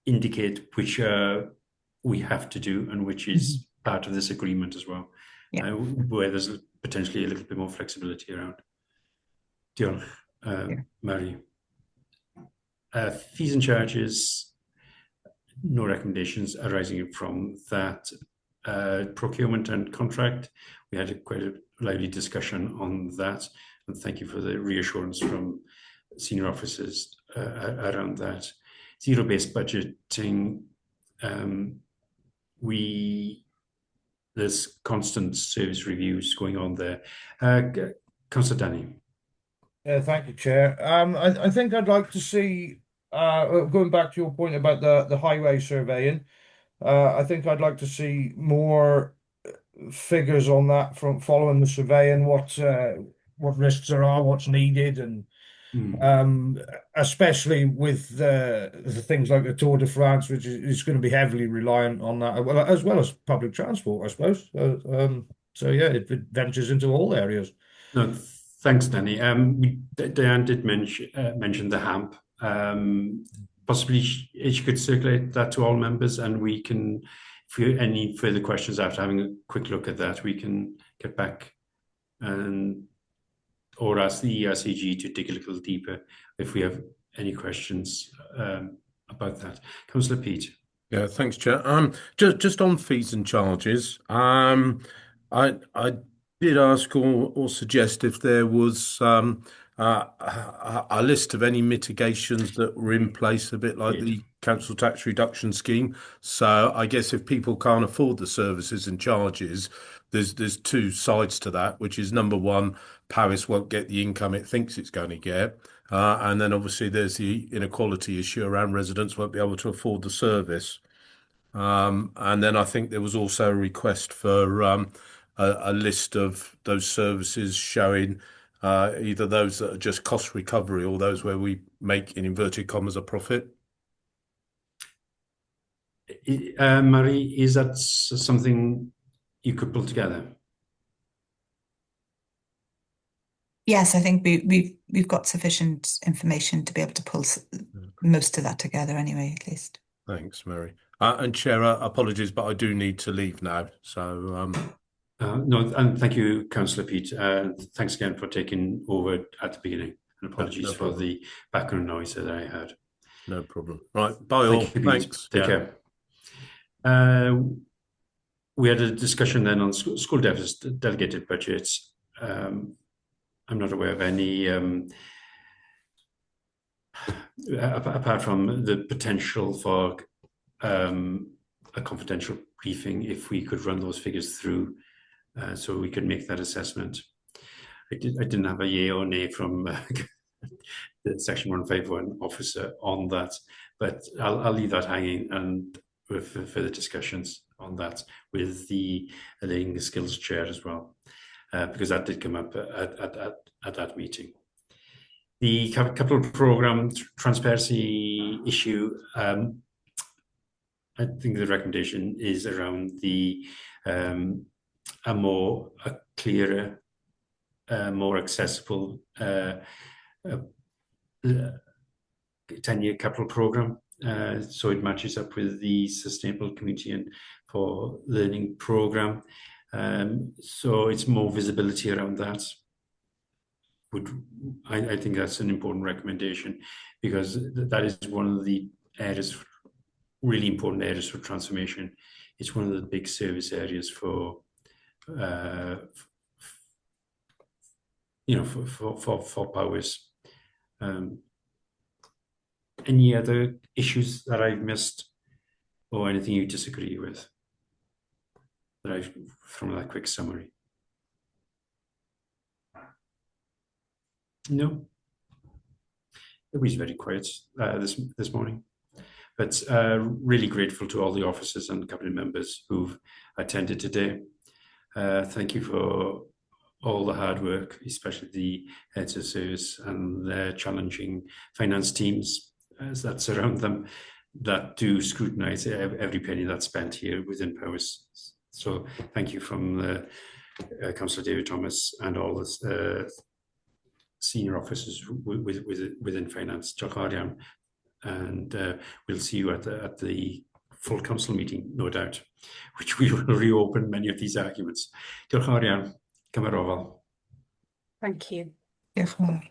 indicate which we have to do and which is part of this agreement as well, where there's potentially a little bit more flexibility around. Diolch, Mary. Fees and charges, no recommendations arising from that. Procurement and contract, we had quite a lively discussion on that, and thank you for the reassurance from senior officers around that. Zero-based budgeting, there's constant service reviews going on there. Councillor Danny. Thank you, Chair. I think I'd like to see, going back to your point about the highway surveying, I think I'd like to see more figures on that from following the surveying, what risks there are, what's needed, and especially with the things like the Tour de France, which is going to be heavily reliant on that, as well as public transport, I suppose. So yeah, it ventures into all areas. No, thanks, Danny. Diane did mention the HAMP. Possibly she could circulate that to all members, and we can, if you any further questions after having a quick look at that, we can get back or ask the ERCG to dig a little deeper if we have any questions about that. Councillor Peat. Yeah, thanks, Chair. Just on fees and charges, I did ask or suggest if there was a list of any mitigations that were in place, a bit like the council tax reduction scheme. So I guess if people can't afford the services and charges, there's two sides to that, which is number one, Paris won't get the income it thinks it's going to get. And then obviously there's the inequality issue around residents won't be able to afford the service. And then I think there was also a request for a list of those services showing either those that are just cost recovery or those where we make, in inverted commas, a profit. Marie, is that something you could pull together? Yes, I think we've got sufficient information to be able to pull most of that together anyway, at least. Thanks, Mary. And Chair, apologies, but I do need to leave now. So no, and thank you, Councillor Peat. Thanks again for taking over at the beginning, and apologies for the background noise that I had. No problem. Right, bye all. Thanks. Take care. We had a discussion then on school deficit delegated budgets. I'm not aware of any, apart from the potential for a confidential briefing, if we could run those figures through so we could make that assessment. I didn't have a yay or nay from the Section 151 officer on that, but I'll leave that hanging and with further discussions on that with the Laying the Skills Chair as well, because that did come up at that meeting. The capital programme transparency issue, I think the recommendation is around the a clearer, more accessible 10-year capital programme, so it matches up with the Sustainable Community and for Learning programme. So it's more visibility around that. I think that's an important recommendation, because that is one of the areas, really important areas for transformation. It's one of the big service areas for Powys. Any other issues that I've missed, or anything you disagree with from that quick summary? No, everybody's very quiet this morning, but really grateful to all the officers and cabinet members who've attended today. Thank you for all the hard work, especially the heads of service and their challenging finance teams that surround them, that do scrutinise every penny that's spent here within Powys. So thank you from Councillor David Thomas and all the senior officers within finance. Diolch yn fawr iawn. And we'll see you at the full council meeting, no doubt, which we will reopen many of these arguments. Diolch yn fawr iawn. Cymer ofal. Thank you. Diolch yn fawr.